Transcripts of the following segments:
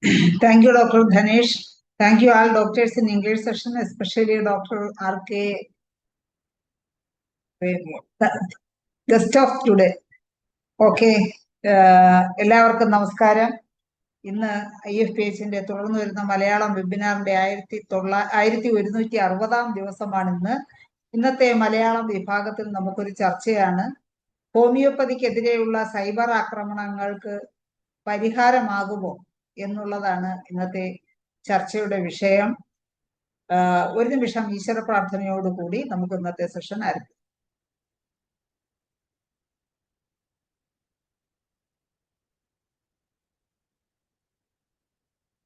Thank you, Dr. Dhanesh. Thank you all doctors in English session, especially Dr. R.K. the guest of today. Okay. എല്ലാവർക്കും നമസ്കാരം. ഇന്ന് IFPHന്റെ തുടർന്നു വരുന്ന മലയാളം വെബിനാറിന്റെ 1160 ദിവസമാണ് ഇന്ന്. ഇന്നത്തെ മലയാളം വിഭാഗത്തിൽ നമുക്കൊരു ചർച്ചയാണ്. ഹോമിയോപ്പതിക്കെതിരെയുള്ള സൈബർ ആക്രമണങ്ങൾക്ക് പരിഹാരമാകുമോ എന്നുള്ളതാണ് ഇന്നത്തെ ചർച്ചയുടെ വിഷയം. ഒരു നിമിഷം ഈശ്വര പ്രാർത്ഥനയോടുകൂടി നമുക്ക് ഇന്നത്തെ സെഷൻ ആരംഭിക്കാം.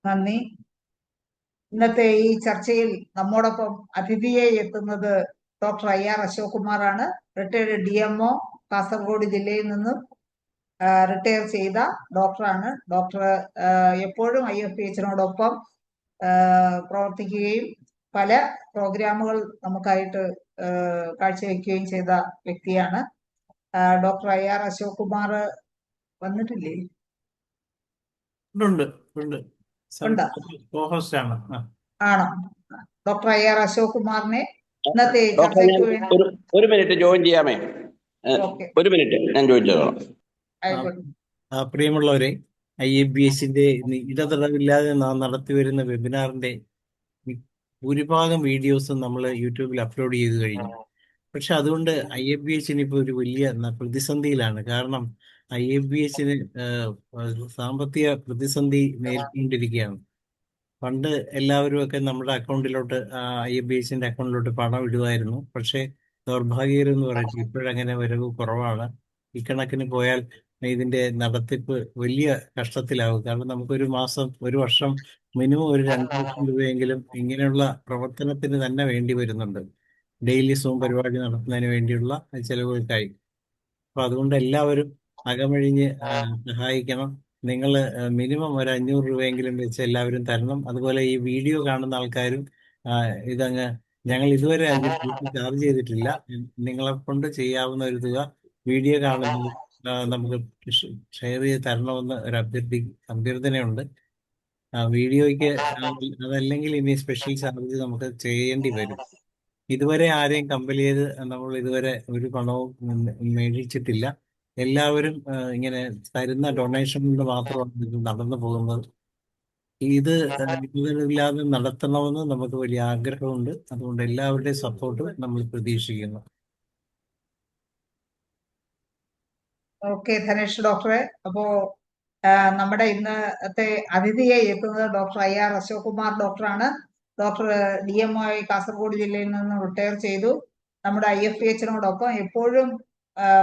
നന്ദി. ഇന്നത്തെ ഈ ചർച്ചയിൽ നമ്മോടൊപ്പം അതിഥിയെ എത്തുന്നത് ഡോക്ടർ IR അശോക് കുമാറാണ്. റിട്ടയർഡ് DMO, കാസർഗോഡ് ജില്ലയിൽ നിന്നും റിട്ടയർ ചെയ്ത ഡോക്ടറാണ്. ഡോക്ടർ എപ്പോഴും IFPHനോടൊപ്പം പ്രവർത്തിക്കുകയും പല പ്രോഗ്രാമുകൾ നമുക്കായിട്ട് കാഴ്ചവെക്കുകയും ചെയ്ത വ്യക്തിയാണ്. ഡോക്ടർ IR അശോക് കുമാർ വന്നിട്ടില്ലേ? ആണോ? ഡോക്ടർ IR അശോക് കുമാറിനെ ഇന്നത്തെ ചർച്ചയ്ക്ക് ഒരു മിനിറ്റ് ജോയിൻ ചെയ്യാമേ? ഒരു മിനിറ്റ് ഞാൻ ജോയിൻ ചെയ്തോളാം. പ്രിയമുള്ളവരെ, IFBHന്റെ ഇടതടവില്ലാതെ നാം നടത്തി വരുന്ന വെബിനാറിന്റെ ഭൂരിഭാഗം വീഡിയോസും നമ്മൾ യൂട്യൂബിൽ അപ്ലോഡ് ചെയ്ത് കഴിഞ്ഞു. പക്ഷെ അതുകൊണ്ട് IFBHന് ഇപ്പോൾ ഒരു വലിയ പ്രതിസന്ധിയിലാണ്. കാരണം IFBHന് സാമ്പത്തിക പ്രതിസന്ധി നേരിട്ടുകൊണ്ടിരിക്കുകയാണ്. പണ്ട് എല്ലാവരും ഒക്കെ നമ്മുടെ അക്കൗണ്ടിലോട്ട് IFBHന്റെ അക്കൗണ്ടിലോട്ട് പണം ഇടുമായിരുന്നു. പക്ഷേ ദൗർഭാഗ്യകരെന്ന് പറയുന്നത് ഇപ്പോഴങ്ങനെ വരവ് കുറവാണ്. ഇക്കണക്കിന് പോയാൽ ഇതിന്റെ നടത്തിപ്പ് വലിയ കഷ്ടത്തിലാവും. കാരണം നമുക്കൊരു മാസം, ഒരു വർഷം മിനിമം ഒരു 2 ലക്ഷം രൂപയെങ്കിലും ഇങ്ങനെയുള്ള പ്രവർത്തനത്തിന് തന്നെ വേണ്ടി വരുന്നുണ്ട്. ഡെയിലി സൂം പരിപാടി നടത്തുന്നതിന് വേണ്ടിയുള്ള ചെലവുകൾക്കായി. അപ്പൊ അതുകൊണ്ട് എല്ലാവരും അകമഴിഞ്ഞ് സഹായിക്കണം. നിങ്ങൾ മിനിമം ഒരു 500 രൂപയെങ്കിലും വെച്ച് എല്ലാവരും തരണം. അതുപോലെ ഈ വീഡിയോ കാണുന്ന ആൾക്കാരും ഇതങ്ങ് ഞങ്ങൾ ഇതുവരെ ചാർജ് ചെയ്തിട്ടില്ല, നിങ്ങളെ കൊണ്ട് ചെയ്യാവുന്ന ഒരു തുക വീഡിയോ കാണുന്നത് നമുക്ക് ഷെയർ ചെയ്ത് തരണമെന്ന് ഒരു അഭ്യർത്ഥനയുണ്ട്. വീഡിയോയ്ക്ക് അതല്ലെങ്കിൽ ഇനി സ്പെഷ്യൽ ചാർജ് നമുക്ക് ചെയ്യേണ്ടി വരും. ഇതുവരെ ആരെയും കമ്പൽ ചെയ്ത് നമ്മൾ ഇതുവരെ ഒരു പണവും മേടിച്ചിട്ടില്ല. എല്ലാവരും ഇങ്ങനെ തരുന്ന ഡൊണേഷൻ കൊണ്ട് മാത്രമാണ് ഇത് നടന്നു പോകുന്നത്. ഇത് ഇല്ലാതെ നടത്തണമെന്ന് നമുക്ക് വലിയ ആഗ്രഹമുണ്ട്. അതുകൊണ്ട് എല്ലാവരുടെയും സപ്പോർട്ട് നമ്മൾ പ്രതീക്ഷിക്കുന്നു. ഓക്കെ ധനേഷ് ഡോക്ടറെ. അപ്പോ നമ്മുടെ ഇന്നത്തെ അതിഥിയെ എത്തുന്നത് ഡോക്ടർ IR അശോക് കുമാർ ഡോക്ടറാണ്. ഡോക്ടർ DMO ആയി കാസർഗോഡ് ജില്ലയിൽ നിന്ന് റിട്ടയർ ചെയ്തു. നമ്മുടെ IFPHനോടൊപ്പം എപ്പോഴും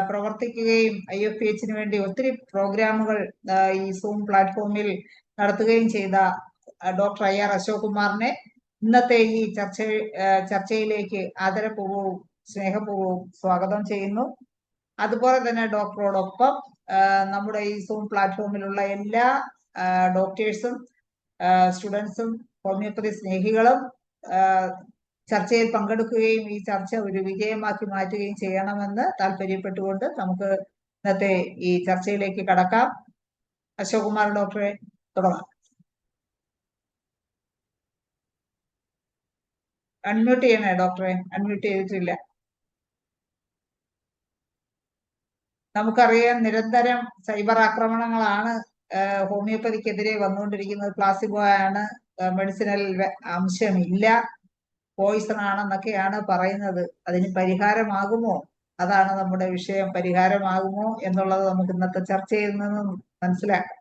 പ്രവർത്തിക്കുകയും IFPHന് വേണ്ടി ഒത്തിരി പ്രോഗ്രാമുകൾ ഈ സൂം പ്ലാറ്റ്ഫോമിൽ നടത്തുകയും ചെയ്ത ഡോക്ടർ IR അശോക് കുമാറിനെ ഇന്നത്തെ ഈ ചർച്ചയിലേക്ക് ആദരപൂർവ്വവും സ്നേഹപൂർവ്വവും സ്വാഗതം ചെയ്യുന്നു. അതുപോലെ തന്നെ ഡോക്ടറോടൊപ്പം നമ്മുടെ ഈ സൂം പ്ലാറ്റ്ഫോമിലുള്ള എല്ലാ ഡോക്ടേഴ്സും സ്റ്റുഡൻസും ഹോമിയോപ്പതി സ്നേഹികളും ചർച്ചയിൽ പങ്കെടുക്കുകയും ഈ ചർച്ച ഒരു വിജയമാക്കി മാറ്റുകയും ചെയ്യണമെന്ന് താല്പര്യപ്പെട്ടുകൊണ്ട് നമുക്ക് ഇന്നത്തെ ഈ ചർച്ചയിലേക്ക് കടക്കാം. അശോക് കുമാർ ഡോക്ടറെ തുടങ്ങാം. അൺമ്യൂട്ട് ചെയ്യണേ ഡോക്ടറെ, അൺമ്യൂട്ട് ചെയ്തിട്ടില്ല. നമുക്കറിയാം നിരന്തരം സൈബർ ആക്രമണങ്ങളാണ് ഹോമിയോപ്പതിക്കെതിരെ വന്നുകൊണ്ടിരിക്കുന്നത്. പ്ലാസിബോ ആണ്, മെഡിസിനൽ അംശമില്ല, പോയിസൺ ആണെന്നൊക്കെയാണ് പറയുന്നത്. അതിന് പരിഹാരമാകുമോ? അതാണ് നമ്മുടെ വിഷയം. പരിഹാരമാകുമോ എന്നുള്ളത് നമുക്ക് ഇന്നത്തെ ചർച്ചയിൽ നിന്ന് മനസ്സിലാക്കാം.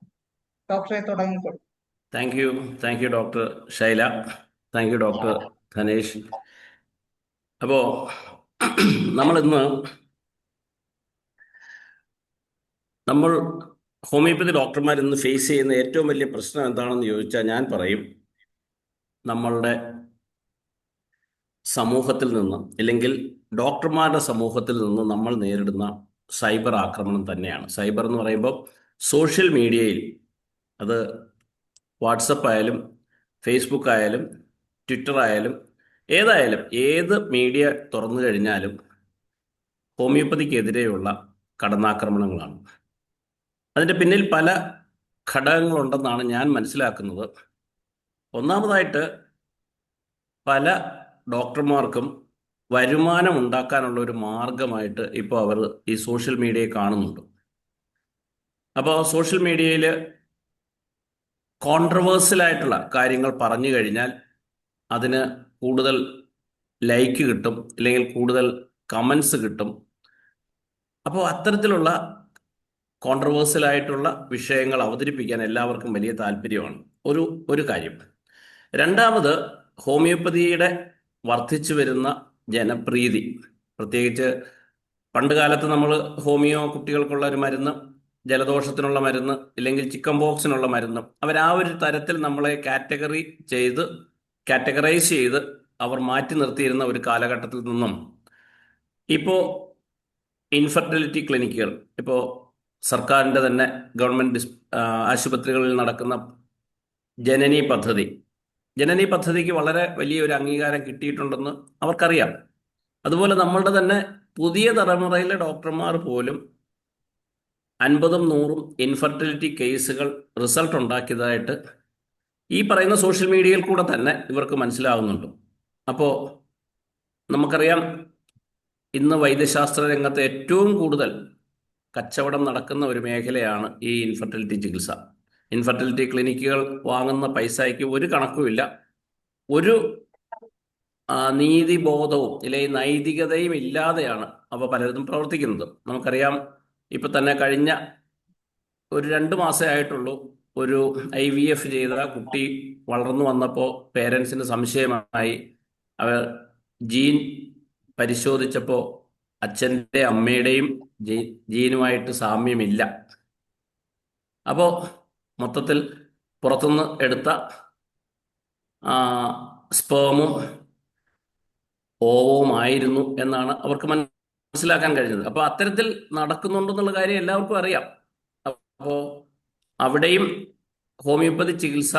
ഡോക്ടറെ തുടങ്ങിക്കോളൂ. Thank you doctor Shaila. Thank you doctor Dhanesh. അപ്പോ നമ്മൾ ഹോമിയോപ്പതി ഡോക്ടർമാർ ഇന്ന് ഫേസ് ചെയ്യുന്ന ഏറ്റവും വലിയ പ്രശ്നം എന്താണെന്ന് ചോദിച്ചാൽ ഞാൻ പറയും, നമ്മളുടെ സമൂഹത്തിൽ നിന്ന്, അല്ലെങ്കിൽ ഡോക്ടർമാരുടെ സമൂഹത്തിൽ നിന്ന് നമ്മൾ നേരിടുന്ന സൈബർ ആക്രമണം തന്നെയാണ്. സൈബർ എന്ന് പറയുമ്പോൾ സോഷ്യൽ മീഡിയയിൽ, അത് വാട്സപ്പ് ആയാലും ഫേസ്ബുക്ക് ആയാലും ട്വിറ്റർ ആയാലും ഏതായാലും ഏത് മീഡിയ തുറന്നു കഴിഞ്ഞാലും ഹോമിയോപ്പതിക്കെതിരെയുള്ള കടന്നാക്രമണങ്ങളാണ്. അതിൻ്റെ പിന്നിൽ പല ഘടകങ്ങളുണ്ടെന്നാണ് ഞാൻ മനസ്സിലാക്കുന്നത്. ഒന്നാമതായിട്ട്, പല ഡോക്ടർമാർക്കും വരുമാനം ഉണ്ടാക്കാനുള്ള ഒരു മാർഗമായിട്ട് ഇപ്പോൾ അവർ ഈ സോഷ്യൽ മീഡിയയെ കാണുന്നുണ്ട്. അപ്പോൾ സോഷ്യൽ മീഡിയയിൽ കോൺട്രവേഴ്സ്യൽ ആയിട്ടുള്ള കാര്യങ്ങൾ പറഞ്ഞു കഴിഞ്ഞാൽ അതിന് കൂടുതൽ ലൈക്ക് കിട്ടും, അല്ലെങ്കിൽ കൂടുതൽ കമൻസ് കിട്ടും. അപ്പോൾ അത്തരത്തിലുള്ള കോൺട്രവേഴ്സ്യൽ ആയിട്ടുള്ള വിഷയങ്ങൾ അവതരിപ്പിക്കാൻ എല്ലാവർക്കും വലിയ താല്പര്യമാണ്. ഒരു കാര്യം. രണ്ടാമത്, ഹോമിയോപ്പതിയുടെ വർദ്ധിച്ചു വരുന്ന ജനപ്രീതി. പ്രത്യേകിച്ച് പണ്ട് കാലത്ത് നമ്മൾ ഹോമിയോ കുട്ടികൾക്കുള്ള ഒരു മരുന്ന്, ജലദോഷത്തിനുള്ള മരുന്ന്, ഇല്ലെങ്കിൽ ചിക്കൻ ബോക്സിനുള്ള മരുന്ന്, ആ ഒരു തരത്തിൽ നമ്മളെ കാറ്റഗറൈസ് ചെയ്ത് അവർ മാറ്റി നിർത്തിയിരുന്ന ഒരു കാലഘട്ടത്തിൽ നിന്നും ഇപ്പോൾ ഇൻഫെർട്ടിലിറ്റി ക്ലിനിക്കുകൾ, ഇപ്പോൾ സർക്കാരിൻ്റെ തന്നെ ഗവൺമെൻറ് ആശുപത്രികളിൽ നടക്കുന്ന ജനനി പദ്ധതിക്ക് വളരെ വലിയൊരു അംഗീകാരം കിട്ടിയിട്ടുണ്ടെന്ന് അവർക്കറിയാം. അതുപോലെ നമ്മളുടെ തന്നെ പുതിയ തലമുറയിലെ ഡോക്ടർമാർ പോലും 50ഉം 100ഉം ഇൻഫെർട്ടിലിറ്റി കേസുകൾ റിസൾട്ട് ഉണ്ടാക്കിയതായിട്ട് ഈ പറയുന്ന സോഷ്യൽ മീഡിയയിൽ കൂടെ തന്നെ ഇവർക്ക് മനസ്സിലാകുന്നുണ്ട്. അപ്പോൾ നമുക്കറിയാം, ഇന്ന് വൈദ്യശാസ്ത്ര രംഗത്ത് ഏറ്റവും കൂടുതൽ കച്ചവടം നടക്കുന്ന ഒരു മേഖലയാണ് ഈ ഇൻഫെർട്ടിലിറ്റി ചികിത്സ. ഇൻഫെർട്ടിലിറ്റി ക്ലിനിക്കുകൾ വാങ്ങുന്ന പൈസയ്ക്ക് ഒരു കണക്കുമില്ല. ഒരു നീതിബോധവും അല്ലെങ്കിൽ നൈതികതയും ഇല്ലാതെയാണ് അവ പലരും പ്രവർത്തിക്കുന്നത്. നമുക്കറിയാം, ഇപ്പം തന്നെ കഴിഞ്ഞ ഒരു 2 മാസമേ ആയിട്ടുള്ളൂ, ഒരു IVF ചെയ്ത കുട്ടി വളർന്നു വന്നപ്പോൾ പേരൻസിന് സംശയമായി. അവർ ജീൻ പരിശോധിച്ചപ്പോൾ അച്ഛൻ്റെ അമ്മയുടെയും ജീനുമായിട്ട് സാമ്യമില്ല. അപ്പോൾ മൊത്തത്തിൽ പുറത്തുനിന്ന് എടുത്ത സ്പേമും ഓവവുമായിരുന്നു എന്നാണ് അവർക്ക് മനസ്സിലാക്കാൻ കഴിഞ്ഞത്. അപ്പോൾ അത്തരത്തിൽ നടക്കുന്നുണ്ടെന്നുള്ള കാര്യം എല്ലാവർക്കും അറിയാം. അപ്പോൾ അവിടെയും ഹോമിയോപ്പതി ചികിത്സ,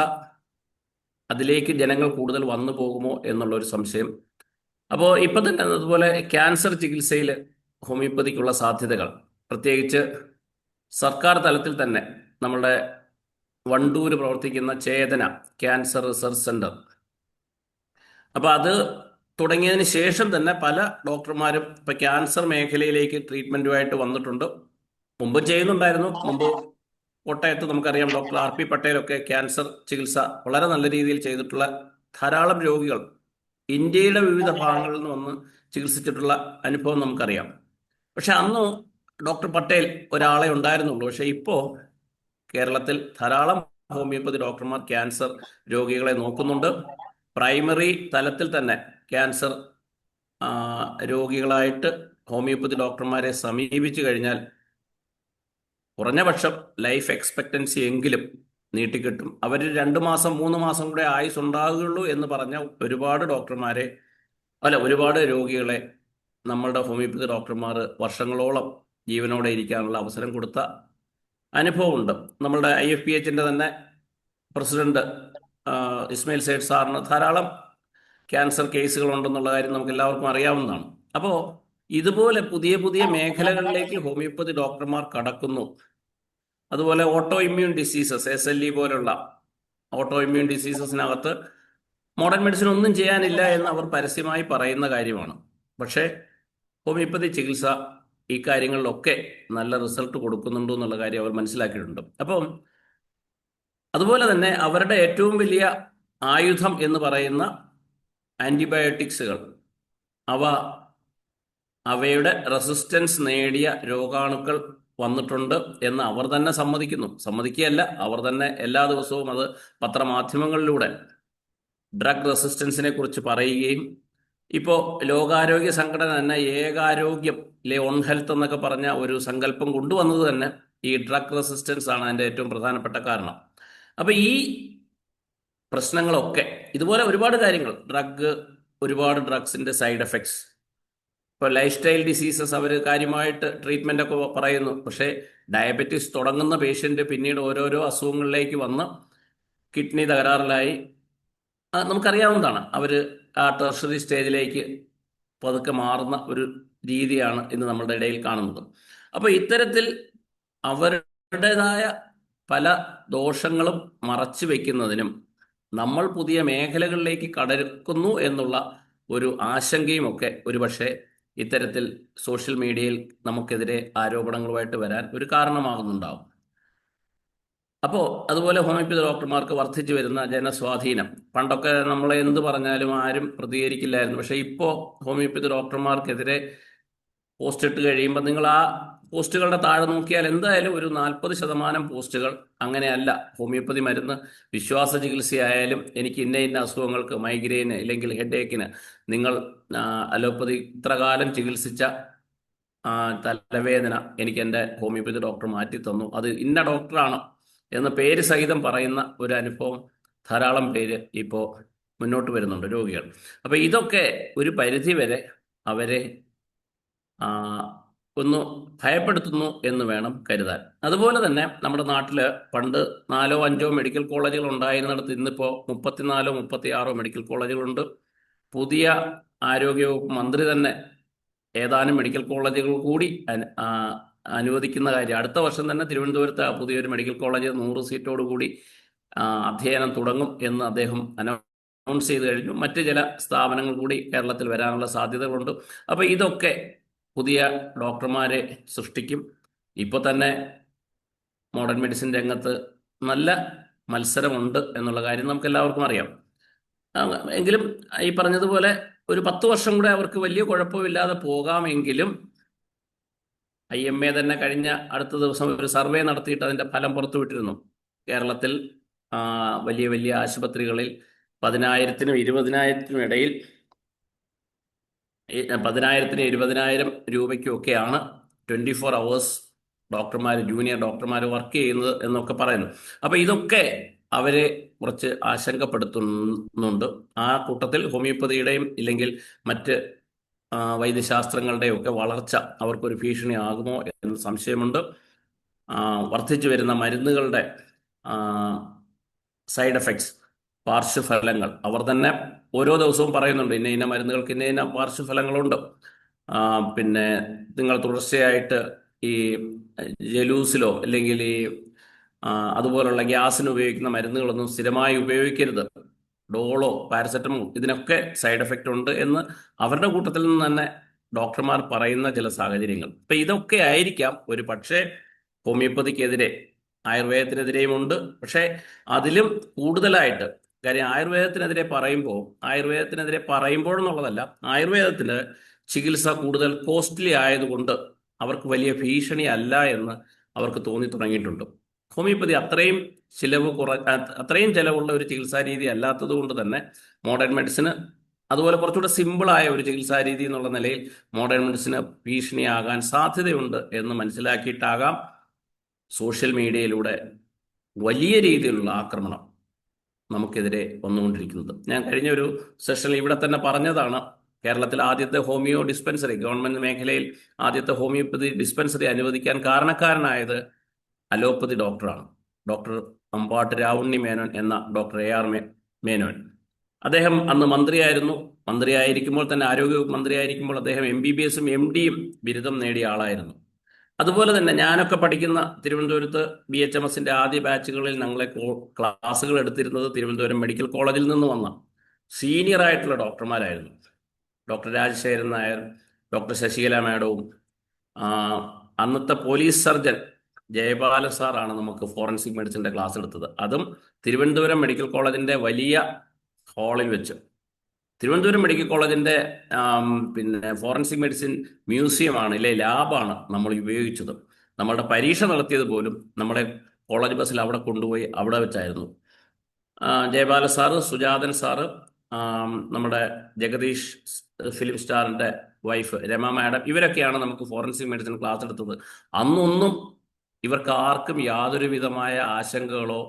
അതിലേക്ക് ജനങ്ങൾ കൂടുതൽ വന്നു പോകുമോ എന്നുള്ളൊരു സംശയം. അപ്പോൾ ഇപ്പം തന്നെ അതുപോലെ ക്യാൻസർ ചികിത്സയിൽ ഹോമിയോപ്പതിക്കുള്ള സാധ്യതകൾ, പ്രത്യേകിച്ച് സർക്കാർ തലത്തിൽ തന്നെ നമ്മുടെ വണ്ടൂര് പ്രവർത്തിക്കുന്ന ചേതന ക്യാൻസർ റിസർച്ച് സെന്റർ, അപ്പോൾ അത് തുടങ്ങിയതിന് ശേഷം തന്നെ പല ഡോക്ടർമാരും ഇപ്പം ക്യാൻസർ മേഖലയിലേക്ക് ട്രീറ്റ്മെൻറ്റുമായിട്ട് വന്നിട്ടുണ്ട്. മുമ്പ് ചെയ്യുന്നുണ്ടായിരുന്നു. മുമ്പ് കോട്ടയത്ത് നമുക്കറിയാം, ഡോക്ടർ RP പട്ടേലൊക്കെ ക്യാൻസർ ചികിത്സ വളരെ നല്ല രീതിയിൽ ചെയ്തിട്ടുള്ള ധാരാളം രോഗികൾ ഇന്ത്യയുടെ വിവിധ ഭാഗങ്ങളിൽ നിന്ന് വന്ന് ചികിത്സിച്ചിട്ടുള്ള അനുഭവം നമുക്കറിയാം. പക്ഷെ അന്ന് ഡോക്ടർ പട്ടേൽ ഒരാളെ ഉണ്ടായിരുന്നുള്ളൂ. പക്ഷെ ഇപ്പോൾ കേരളത്തിൽ ധാരാളം ഹോമിയോപ്പതി ഡോക്ടർമാർ ക്യാൻസർ രോഗികളെ നോക്കുന്നുണ്ട്. പ്രൈമറി തലത്തിൽ തന്നെ ക്യാൻസർ രോഗികളായിട്ട് ഹോമിയോപ്പതി ഡോക്ടർമാരെ സമീപിച്ചു കഴിഞ്ഞാൽ കുറഞ്ഞ പക്ഷം ലൈഫ് എക്സ്പെക്റ്റൻസി എങ്കിലും നീട്ടിക്കിട്ടും. അവർ 2 മാസം 3 മാസം കൂടെ ആയുസ് ഉണ്ടാകുകയുള്ളൂ എന്ന് പറഞ്ഞ ഒരുപാട് രോഗികളെ നമ്മളുടെ ഹോമിയോപ്പതി ഡോക്ടർമാർ വർഷങ്ങളോളം ജീവനോടെ ഇരിക്കാനുള്ള അവസരം കൊടുത്ത അനുഭവമുണ്ട്. നമ്മളുടെ IFPHന്റെ തന്നെ പ്രസിഡന്റ് ഇസ്മയിൽ സേഠ് സാറിന് ധാരാളം ക്യാൻസർ കേസുകൾ ഉണ്ടെന്നുള്ള കാര്യം നമുക്ക് എല്ലാവർക്കും അറിയാവുന്നതാണ്. അപ്പോൾ ഇതുപോലെ പുതിയ പുതിയ മേഖലകളിലേക്ക് ഹോമിയോപ്പതി ഡോക്ടർമാർ കടക്കുന്നു. അതുപോലെ ഓട്ടോ ഇമ്മ്യൂൺ ഡിസീസസ്, SLE പോലുള്ള ഓട്ടോ ഇമ്മ്യൂൺ ഡിസീസസിനകത്ത് മോഡേൺ മെഡിസിൻ ഒന്നും ചെയ്യാനില്ല എന്ന് അവർ പരസ്യമായി പറയുന്ന കാര്യമാണ്. പക്ഷേ ഹോമിയോപ്പതി ചികിത്സ ഈ കാര്യങ്ങളിലൊക്കെ നല്ല റിസൾട്ട് കൊടുക്കുന്നുണ്ടോ എന്നുള്ള കാര്യം അവർ മനസ്സിലാക്കിയിട്ടുണ്ട്. അപ്പം അതുപോലെ തന്നെ അവരുടെ ഏറ്റവും വലിയ ആയുധം എന്ന് പറയുന്ന ആൻറ്റിബയോട്ടിക്സുകൾ, അവയുടെ റെസിസ്റ്റൻസ് നേടിയ രോഗാണുക്കൾ വന്നിട്ടുണ്ട് എന്ന് അവർ തന്നെ സമ്മതിക്കുകയല്ല, അവർ തന്നെ എല്ലാ ദിവസവും അത് പത്രമാധ്യമങ്ങളിലൂടെ ഡ്രഗ് റെസിസ്റ്റൻസിനെ കുറിച്ച് പറയുകയും, ഇപ്പോൾ ലോകാരോഗ്യ സംഘടന തന്നെ ഏകാരോഗ്യം, ഓൺ ഹെൽത്ത് എന്നൊക്കെ പറഞ്ഞ ഒരു സങ്കല്പം കൊണ്ടുവന്നത് തന്നെ ഈ ഡ്രഗ് റെസിസ്റ്റൻസ് ആണ് അതിൻ്റെ ഏറ്റവും പ്രധാനപ്പെട്ട കാരണം. അപ്പോൾ ഈ പ്രശ്നങ്ങളൊക്കെ, ഇതുപോലെ ഒരുപാട് കാര്യങ്ങൾ, ഒരുപാട് ഡ്രഗ്സിൻ്റെ സൈഡ് എഫക്ട്സ്, ഇപ്പോൾ ലൈഫ് സ്റ്റൈൽ ഡിസീസസ് അവർ കാര്യമായിട്ട് ട്രീറ്റ്മെൻ്റ് ഒക്കെ പറയുന്നു. പക്ഷേ ഡയബറ്റീസ് തുടങ്ങുന്ന പേഷ്യൻ്റ് പിന്നീട് ഓരോരോ അസുഖങ്ങളിലേക്ക് വന്ന് കിഡ്നി തകരാറിലായി നമുക്കറിയാവുന്നതാണ്. അവർ ആ ടെർഷറി സ്റ്റേജിലേക്ക് പതുക്കെ മാറുന്ന ഒരു രീതിയാണ് ഇന്ന് നമ്മളുടെ ഇടയിൽ കാണുന്നത്. അപ്പോൾ ഇത്തരത്തിൽ അവരുടേതായ പല ദോഷങ്ങളും മറച്ചു വെക്കുന്നതിനും നമ്മൾ പുതിയ മേഖലകളിലേക്ക് കടക്കുന്നു എന്നുള്ള ഒരു ആശങ്കയുമൊക്കെ ഒരുപക്ഷെ ഇത്തരത്തിൽ സോഷ്യൽ മീഡിയയിൽ നമുക്കെതിരെ ആരോപണങ്ങളുമായിട്ട് വരാൻ ഒരു കാരണമാകുന്നുണ്ടാവും. അപ്പോൾ അതുപോലെ ഹോമിയോപ്പതി ഡോക്ടർമാർക്ക് വർദ്ധിച്ചു വരുന്ന ജനസ്വാധീനം. പണ്ടൊക്കെ നമ്മൾ എന്ത് പറഞ്ഞാലും ആരും പ്രതികരിക്കില്ലായിരുന്നു. പക്ഷേ ഇപ്പോൾ ഹോമിയോപ്പതി ഡോക്ടർമാർക്കെതിരെ പോസ്റ്റ് ഇട്ട് കഴിയുമ്പോൾ നിങ്ങൾ ആ പോസ്റ്റുകളുടെ താഴെ നോക്കിയാൽ എന്തായാലും ഒരു 40% പോസ്റ്റുകൾ അങ്ങനെയല്ല. ഹോമിയോപ്പതി മരുന്ന് വിശ്വാസ ചികിത്സയായാലും എനിക്ക് ഇന്ന അസുഖങ്ങൾക്ക്, മൈഗ്രെയിന് ഇല്ലെങ്കിൽ ഹെഡേക്കിന് നിങ്ങൾ അലോപ്പതി ഇത്ര കാലം ചികിത്സിച്ച തലവേദന എനിക്ക് എൻ്റെ ഹോമിയോപ്പതി ഡോക്ടർ മാറ്റി തന്നു, അത് ഇന്ന ഡോക്ടറാണ് എന്ന് പേര് സഹിതം പറയുന്ന ഒരു അനുഭവം ധാരാളം പേര് ഇപ്പോൾ മുന്നോട്ട് വരുന്നുണ്ട്, രോഗികൾ. അപ്പോൾ ഇതൊക്കെ ഒരു പരിധി വരെ അവരെ ഒന്ന് ഭയപ്പെടുത്തുന്നു എന്ന് വേണം കരുതാൻ. അതുപോലെ തന്നെ നമ്മുടെ നാട്ടിൽ പണ്ട് 4-5 മെഡിക്കൽ കോളേജുകൾ ഉണ്ടായിരുന്നിടത്ത് ഇന്നിപ്പോൾ 34-36 മെഡിക്കൽ കോളേജുകളുണ്ട്. പുതിയ ആരോഗ്യവകുപ്പ് മന്ത്രി തന്നെ ഏതാനും മെഡിക്കൽ കോളേജുകൾ കൂടി അനുവദിക്കുന്ന കാര്യം. അടുത്ത വർഷം തന്നെ തിരുവനന്തപുരത്ത് പുതിയൊരു മെഡിക്കൽ കോളേജ് 100 സീറ്റോടുകൂടി അധ്യയനം തുടങ്ങും എന്ന് അദ്ദേഹം അനൗൺസ് ചെയ്ത് കഴിഞ്ഞു. മറ്റ് ചില സ്ഥാപനങ്ങൾ കൂടി കേരളത്തിൽ വരാനുള്ള സാധ്യതകളുണ്ട്. അപ്പോൾ ഇതൊക്കെ പുതിയ ഡോക്ടർമാരെ സൃഷ്ടിക്കും. ഇപ്പോൾ തന്നെ മോഡേൺ മെഡിസിൻ രംഗത്ത് നല്ല മത്സരമുണ്ട് എന്നുള്ള കാര്യം നമുക്ക് എല്ലാവർക്കും അറിയാം. എങ്കിലും ഈ പറഞ്ഞതുപോലെ ഒരു 10 വർഷം കൂടെ അവർക്ക് വലിയ കുഴപ്പമില്ലാതെ പോകാമെങ്കിലും IMA തന്നെ കഴിഞ്ഞ അടുത്ത ദിവസം ഒരു സർവേ നടത്തിയിട്ട് അതിൻ്റെ ഫലം പുറത്തുവിട്ടിരുന്നു. കേരളത്തിൽ വലിയ വലിയ ആശുപത്രികളിൽ 10,000-നും 20,000-നും ഇടയിൽ 10,000-നും 20,000 രൂപയ്ക്കൊക്കെയാണ് 24 hours ഡോക്ടർമാർ, ജൂനിയർ ഡോക്ടർമാർ വർക്ക് ചെയ്യുന്നത് എന്നൊക്കെ പറയുന്നു. അപ്പോൾ ഇതൊക്കെ അവരെ കുറച്ച് ആശങ്കപ്പെടുത്തുന്നുണ്ട്. ആ കൂട്ടത്തിൽ ഹോമിയോപ്പതിയുടെയും ഇല്ലെങ്കിൽ മറ്റ് വൈദ്യശാസ്ത്രങ്ങളുടെയും ഒക്കെ വളർച്ച അവർക്കൊരു ഭീഷണിയാകുമോ എന്ന് സംശയമുണ്ട്. വർദ്ധിച്ചു വരുന്ന മരുന്നുകളുടെ സൈഡ് എഫക്ട്സ്, പാർശ്വഫലങ്ങൾ അവർ തന്നെ ഓരോ ദിവസവും പറയുന്നുണ്ട്, ഇന്ന മരുന്നുകൾക്ക് ഇന്ന പാർശ്വഫലങ്ങളുണ്ട്. പിന്നെ നിങ്ങൾ തുടർച്ചയായിട്ട് ഈ ജലൂസിലോ അല്ലെങ്കിൽ ഈ അതുപോലുള്ള ഗ്യാസിന് ഉപയോഗിക്കുന്ന മരുന്നുകളൊന്നും സ്ഥിരമായി ഉപയോഗിക്കരുത്. ഡോളോ പാരസെറ്റമോൾ ഇതിനൊക്കെ സൈഡ് എഫക്റ്റ് ഉണ്ട് എന്ന് അവരുടെ കൂട്ടത്തിൽ നിന്ന് തന്നെ ഡോക്ടർമാർ പറയുന്ന ചില സാഹചര്യങ്ങൾ. അപ്പം ഇതൊക്കെ ആയിരിക്കാം ഒരു പക്ഷേ ഹോമിയോപ്പതിക്കെതിരെ, ആയുർവേദത്തിനെതിരെയും ഉണ്ട്. പക്ഷേ അതിലും കൂടുതലായിട്ട്, കാര്യം ആയുർവേദത്തിനെതിരെ പറയുമ്പോഴെന്നുള്ളതല്ല, ആയുർവേദത്തിന് ചികിത്സ കൂടുതൽ കോസ്റ്റ്ലി ആയതുകൊണ്ട് അവർക്ക് വലിയ ഭീഷണി അല്ല എന്ന് അവർക്ക് തോന്നി തുടങ്ങിയിട്ടുണ്ട്. ഹോമിയോപ്പതി അത്രയും ചിലവുള്ള ഒരു ചികിത്സാ രീതി അല്ലാത്തത് കൊണ്ട് തന്നെ മോഡേൺ മെഡിസിന്, അതുപോലെ കുറച്ചുകൂടെ സിമ്പിളായ ഒരു ചികിത്സാ രീതി എന്നുള്ള നിലയിൽ മോഡേൺ മെഡിസിന് ഭീഷണിയാകാൻ സാധ്യതയുണ്ട് എന്ന് മനസ്സിലാക്കിയിട്ടാകാം സോഷ്യൽ മീഡിയയിലൂടെ വലിയ രീതിയിലുള്ള ആക്രമണം നമുക്കെതിരെ വന്നുകൊണ്ടിരിക്കുന്നത്. ഞാൻ കഴിഞ്ഞ ഒരു സെഷനിൽ ഇവിടെ തന്നെ പറഞ്ഞതാണ്, കേരളത്തിൽ ആദ്യത്തെ ഹോമിയോ ഡിസ്പെൻസറി, ഗവൺമെന്റ് മേഖലയിൽ ആദ്യത്തെ ഹോമിയോപ്പതി ഡിസ്പെൻസറി അനുവദിക്കാൻ കാരണക്കാരനായത് അലോപ്പതി ഡോക്ടറാണ്. ഡോക്ടർ അമ്പാട്ട് രാവുണ്ണി മേനോൻ എന്ന ഡോക്ടർ AR മേനോൻ. അദ്ദേഹം അന്ന് മന്ത്രിയായിരിക്കുമ്പോൾ തന്നെ, ആരോഗ്യവകുപ്പ് മന്ത്രിയായിരിക്കുമ്പോൾ അദ്ദേഹം MBBS-ഉം MD-യും ബിരുദം നേടിയ ആളായിരുന്നു. അതുപോലെ തന്നെ ഞാനൊക്കെ പഠിക്കുന്ന തിരുവനന്തപുരത്ത് BHMS-ന്റെ ആദ്യ ബാച്ചുകളിൽ ഞങ്ങളെ ക്ലാസ്സുകൾ എടുത്തിരുന്നത് തിരുവനന്തപുരം മെഡിക്കൽ കോളേജിൽ നിന്ന് വന്ന സീനിയർ ആയിട്ടുള്ള ഡോക്ടർമാരായിരുന്നു. ഡോക്ടർ രാജശേഖരൻ നായർ, ഡോക്ടർ ശശികല മാഡവും അന്നത്തെ പോലീസ് സർജൻ ജയപാല സാറാണ് നമുക്ക് ഫോറൻസിക് മെഡിസിൻ്റെ ക്ലാസ് എടുത്തത്. അതും തിരുവനന്തപുരം മെഡിക്കൽ കോളേജിൻ്റെ വലിയ ഹാളിൽ വെച്ച്. തിരുവനന്തപുരം മെഡിക്കൽ കോളേജിൻ്റെ പിന്നെ ഫോറൻസിക് മെഡിസിൻ മ്യൂസിയമാണ്, ലാബാണ് നമ്മൾ ഉപയോഗിച്ചത്. നമ്മളുടെ പരീക്ഷ നടത്തിയത് പോലും നമ്മുടെ കോളേജ് ബസ്സിൽ അവിടെ കൊണ്ടുപോയി അവിടെ വെച്ചായിരുന്നു. ജയപാല സാറ്, സുജാതൻ സാറ്, നമ്മുടെ ജഗദീഷ് ഫിലിം സ്റ്റാറിൻ്റെ വൈഫ് രമ മാഡം, ഇവരൊക്കെയാണ് നമുക്ക് ഫോറൻസിക് മെഡിസിൻ ക്ലാസ് എടുത്തത്. അന്നൊന്നും ഇവർക്ക് ആർക്കും യാതൊരു വിധമായ ആശങ്കകളോ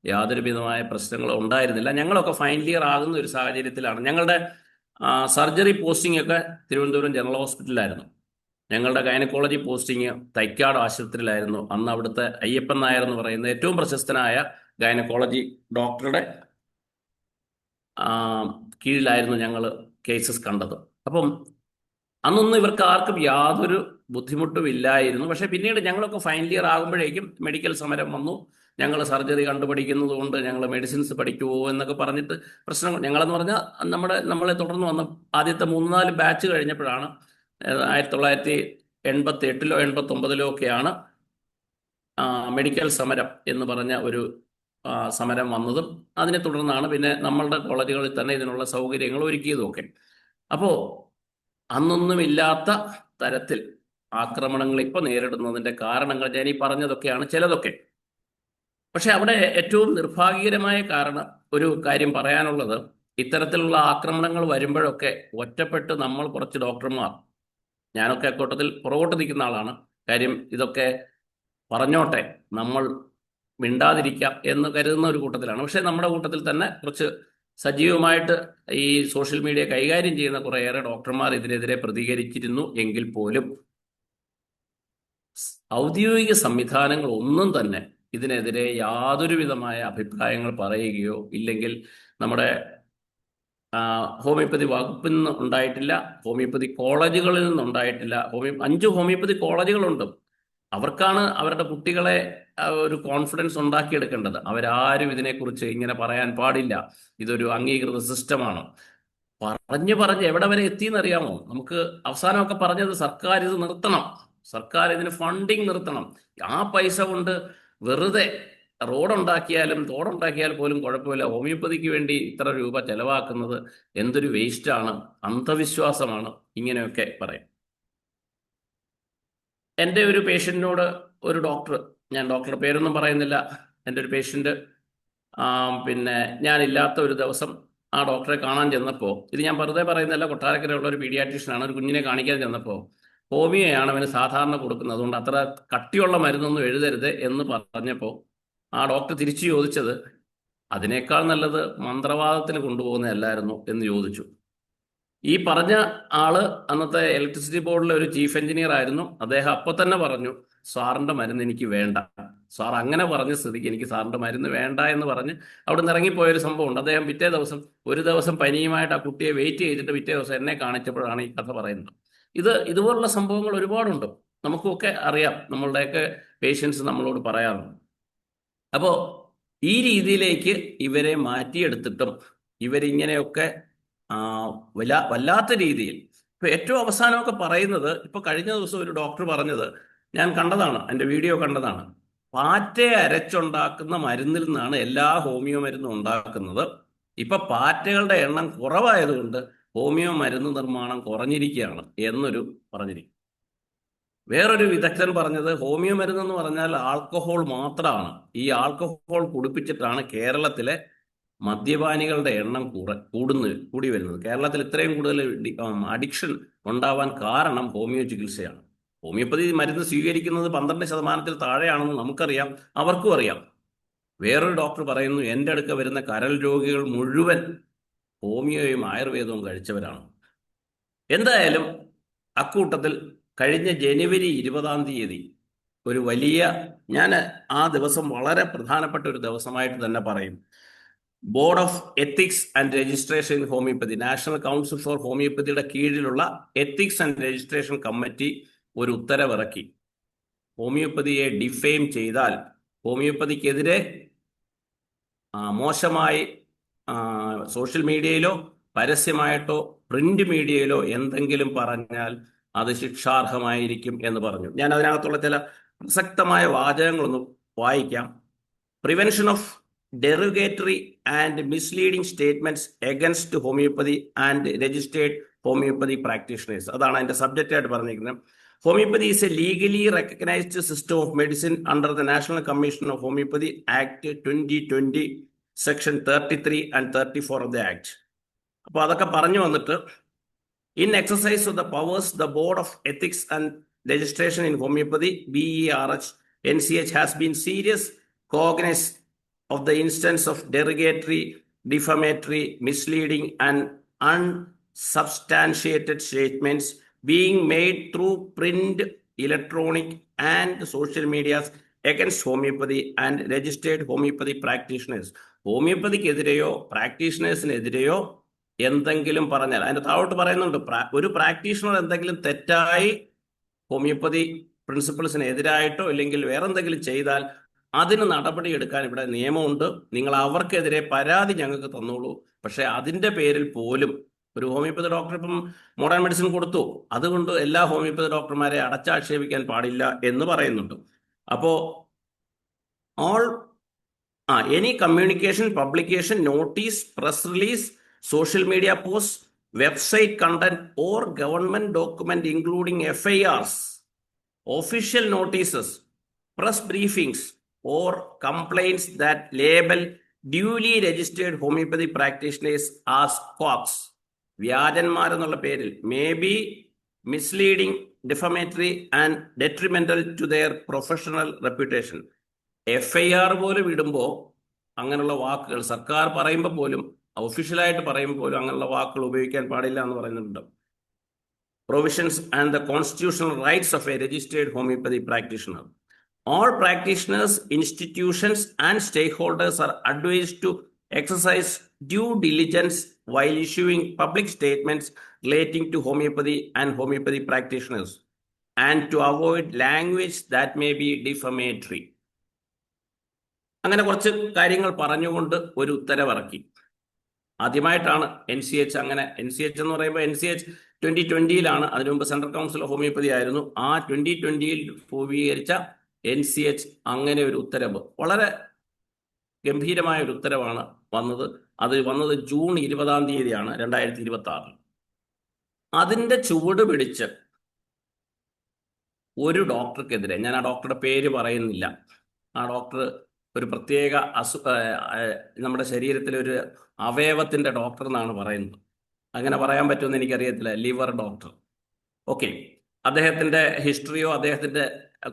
യാതൊരു വിധമായ പ്രശ്നങ്ങളോ ഉണ്ടായിരുന്നില്ല. ഞങ്ങളൊക്കെ ഫൈനൽ ഇയർ ആകുന്ന ഒരു സാഹചര്യത്തിലാണ്. ഞങ്ങളുടെ സർജറി പോസ്റ്റിംഗ് ഒക്കെ തിരുവനന്തപുരം ജനറൽ ഹോസ്പിറ്റലിലായിരുന്നു. ഞങ്ങളുടെ ഗൈനക്കോളജി പോസ്റ്റിംഗ് തൈക്കാട് ആശുപത്രിയിലായിരുന്നു. അന്ന് അവിടുത്തെ അയ്യപ്പൻ നായർ എന്ന് പറയുന്ന ഏറ്റവും പ്രശസ്തനായ ഗൈനക്കോളജി ഡോക്ടറുടെ കീഴിലായിരുന്നു ഞങ്ങൾ കേസസ് കണ്ടത്. അപ്പം അന്നൊന്നും ഇവർക്ക് ആർക്കും യാതൊരു ബുദ്ധിമുട്ടും ഇല്ലായിരുന്നു. പക്ഷെ പിന്നീട് ഞങ്ങളൊക്കെ ഫൈനൽ ഇയർ ആകുമ്പോഴേക്കും മെഡിക്കൽ സമരം വന്നു. ഞങ്ങൾ സർജറി കണ്ടുപഠിക്കുന്നത് കൊണ്ട് ഞങ്ങൾ മെഡിസിൻസ് പഠിക്കുമോ എന്നൊക്കെ പറഞ്ഞിട്ട് പ്രശ്നങ്ങൾ. ഞങ്ങളെന്ന് പറഞ്ഞാൽ നമ്മളെ തുടർന്ന് വന്ന ആദ്യത്തെ 3-4 ബാച്ച് കഴിഞ്ഞപ്പോഴാണ് 1988-ലോ 89-ലോ ഒക്കെയാണ് മെഡിക്കൽ സമരം എന്ന് പറഞ്ഞ ഒരു സമരം വന്നതും അതിനെ തുടർന്നാണ് പിന്നെ നമ്മളുടെ കോളേജുകളിൽ തന്നെ ഇതിനുള്ള സൗകര്യങ്ങൾ ഒരുക്കിയതും ഒക്കെ. അപ്പോൾ അന്നൊന്നുമില്ലാത്ത തരത്തിൽ ആക്രമണങ്ങൾ ഇപ്പോൾ നേരിടുന്നതിൻ്റെ കാരണങ്ങൾ ഞാൻ ഈ പറഞ്ഞതൊക്കെയാണ് ചിലതൊക്കെ. പക്ഷെ അവിടെ ഏറ്റവും നിർഭാഗ്യകരമായ ഒരു കാര്യം പറയാനുള്ളത്, ഇത്തരത്തിലുള്ള ആക്രമണങ്ങൾ വരുമ്പോഴൊക്കെ ഒറ്റപ്പെട്ട് നമ്മൾ കുറച്ച് ഡോക്ടർമാർ, ഞാനൊക്കെ അക്കൂട്ടത്തിൽ പുറകോട്ട് നിൽക്കുന്ന ആളാണ്, കാര്യം ഇതൊക്കെ പറഞ്ഞോട്ടെ, നമ്മൾ മിണ്ടാതിരിക്കാം എന്ന് കരുതുന്ന ഒരു കൂട്ടത്തിലാണ്. പക്ഷെ നമ്മുടെ കൂട്ടത്തിൽ തന്നെ കുറച്ച് സജീവമായിട്ട് ഈ സോഷ്യൽ മീഡിയ കൈകാര്യം ചെയ്യുന്ന കുറേയേറെ ഡോക്ടർമാർ ഇതിനെതിരെ പ്രതികരിച്ചിരുന്നു എങ്കിൽ പോലും ഔദ്യോഗിക സംവിധാനങ്ങൾ ഒന്നും തന്നെ ഇതിനെതിരെ യാതൊരു വിധമായ അഭിപ്രായങ്ങൾ പറയുകയോ ഇല്ലെങ്കിൽ നമ്മുടെ ഹോമിയോപ്പതി വകുപ്പിൽ നിന്ന് ഉണ്ടായിട്ടില്ല, ഹോമിയോപ്പതി കോളേജുകളിൽ നിന്നുണ്ടായിട്ടില്ല. 5 ഹോമിയോപ്പതി കോളേജുകളുണ്ട്. അവർക്കാണ് അവരുടെ കുട്ടികളെ ഒരു കോൺഫിഡൻസ് ഉണ്ടാക്കിയെടുക്കേണ്ടത്. അവരാരും ഇതിനെക്കുറിച്ച് ഇങ്ങനെ പറയാൻ പാടില്ല, ഇതൊരു അംഗീകൃത സിസ്റ്റമാണ്. പറഞ്ഞ് എവിടെ വരെ എത്തിയെന്നറിയാമോ? നമുക്ക് അവസാനമൊക്കെ പറഞ്ഞത് സർക്കാർ ഇത് നിർത്തണം, സർക്കാർ ഇതിന് ഫണ്ടിങ് നിർത്തണം, ആ പൈസ കൊണ്ട് വെറുതെ റോഡുണ്ടാക്കിയാലും തോടുണ്ടാക്കിയാൽ പോലും കുഴപ്പമില്ല, ഹോമിയോപ്പതിക്ക് വേണ്ടി ഇത്ര രൂപ ചെലവാക്കുന്നത് എന്തൊരു വേസ്റ്റാണ്, അന്ധവിശ്വാസമാണ്, ഇങ്ങനെയൊക്കെ പറയും. എൻ്റെ ഒരു പേഷ്യൻറ്റിനോട് ഒരു ഡോക്ടർ, ഞാൻ ഡോക്ടറുടെ പേരൊന്നും പറയുന്നില്ല, എൻ്റെ ഒരു പേഷ്യൻ്റ് പിന്നെ ഞാനില്ലാത്ത ഒരു ദിവസം ആ ഡോക്ടറെ കാണാൻ ചെന്നപ്പോൾ, ഇത് ഞാൻ വെറുതെ പറയുന്നില്ല, കൊട്ടാരക്കരയുള്ള ഒരു പീഡിയാട്രീഷ്യനാണ്, ഒരു കുഞ്ഞിനെ കാണിക്കാൻ ചെന്നപ്പോൾ ഹോമിയോയാണ് അവന് സാധാരണ കൊടുക്കുന്നത്, അതുകൊണ്ട് അത്ര കട്ടിയുള്ള മരുന്നൊന്നും എഴുതരുത് എന്ന് പറഞ്ഞപ്പോൾ ആ ഡോക്ടർ തിരിച്ചു ചോദിച്ചത്, അതിനേക്കാൾ നല്ലത് മന്ത്രവാദത്തിന് കൊണ്ടുപോകുന്നതല്ലായിരുന്നു എന്ന് ചോദിച്ചു. ഈ പറഞ്ഞ ആള് അന്നത്തെ ഇലക്ട്രിസിറ്റി ബോർഡിലെ ഒരു ചീഫ് എഞ്ചിനീയർ ആയിരുന്നു. അദ്ദേഹം അപ്പോൾ തന്നെ പറഞ്ഞു, സാറിൻ്റെ മരുന്ന് എനിക്ക് വേണ്ട. സാർ അങ്ങനെ പറഞ്ഞ സ്ഥിതിക്ക് എനിക്ക് സാറിൻ്റെ മരുന്ന് വേണ്ട എന്ന് പറഞ്ഞ് അവിടെ നിന്ന് ഇറങ്ങിപ്പോയൊരു സംഭവമുണ്ട്. അദ്ദേഹം പിറ്റേ ദിവസം, ഒരു ദിവസം പനിയുമായിട്ട് ആ കുട്ടിയെ വെയിറ്റ് ചെയ്തിട്ട് പിറ്റേ ദിവസം എന്നെ കാണിച്ചപ്പോഴാണ് ഈ കഥ പറയുന്നത്. ഇതുപോലുള്ള സംഭവങ്ങൾ ഒരുപാടുണ്ട്, നമുക്കൊക്കെ അറിയാം, നമ്മളുടെയൊക്കെ പേഷ്യൻസ് നമ്മളോട് പറയാറുണ്ട്. അപ്പോൾ ഈ രീതിയിലേക്ക് ഇവരെ മാറ്റിയെടുത്തിട്ടും ഇവരിങ്ങനെയൊക്കെ വല്ലാത്ത രീതിയിൽ ഇപ്പൊ ഏറ്റവും അവസാനമൊക്കെ പറയുന്നത്, ഇപ്പൊ കഴിഞ്ഞ ദിവസം ഒരു ഡോക്ടർ പറഞ്ഞത് ഞാൻ കണ്ടതാണ്, എൻ്റെ വീഡിയോ കണ്ടതാണ്, പാറ്റയെ അരച്ചുണ്ടാക്കുന്ന മരുന്നിൽ നിന്നാണ് എല്ലാ ഹോമിയോ മരുന്നും ഉണ്ടാക്കുന്നത്. ഇപ്പൊ പാറ്റകളുടെ എണ്ണം കുറവായതുകൊണ്ട് ഹോമിയോ മരുന്ന് നിർമ്മാണം കുറഞ്ഞിരിക്കുകയാണ് എന്നൊരു പറഞ്ഞിരിക്കും. വേറൊരു വിദഗ്ധൻ പറഞ്ഞത്, ഹോമിയോ മരുന്നെന്ന് പറഞ്ഞാൽ ആൽക്കഹോൾ മാത്രമാണ്, ഈ ആൽക്കഹോൾ കുടിപ്പിച്ചിട്ടാണ് കേരളത്തിലെ മദ്യപാനികളുടെ എണ്ണം കൂടി വരുന്നത്. കേരളത്തിൽ ഇത്രയും കൂടുതൽ അഡിക്ഷൻ ഉണ്ടാവാൻ കാരണം ഹോമിയോ ചികിത്സയാണ്. ഹോമിയോപ്പതി മരുന്ന് സ്വീകരിക്കുന്നത് 12% താഴെയാണെന്ന് നമുക്കറിയാം, അവർക്കും അറിയാം. വേറൊരു ഡോക്ടർ പറയുന്നു, എൻ്റെ അടുക്ക വരുന്ന കരൾ രോഗികൾ മുഴുവൻ ഹോമിയോയും ആയുർവേദവും കഴിച്ചവരാണ്. എന്തായാലും അക്കൂട്ടത്തിൽ കഴിഞ്ഞ ജനുവരി 20-ാം തീയതി ഒരു വലിയ, ഞാൻ ആ ദിവസം വളരെ പ്രധാനപ്പെട്ട ഒരു ദിവസമായിട്ട് തന്നെ പറയും, board of ethics and registration in homeopathy, national council for ഹോമിയോപ്പതിയുടെ കീഴിലുള്ള എത്തിക്സ് ആൻഡ് രജിസ്ട്രേഷൻ കമ്മിറ്റി ഒരു ഉത്തരവിറക്കി. ഹോമിയോപ്പതിയെ ഡിഫെയിം ചെയ്താൽ, ഹോമിയോപ്പതിക്കെതിരെ മോശമായി സോഷ്യൽ മീഡിയയിലോ പരസ്യമായിട്ടോ പ്രിന്റ് മീഡിയയിലോ എന്തെങ്കിലും പറഞ്ഞാൽ അത് ശിക്ഷാർഹമായിരിക്കും എന്ന് പറഞ്ഞു. ഞാൻ അതിനകത്തുള്ള ചില പ്രസക്തമായ വാചകങ്ങളൊന്ന് വായിക്കാം. Prevention of derogatory and misleading statements against homeopathy and registered homeopathy practitioners. അതാണ് അതിന്റെ സബ്ജക്റ്റ് ആയിട്ട് പറഞ്ഞിരിക്കുന്നത്. Homeopathy is a legally recognized system of medicine under the National Commission of Homeopathy Act 2020, Section 33 and 34 of the Act. അപ്പോൾ അതൊക്കെ പറഞ്ഞു വന്നിട്ട്, in exercise of the powers, the Board of Ethics and Registration in Homeopathy, BERH, NCH, has been serious cognizant of the instance of derogatory, defamatory, misleading and unsubstantiated statements being made through print, electronic and social medias against homeopathy and registered homeopathy practitioners. ഹോമിയോപ്പതിക്കെതിരെയോ പ്രാക്ടീഷണേഴ്സിനെതിരെയോ എന്തെങ്കിലും പറഞ്ഞാൽ, അതിൻ്റെ താഴോട്ട് പറയുന്നുണ്ട്, ഒരു practitioner എന്തെങ്കിലും തെറ്റായി homeopathy പ്രിൻസിപ്പിൾസിന് എതിരായിട്ടോ ഇല്ലെങ്കിൽ വേറെന്തെങ്കിലും ചെയ്താൽ അതിന് നടപടിയെടുക്കാൻ ഇവിടെ നിയമമുണ്ട്. നിങ്ങൾ അവർക്കെതിരെ പരാതി ഞങ്ങൾക്ക് തന്നോളൂ. പക്ഷെ അതിൻ്റെ പേരിൽ പോലും ഒരു ഹോമിയോപ്പതി ഡോക്ടർ ഇപ്പം മോഡേൺ മെഡിസിൻ കൊടുത്തു, അതുകൊണ്ട് എല്ലാ ഹോമിയോപ്പതി ഡോക്ടർമാരെ അടച്ചാക്ഷേപിക്കാൻ പാടില്ല എന്ന് പറയുന്നുണ്ട്. അപ്പോൾ all any communication, publication, notice, press release, social media posts, website content, or government document including FIRs, official notices, press briefings, or complaints that label duly registered homeopathy practitioners as quacks, വ്യാജന്മാരെന്നുള്ള പേരിൽ may be misleading, defamatory, and detrimental to their professional reputation. FIR പോലും ഇടുമ്പോൾ അങ്ങനെയുള്ള വാക്കുകൾ സർക്കാർ പറയുമ്പോൾ പോലും, ഒഫീഷ്യലായിട്ട് പറയുമ്പോൾ പോലും അങ്ങനെയുള്ള വാക്കുകൾ ഉപയോഗിക്കാൻ പാടില്ല എന്ന് പറയുന്നുണ്ട്. Provisions and the constitutional rights of a registered homeopathy practitioner. All practitioners, institutions, and stakeholders are advised to exercise due diligence while issuing public statements relating to homeopathy and homeopathy practitioners, and to avoid language that may be defamatory. അങ്ങനെ കുറച്ച് കാര്യങ്ങൾ പറഞ്ഞുകൊണ്ട് ഒരു ഉത്തരവിറക്കി. ആദ്യമായിട്ടാണ് NCH അങ്ങനെ, NCH എന്ന് പറയുമ്പോൾ NCH 2020 അതിനു മുമ്പ് സെൻട്രൽ കൗൺസിൽ ഓഫ് ഹോമിയോപ്പതി ആയിരുന്നു. ആ 2020 രൂപീകരിച്ച NCH അങ്ങനെ ഒരു ഉത്തരവ്, വളരെ ഗംഭീരമായ ഒരു ഉത്തരവാണ് വന്നത്. അത് വന്നത് ജൂൺ 20 2026. അതിൻ്റെ ചുവട് പിടിച്ച് ഒരു ഡോക്ടർക്കെതിരെ, ഞാൻ ആ ഡോക്ടറുടെ പേര് പറയുന്നില്ല, ആ ഡോക്ടർ ഒരു പ്രത്യേക നമ്മുടെ ശരീരത്തിലെ ഒരു അവയവത്തിൻ്റെ ഡോക്ടർ എന്നാണ് പറയുന്നത്. അങ്ങനെ പറയാൻ പറ്റുമെന്ന് എനിക്കറിയത്തില്ല, ലിവർ ഡോക്ടർ. ഓക്കെ, അദ്ദേഹത്തിൻ്റെ ഹിസ്റ്ററിയോ അദ്ദേഹത്തിൻ്റെ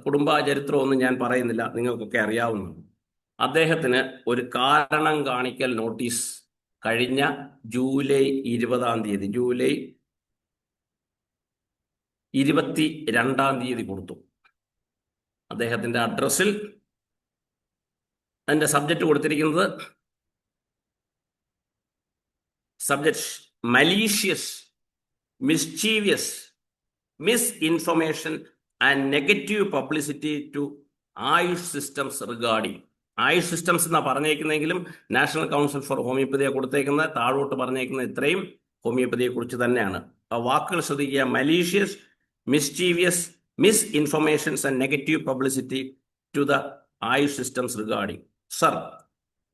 കുടുംബ ചരിത്രമോ ഒന്നും ഞാൻ പറയുന്നില്ല, നിങ്ങൾക്കൊക്കെ അറിയാവുന്നതാണ്. അദ്ദേഹത്തിന് ഒരു കാരണം കാണിക്കൽ നോട്ടീസ് കഴിഞ്ഞ ജൂലൈ 22 കൊടുത്തു. അദ്ദേഹത്തിൻ്റെ അഡ്രസ്സിൽ അതിൻ്റെ സബ്ജക്റ്റ് കൊടുത്തിരിക്കുന്നത് malicious, mischievous, misinformation and negative publicity to AYUSH systems regarding. AYUSH systems എന്നാണ് പറഞ്ഞേക്കുന്നതെങ്കിലും നാഷണൽ കൗൺസിൽ ഫോർ ഹോമിയോപ്പതിയെ കൊടുത്തേക്കുന്നത്, താഴോട്ട് പറഞ്ഞേക്കുന്നത് ഇത്രയും ഹോമിയോപ്പതിയെ കുറിച്ച് തന്നെയാണ്. ആ വാക്കുകൾ ശ്രദ്ധിക്കുക: malicious, mischievous, misinformations and negative publicity to the Ayush systems regarding. Sir,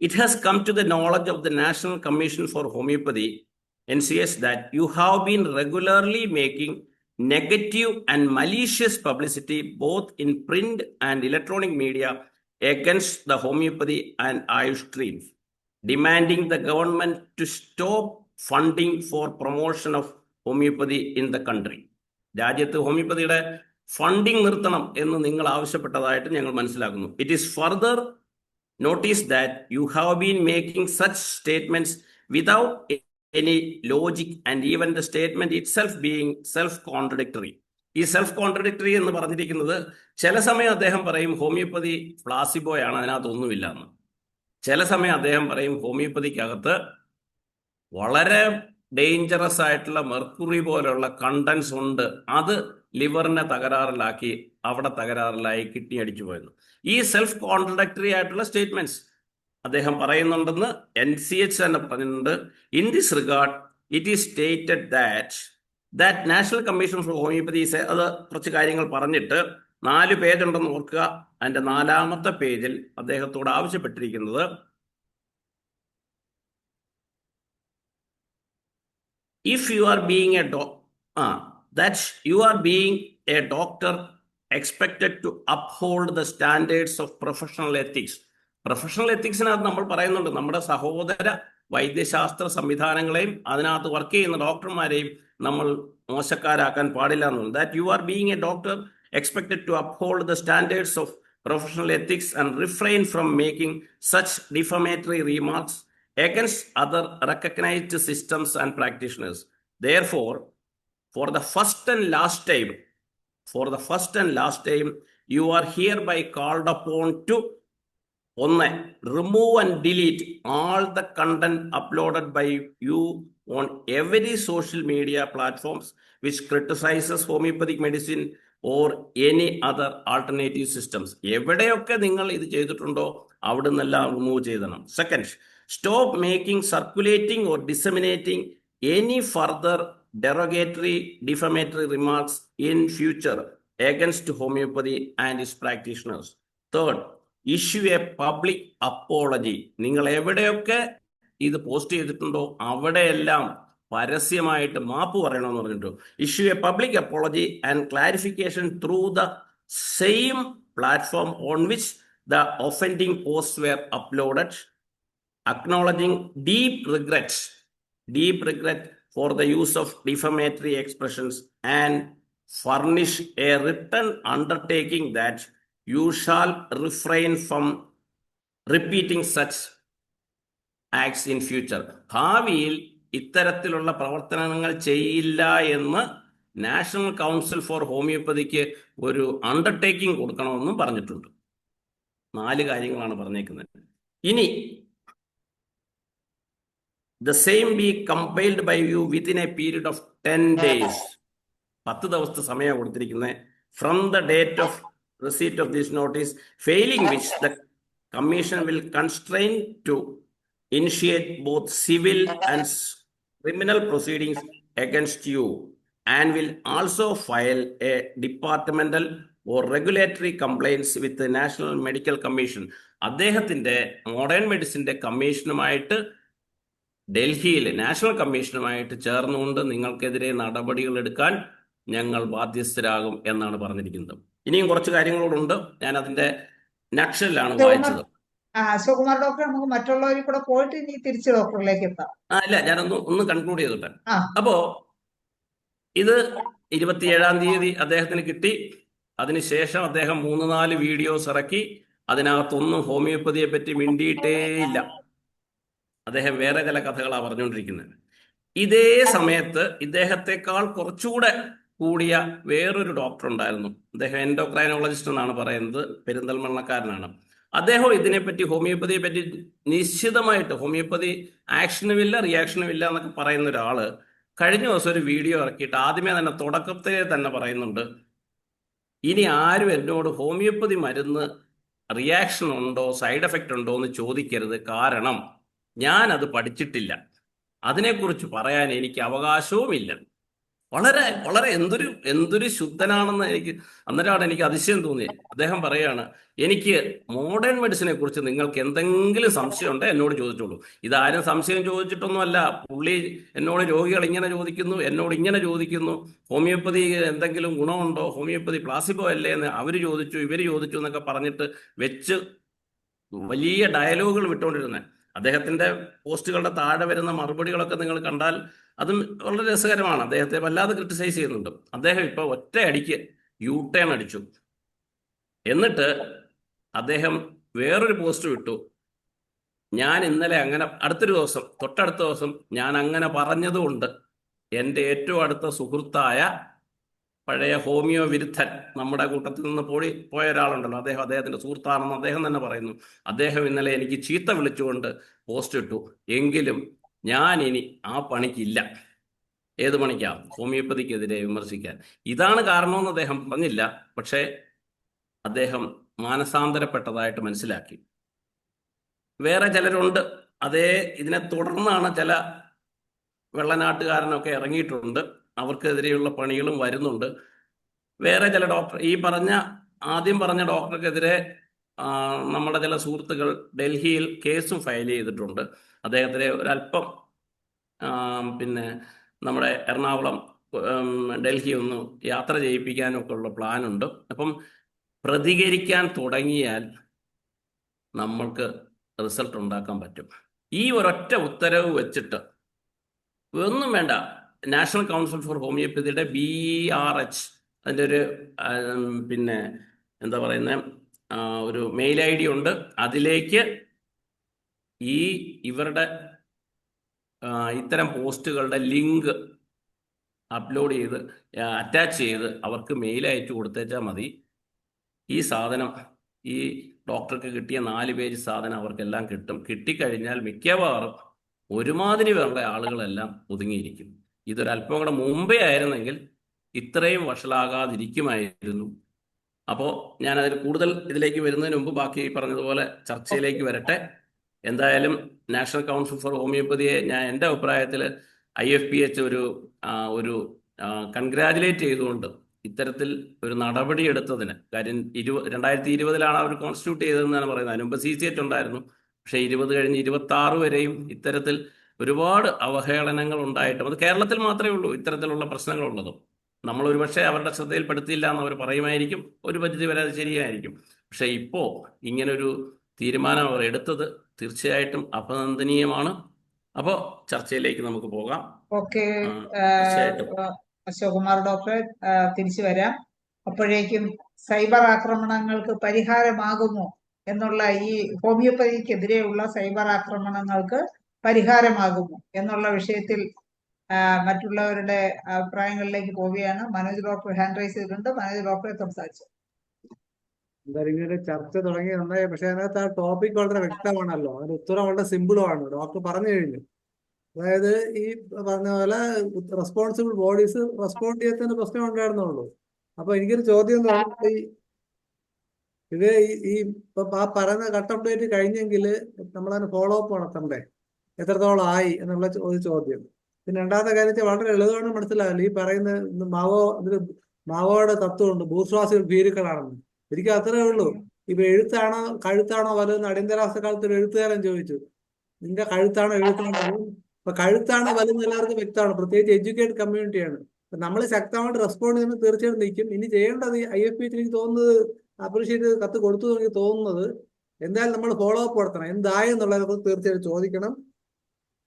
it has come to the knowledge of the National Commission for Homeopathy, NCS, that you have been regularly making negative and malicious publicity both in print and electronic media against the homeopathy and Ayush streams, demanding the government to stop funding for promotion of homeopathy in the country. രാജ്യത്ത് ഹോമിയോപ്പതിയുടെ funding നിർത്തണം എന്ന് നിങ്ങൾ ആവശ്യപ്പെട്ടതായിട്ട് ഞങ്ങൾ മനസ്സിലാക്കുന്നു. It is further notice that you have been making such statements without any logic and even the statement it self being self contradictory. ഈ self contradictory എന്ന് പറഞ്ഞിരിക്കുന്നത്, ചില സമയം അദ്ദേഹം പറയും ഹോമിയോപ്പതി പ്ലാസിബോയാണ്, അതിനകത്തൊന്നുമില്ല എന്ന്. ചില സമയം അദ്ദേഹം പറയും ഹോമിയോപ്പതിക്കകത്ത് വളരെ ഡേഞ്ചറസ് ആയിട്ടുള്ള മെർക്കുറി പോലുള്ള കണ്ടൻസ് ഉണ്ട്, അത് ലിവറിനെ തകരാറിലാക്കി, അവിടെ തകരാറിലായി കിഡ്നി അടിച്ചു പോയെന്ന്. ഈ സെൽഫ് കോൺട്രഡക്ടറി ആയിട്ടുള്ള സ്റ്റേറ്റ്മെന്റ്സ് അദ്ദേഹം പറയുന്നുണ്ടെന്ന് NCH തന്നെ പറഞ്ഞിട്ടുണ്ട്. In this regard it is stated that national commission for homoeopathy, അത് കുറച്ച് കാര്യങ്ങൾ പറഞ്ഞിട്ട് 4 പേജ് ഉണ്ടെന്ന് ഓർക്കുക. അതിൻ്റെ 4ാമത്തെ പേജിൽ അദ്ദേഹത്തോട് ആവശ്യപ്പെട്ടിരിക്കുന്നത്, if you are being a doctor expected to uphold the standards of professional ethics. Professional എത്തിക്സിനകത്ത് നമ്മൾ പറയുന്നുണ്ട്, നമ്മുടെ സഹോദര വൈദ്യശാസ്ത്ര സംവിധാനങ്ങളെയും അതിനകത്ത് വർക്ക് ചെയ്യുന്ന ഡോക്ടർമാരെയും നമ്മൾ മോശക്കാരാക്കാൻ പാടില്ല എന്നുള്ളത്. that you are being a doctor expected to uphold the standards of professional ethics and refrain from making such defamatory remarks against other recognized systems and practitioners. Therefore, for the first and last time, you are hereby called upon to 1. Remove and delete all the content uploaded by you on every social media platforms which criticizes homeopathic medicine or any other alternative systems. എവിടെയൊക്കെ നിങ്ങൾ ഇത് ചെയ്തിട്ടുണ്ടോ അവിടെ നിന്നെല്ലാം remove ചെയ്തണം. Second, stop making, circulating or disseminating any further derogatory defamatory remarks in future against homeopathy and its practitioners. Third, issue a public apology. നിങ്ങൾ എവിടെയൊക്കെ ഇത് പോസ്റ്റ് ചെയ്തിട്ടുണ്ടോ അവിടെയെല്ലാം പരസ്യമായിട്ട് മാപ്പ് പറയണമെന്ന് പറഞ്ഞിട്ടു. Issue a public apology and clarification through the same platform on which the offending post were uploaded, acknowledging deep regret for the use of defamatory expressions, and furnish a written undertaking that you shall refrain from repeating such acts in future. ഭാവിയിൽ ഇത്തരത്തിലുള്ള പ്രവർത്തനങ്ങൾ ചെയ്യില്ല എന്ന് national council four homoeopathic ഒരു undertaking കൊടുക്കണമെന്നും പറഞ്ഞിട്ടുണ്ട്. 4 കാര്യങ്ങളാണ് പറഞ്ഞേക്കുന്നത്. ഇനി the same be compiled by you within a period of 10 days. 10 ദിവസത്തെ സമയം കൊടുത്തിരിക്കുന്നത്. From the date of receipt of this notice, failing which the commission will constrain to initiate both civil and criminal proceedings against you, and will also file a departmental or regulatory complaints with the National Medical Commission. അദ്ദേഹത്തിന്റെ modern മെഡിസിന്റെ കമ്മീഷനുമായിട്ട് ഡൽഹിയിൽ national കമ്മീഷനുമായിട്ട് ചേർന്നുകൊണ്ട് നിങ്ങൾക്കെതിരെ നടപടികൾ എടുക്കാൻ ഞങ്ങൾ ബാധ്യസ്ഥരാകും എന്നാണ് പറഞ്ഞിരിക്കുന്നത്. ഇനിയും കുറച്ച് കാര്യങ്ങളോടുണ്ട്. ഞാൻ അതിന്റെ നക്ഷലിലാണ് വായിച്ചത്. സുകുമാർ ഡോക്ടർ, നമുക്ക് മറ്റുള്ളവരിൽ കൂടെ പോയിട്ട് ഇനി തിരിച്ച് ഡോക്ടറിലേക്ക് എത്താം. ഇല്ല, ഞാനൊന്ന് കൺക്ലൂഡ് ചെയ്തിട്ടെ. അപ്പോ ഇത് 27-ാം തീയതി അദ്ദേഹത്തിന് കിട്ടി. അതിനുശേഷം അദ്ദേഹം 3-4 വീഡിയോസ് ഇറക്കി. അതിനകത്തൊന്നും ഹോമിയോപ്പതിയെ പറ്റി മിണ്ടിയിട്ടേയില്ല. അദ്ദേഹം വേറെ ചില കഥകളാണ് പറഞ്ഞുകൊണ്ടിരിക്കുന്നത്. ഇതേ സമയത്ത് ഇദ്ദേഹത്തെക്കാൾ കുറച്ചുകൂടെ കൂടിയ വേറൊരു ഡോക്ടർ ഉണ്ടായിരുന്നു. അദ്ദേഹം എൻഡോക്രൈനോളജിസ്റ്റ് എന്നാണ് പറയുന്നത്, പെരിന്തൽമണ്ണക്കാരനാണ്. അദ്ദേഹം ഇതിനെപ്പറ്റി, ഹോമിയോപ്പതിയെ പറ്റി നിശ്ചിതമായിട്ട്, ഹോമിയോപ്പതി ആക്ഷനുമില്ല റിയാക്ഷനുമില്ല എന്നൊക്കെ പറയുന്ന ഒരാള് കഴിഞ്ഞ ദിവസം ഒരു വീഡിയോ ഇറക്കിയിട്ട് ആദ്യമേ തന്നെ തുടക്കത്തിലെ തന്നെ പറയുന്നുണ്ട്, ഇനി ആരും എന്നോട് ഹോമിയോപ്പതി മരുന്ന് റിയാക്ഷൻ ഉണ്ടോ സൈഡ് എഫക്റ്റ് ഉണ്ടോ എന്ന് ചോദിക്കരുത്. കാരണം ഞാൻ അത് പഠിച്ചിട്ടില്ല, അതിനെക്കുറിച്ച് പറയാൻ എനിക്ക് അവകാശവുമില്ല. വളരെ വളരെ എന്തൊരു ശുദ്ധനാണെന്ന് അന്നേരമാണ് എനിക്ക് അതിശയം തോന്നിയത്. അദ്ദേഹം പറയാണ്, എനിക്ക് മോഡേൺ മെഡിസിനെ കുറിച്ച് നിങ്ങൾക്ക് എന്തെങ്കിലും സംശയം ഉണ്ടോ എന്നോട് ചോദിച്ചോളൂ. ഇതാരും സംശയം ചോദിച്ചിട്ടൊന്നുമല്ല. പുള്ളി എന്നോട് രോഗികൾ ഇങ്ങനെ ചോദിക്കുന്നു, എന്നോട് ഇങ്ങനെ ചോദിക്കുന്നു, ഹോമിയോപ്പതി എന്തെങ്കിലും ഗുണമുണ്ടോ, ഹോമിയോപ്പതി പ്ലാസിബോ അല്ലേ എന്ന് അവർ ചോദിച്ചു, ഇവർ ചോദിച്ചു എന്നൊക്കെ പറഞ്ഞിട്ട് വെച്ച് വലിയ ഡയലോഗുകൾ വിട്ടുകൊണ്ടിരുന്നത്. അദ്ദേഹത്തിന്റെ പോസ്റ്റുകളുടെ താഴെ വരുന്ന മറുപടികളൊക്കെ നിങ്ങൾ കണ്ടാൽ അതും വളരെ രസകരമാണ്. അദ്ദേഹത്തെ വല്ലാതെ ക്രിട്ടിസൈസ് ചെയ്യുന്നുണ്ട്. അദ്ദേഹം ഇപ്പൊ ഒറ്റയടിക്ക് യു-ടേൺ അടിച്ചു. എന്നിട്ട് അദ്ദേഹം വേറൊരു പോസ്റ്റ് വിട്ടു, ഞാൻ ഇന്നലെ അങ്ങനെ, തൊട്ടടുത്ത ദിവസം ഞാൻ അങ്ങനെ പറഞ്ഞതുകൊണ്ട് എൻ്റെ ഏറ്റവും അടുത്ത സുഹൃത്തായ പഴയ ഹോമിയോ വിരുദ്ധൻ, നമ്മുടെ കൂട്ടത്തിൽ നിന്ന് പോയ ഒരാളുണ്ടല്ലോ, അദ്ദേഹത്തിന്റെ സുഹൃത്താണെന്ന് അദ്ദേഹം തന്നെ പറയുന്നു. അദ്ദേഹം ഇന്നലെ എനിക്ക് ചീത്ത വിളിച്ചുകൊണ്ട് പോസ്റ്റ് ഇട്ടു. എങ്കിലും ഞാൻ ഇനി ആ പണിക്കില്ല. ഏത് പണിക്കാ? ഹോമിയോപ്പതിക്കെതിരെ വിമർശിക്കാൻ. ഇതാണ് കാരണമെന്ന് അദ്ദേഹം പറഞ്ഞില്ല. പക്ഷേ അദ്ദേഹം മാനസാന്തരപ്പെട്ടതായിട്ട് മനസ്സിലാക്കി. വേറെ ചിലരുണ്ട്, ഇതിനെ തുടർന്നാണ് ചില വെള്ളനാട്ടുകാരനൊക്കെ ഇറങ്ങിയിട്ടുണ്ട്. അവർക്കെതിരെയുള്ള പണികളും വരുന്നുണ്ട്. വേറെ ചില ഡോക്ടർ, ആദ്യം പറഞ്ഞ ഡോക്ടർക്കെതിരെ നമ്മുടെ ചില സുഹൃത്തുക്കൾ ഡൽഹിയിൽ കേസും ഫയൽ ചെയ്തിട്ടുണ്ട്. അദ്ദേഹത്തിനെ ഒരല്പം പിന്നെ നമ്മുടെ എറണാകുളം ഡൽഹി ഒന്ന് യാത്ര ചെയ്യിപ്പിക്കാനൊക്കെ ഉള്ള പ്ലാനുണ്ട്. അപ്പം പ്രതികരിക്കാൻ തുടങ്ങിയാൽ നമ്മൾക്ക് റിസൾട്ട് ഉണ്ടാക്കാൻ പറ്റും. ഈ ഒരൊറ്റ ഉത്തരവ് വെച്ചിട്ട് ഒന്നും വേണ്ട. നാഷണൽ കൗൺസിൽ ഫോർ ഹോമിയോപ്പതിയുടെ BRH അതിൻ്റെ ഒരു പിന്നെ എന്താ പറയുന്ന ഒരു മെയിൽ ID ഉണ്ട്. അതിലേക്ക് ഇവരുടെ ഇത്തരം പോസ്റ്റുകളുടെ ലിങ്ക് അപ്ലോഡ് ചെയ്ത് അറ്റാച്ച് ചെയ്ത് അവർക്ക് മെയിൽ അയച്ചു കൊടുത്തേച്ചാൽ മതി. ഈ സാധനം, ഈ ഡോക്ടർക്ക് കിട്ടിയ 4 പേജ് സാധനം അവർക്കെല്ലാം കിട്ടും. കിട്ടിക്കഴിഞ്ഞാൽ മിക്കവാറും ഒരുമാതിരി വേണ്ട ആളുകളെല്ലാം ഒതുങ്ങിയിരിക്കും. ഇതൊരല്പം കൂടെ മുമ്പേ ആയിരുന്നെങ്കിൽ ഇത്രയും വഷളാകാതിരിക്കുമായിരുന്നു. അപ്പോൾ ഞാനതിൽ കൂടുതൽ ഇതിലേക്ക് വരുന്നതിന് മുമ്പ് ബാക്കി പറഞ്ഞതുപോലെ ചർച്ചയിലേക്ക് വരട്ടെ. എന്തായാലും നാഷണൽ കൗൺസിൽ ഫോർ ഹോമിയോപ്പതിയെ ഞാൻ എൻ്റെ അഭിപ്രായത്തിൽ IFPH ഒരു കൺഗ്രാജുലേറ്റ് ചെയ്തുകൊണ്ട് ഇത്തരത്തിൽ ഒരു നടപടി എടുത്തതിന്. കാര്യം 2020 അവർ കോൺസ്റ്റിറ്റ്യൂട്ട് ചെയ്തതെന്നാണ് പറയുന്നത്. അതിനുമ്പ് CCH ഉണ്ടായിരുന്നു. പക്ഷേ 20 കഴിഞ്ഞ് 26 വരെയും ഇത്തരത്തിൽ ഒരുപാട് അവഹേളനങ്ങൾ ഉണ്ടായിട്ടും, അത് കേരളത്തിൽ മാത്രമേ ഉള്ളൂ ഇത്തരത്തിലുള്ള പ്രശ്നങ്ങളുള്ളതും. നമ്മൾ ഒരുപക്ഷെ അവരുടെ ശ്രദ്ധയിൽപ്പെടുത്തിയില്ല എന്ന് അവർ പറയുമായിരിക്കും, ഒരു പരിധി വരെ അത് ശരിയായിരിക്കും. പക്ഷേ ഇപ്പോൾ ഇങ്ങനൊരു തീരുമാനം അവർ എടുത്തത് തീർച്ചയായിട്ടും അഭിനന്ദനീയമാണ്. അപ്പോൾ ചർച്ചയിലേക്ക് നമുക്ക് പോകാം. ഓക്കെ, തീർച്ചയായിട്ടും അശോകുമാർ ഡോക്ടറെ, തിരിച്ചു വരാം. അപ്പോഴേക്കും സൈബർ ആക്രമണങ്ങൾക്ക് പരിഹാരമാകുമോ എന്നുള്ള, ഈ ഹോമിയോപ്പതിക്കെതിരെയുള്ള സൈബർ ആക്രമണങ്ങൾക്ക് പരിഹാരമാകുമോ എന്നുള്ള വിഷയത്തിൽ മറ്റുള്ളവരുടെ അഭിപ്രായങ്ങളിലേക്ക് പോവുകയാണ്. മനോജ് ഡോക്ടർ ഹാൻഡ് റൈസ് ചെയ്തിട്ടുണ്ട്. മനോജ് ഡോക്ടറെ സംസാരിച്ചു. എന്തായാലും ഇങ്ങനെ ചർച്ച തുടങ്ങി നന്നായി. പക്ഷെ അതിനകത്ത് ആ ടോപ്പിക് വളരെ വ്യക്തമാണല്ലോ, അതിന് ഉത്തരം വളരെ സിമ്പിളുമാണ്. ഡോക്ടർ പറഞ്ഞു കഴിഞ്ഞു. അതായത് ഈ പറഞ്ഞ പോലെ റെസ്പോൺസിബിൾ ബോഡീസ് റെസ്പോണ്ട് ചെയ്യാത്തതിന്റെ പ്രശ്നം ഉണ്ടായിരുന്നുള്ളൂ. അപ്പൊ എനിക്കൊരു ചോദ്യം എന്ന് പറഞ്ഞാൽ, ഇത് ഈ ആ പറയുന്ന കട്ട് അപ്ഡേറ്റ് കഴിഞ്ഞെങ്കിൽ നമ്മളതിന് ഫോളോ അപ്പ് നടത്തണ്ടേ? എത്രത്തോളം ആയി എന്നുള്ള ഒരു ചോദ്യം. പിന്നെ രണ്ടാമത്തെ കാര്യം വളരെ ലളിതമാണ് മനസ്സിലാവില്ല. ഈ പറയുന്ന മാവോയുടെ തത്വമുണ്ട്, ഭൂസ്വാസികൾ ഭീരുക്കളാണെന്ന്. എനിക്ക് അത്രേ ഉള്ളൂ. ഇപ്പൊ എഴുത്താണോ കഴുത്താണോ വലുതെന്ന് അടിയന്തരാവസ്ഥ കാലത്ത് ഒരു എഴുത്തുകാരൻ ചോദിച്ചു. നിന്റെ കഴുത്താണോ എഴുത്താണോ വലുത്? ഇപ്പൊ കഴുത്താണോ വലുതെന്ന് എല്ലാവർക്കും വ്യക്തമാണ്, പ്രത്യേകിച്ച് എഡ്യൂക്കേറ്റഡ് കമ്മ്യൂണിറ്റിയാണ്. നമ്മൾ ശക്തമായിട്ട് റെസ്പോണ്ട് ചെയ്യുന്നത് തീർച്ചയായിട്ടും നിൽക്കും. ഇനി ചെയ്യേണ്ടത് IFPH എനിക്ക് തോന്നുന്നത് അപ്രീഷിയേറ്റ് ചെയ്ത് കത്ത് കൊടുത്തു എനിക്ക് തോന്നുന്നത്, എന്തായാലും നമ്മൾ ഫോളോ അപ്പ് നടത്തണം. എന്തായെന്നുള്ളതിനെ കുറിച്ച് തീർച്ചയായിട്ടും ചോദിക്കണം.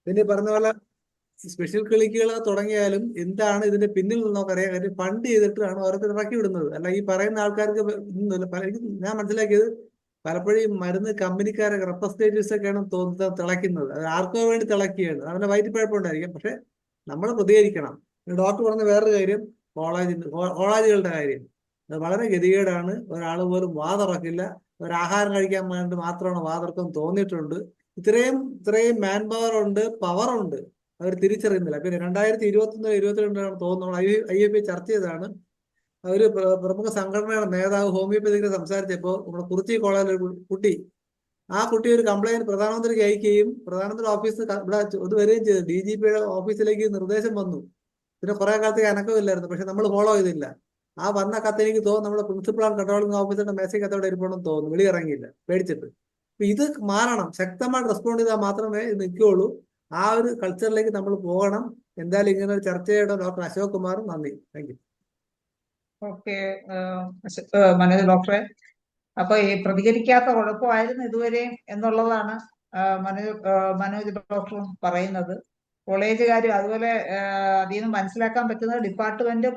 പിന്നെ പറഞ്ഞ പോലെ സ്പെഷ്യൽ ക്ലിനിക്കുകൾ തുടങ്ങിയാലും എന്താണ് ഇതിന്റെ പിന്നിൽ നിന്നൊക്കെ അറിയാൻ കാര്യം, ഫണ്ട് ചെയ്തിട്ടാണ് ഓരോരുത്തർ ഇറക്കി വിടുന്നത്. അല്ല ഈ പറയുന്ന ആൾക്കാർക്ക് ഞാൻ മനസ്സിലാക്കിയത് പലപ്പോഴും ഈ മരുന്ന് കമ്പനിക്കാരൊക്കെ റെപ്രസെന്റേറ്റീവ്സ് ഒക്കെയാണ് തിളയ്ക്കുന്നത്. അത് ആർക്കോ വേണ്ടി തിളക്കുകയാണ്. അവന്റെ വയറ്റിപ്പഴപ്പുണ്ടായിരിക്കും. പക്ഷെ നമ്മൾ പ്രതികരിക്കണം. ഡോക്ടർ പറഞ്ഞ വേറൊരു കാര്യം, കോളേജുകളുടെ കാര്യം. അത് വളരെ ഗതികേടാണ്. ഒരാൾ പോലും വാതുറക്കില്ല. ഒരാഹാരം കഴിക്കാൻ വേണ്ടി മാത്രമാണ് വാതുറക്കം തോന്നിയിട്ടുണ്ട്. ഇത്രയും മാൻ പവർ ഉണ്ട്, പവർ ഉണ്ട്, അവർ തിരിച്ചറിയുന്നില്ല. പിന്നെ 2021-22 തോന്നുന്നു IFPH ചർച്ച ചെയ്തതാണ്. ഒരു പ്രമുഖ സംഘടനയുടെ നേതാവ് ഹോമിയോപ്പതിക്ക് സംസാരിച്ചപ്പോൾ നമ്മുടെ കുറിച്ചി കോളേജിൽ ഒരു കുട്ടി, ആ കുട്ടി ഒരു കംപ്ലൈന്റ് പ്രധാനമന്ത്രിക്ക് അയക്കുകയും പ്രധാനമന്ത്രി ഓഫീസിൽ ഇവിടെ ഇത് വരികയും ചെയ്തു. DGPയുടെ ഓഫീസിലേക്ക് നിർദ്ദേശം വന്നു. പിന്നെ കുറെ കാലത്തേക്ക് അനക്കമില്ലായിരുന്നു. പക്ഷെ നമ്മൾ ഫോളോ ചെയ്തില്ല. ആ വന്ന കത്ത് എനിക്ക് തോന്നുന്നു നമ്മുടെ പ്രിൻസിപ്പൽ ആൻഡ് കൺട്രോളിംഗ് ഓഫീസറുടെ മെസ്സേജ് കത്തോടെ ഇരിപ്പണമെന്ന് തോന്നുന്നു. വെളിയിറങ്ങിയില്ല, പേടിച്ചിട്ട്. അപ്പൊ ഇത് മാറണം. ശക്തമായിട്ട് റെസ്പോണ്ട് ചെയ്താൽ മാത്രമേ ഇത് നിൽക്കുകയുള്ളൂ. ആ ഒരു കൾച്ചറിലേക്ക് നമ്മൾ പോകണം. എന്തായാലും ഇങ്ങനെ ഒരു ചർച്ചയുടെ ഡോക്ടർ അശോക് കുമാർ, നന്ദി. Thank you. ഓക്കെ, മനോജ് ഡോക്ടറെ, അപ്പൊ ഈ പ്രതികരിക്കാത്ത കുഴപ്പമായിരുന്നു ഇതുവരെ എന്നുള്ളതാണ് മനോജ് ഡോക്ടറും പറയുന്നത്. കോളേജുകാരും അതുപോലെ അതിൽ നിന്ന് മനസ്സിലാക്കാൻ പറ്റുന്നത് ഡിപ്പാർട്ട്മെന്റ്,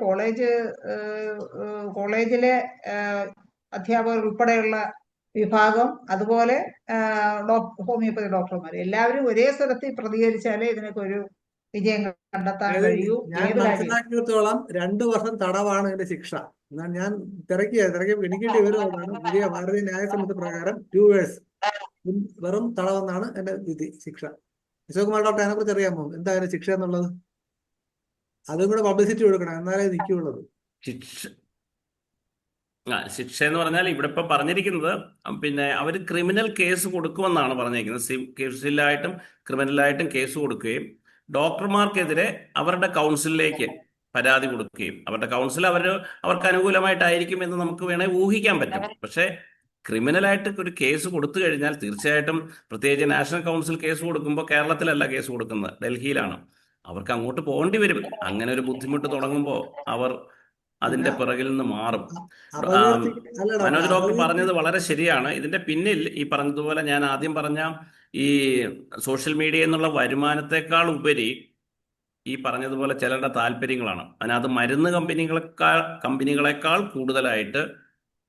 കോളേജിലെ അധ്യാപകർ ഉൾപ്പെടെയുള്ള വിഭാഗം, അതുപോലെ ഹോമിയോപ്പതി ഡോക്ടർമാർ എല്ലാവരും ഒരേ സ്ഥലത്തിൽ പ്രതികരിച്ചാലേ ഇതിനൊക്കെ ഒരു വിജയം കണ്ടെത്താൻ കഴിയൂ. ഞാൻ മനസ്സിലാക്കിയിടത്തോളം 2 വർഷം തടവാണ് ഇതിന്റെ ശിക്ഷ. എന്നാൽ ഞാൻ തിരക്കി എനിക്കേണ്ടി വരുന്നതാണ് പുതിയ ഭാരതീയ ന്യായ സംഹിത പ്രകാരം 2 years വെറും തടവെന്നാണ് എന്റെ വിധി, ശിക്ഷ. അശോക് കുമാർ ഡോക്ടർ അതിനെ കുറിച്ച് അറിയാമോ? എന്താ അതിന്റെ ശിക്ഷ എന്നുള്ളത്? അതും കൂടെ പബ്ലിസിറ്റി കൊടുക്കണം, എന്നാലേ നിൽക്കുള്ളത്. ശിക്ഷ എന്ന് പറഞ്ഞാൽ ഇവിടെ ഇപ്പൊ പറഞ്ഞിരിക്കുന്നത്, പിന്നെ അവർ ക്രിമിനൽ കേസ് കൊടുക്കുമെന്നാണ് പറഞ്ഞിരിക്കുന്നത്. സിവിലായിട്ടും ക്രിമിനലായിട്ടും കേസ് കൊടുക്കുകയും ഡോക്ടർമാർക്കെതിരെ അവരുടെ കൗൺസിലിലേക്ക് പരാതി കൊടുക്കുകയും അവരുടെ കൗൺസിൽ അവർക്ക് അനുകൂലമായിട്ടായിരിക്കും എന്ന് നമുക്ക് വേണമെങ്കിൽ ഊഹിക്കാൻ പറ്റും. പക്ഷേ ക്രിമിനലായിട്ട് ഒരു കേസ് കൊടുത്തു കഴിഞ്ഞാൽ തീർച്ചയായിട്ടും, പ്രത്യേകിച്ച് നാഷണൽ കൗൺസിൽ കേസ് കൊടുക്കുമ്പോൾ കേരളത്തിലല്ല കേസ് കൊടുക്കുന്നത്, ഡൽഹിയിലാണ്. അവർക്ക് അങ്ങോട്ട് പോകേണ്ടി വരും. അങ്ങനെ ഒരു ബുദ്ധിമുട്ട് തുടങ്ങുമ്പോൾ അവർ അതിന്റെ പിറകിൽ നിന്ന് മാറും. മനോജ് ഡോക്ടർ പറഞ്ഞത് വളരെ ശരിയാണ്. ഇതിന്റെ പിന്നിൽ ഈ പറഞ്ഞതുപോലെ ഞാൻ ആദ്യം പറഞ്ഞ ഈ സോഷ്യൽ മീഡിയ എന്നുള്ള വരുമാനത്തെക്കാൾ ഉപരി ഈ പറഞ്ഞതുപോലെ ചിലരുടെ താല്പര്യങ്ങളാണ്. അതിനകത്ത് മരുന്ന് കമ്പനികളെക്കാൾ കൂടുതലായിട്ട്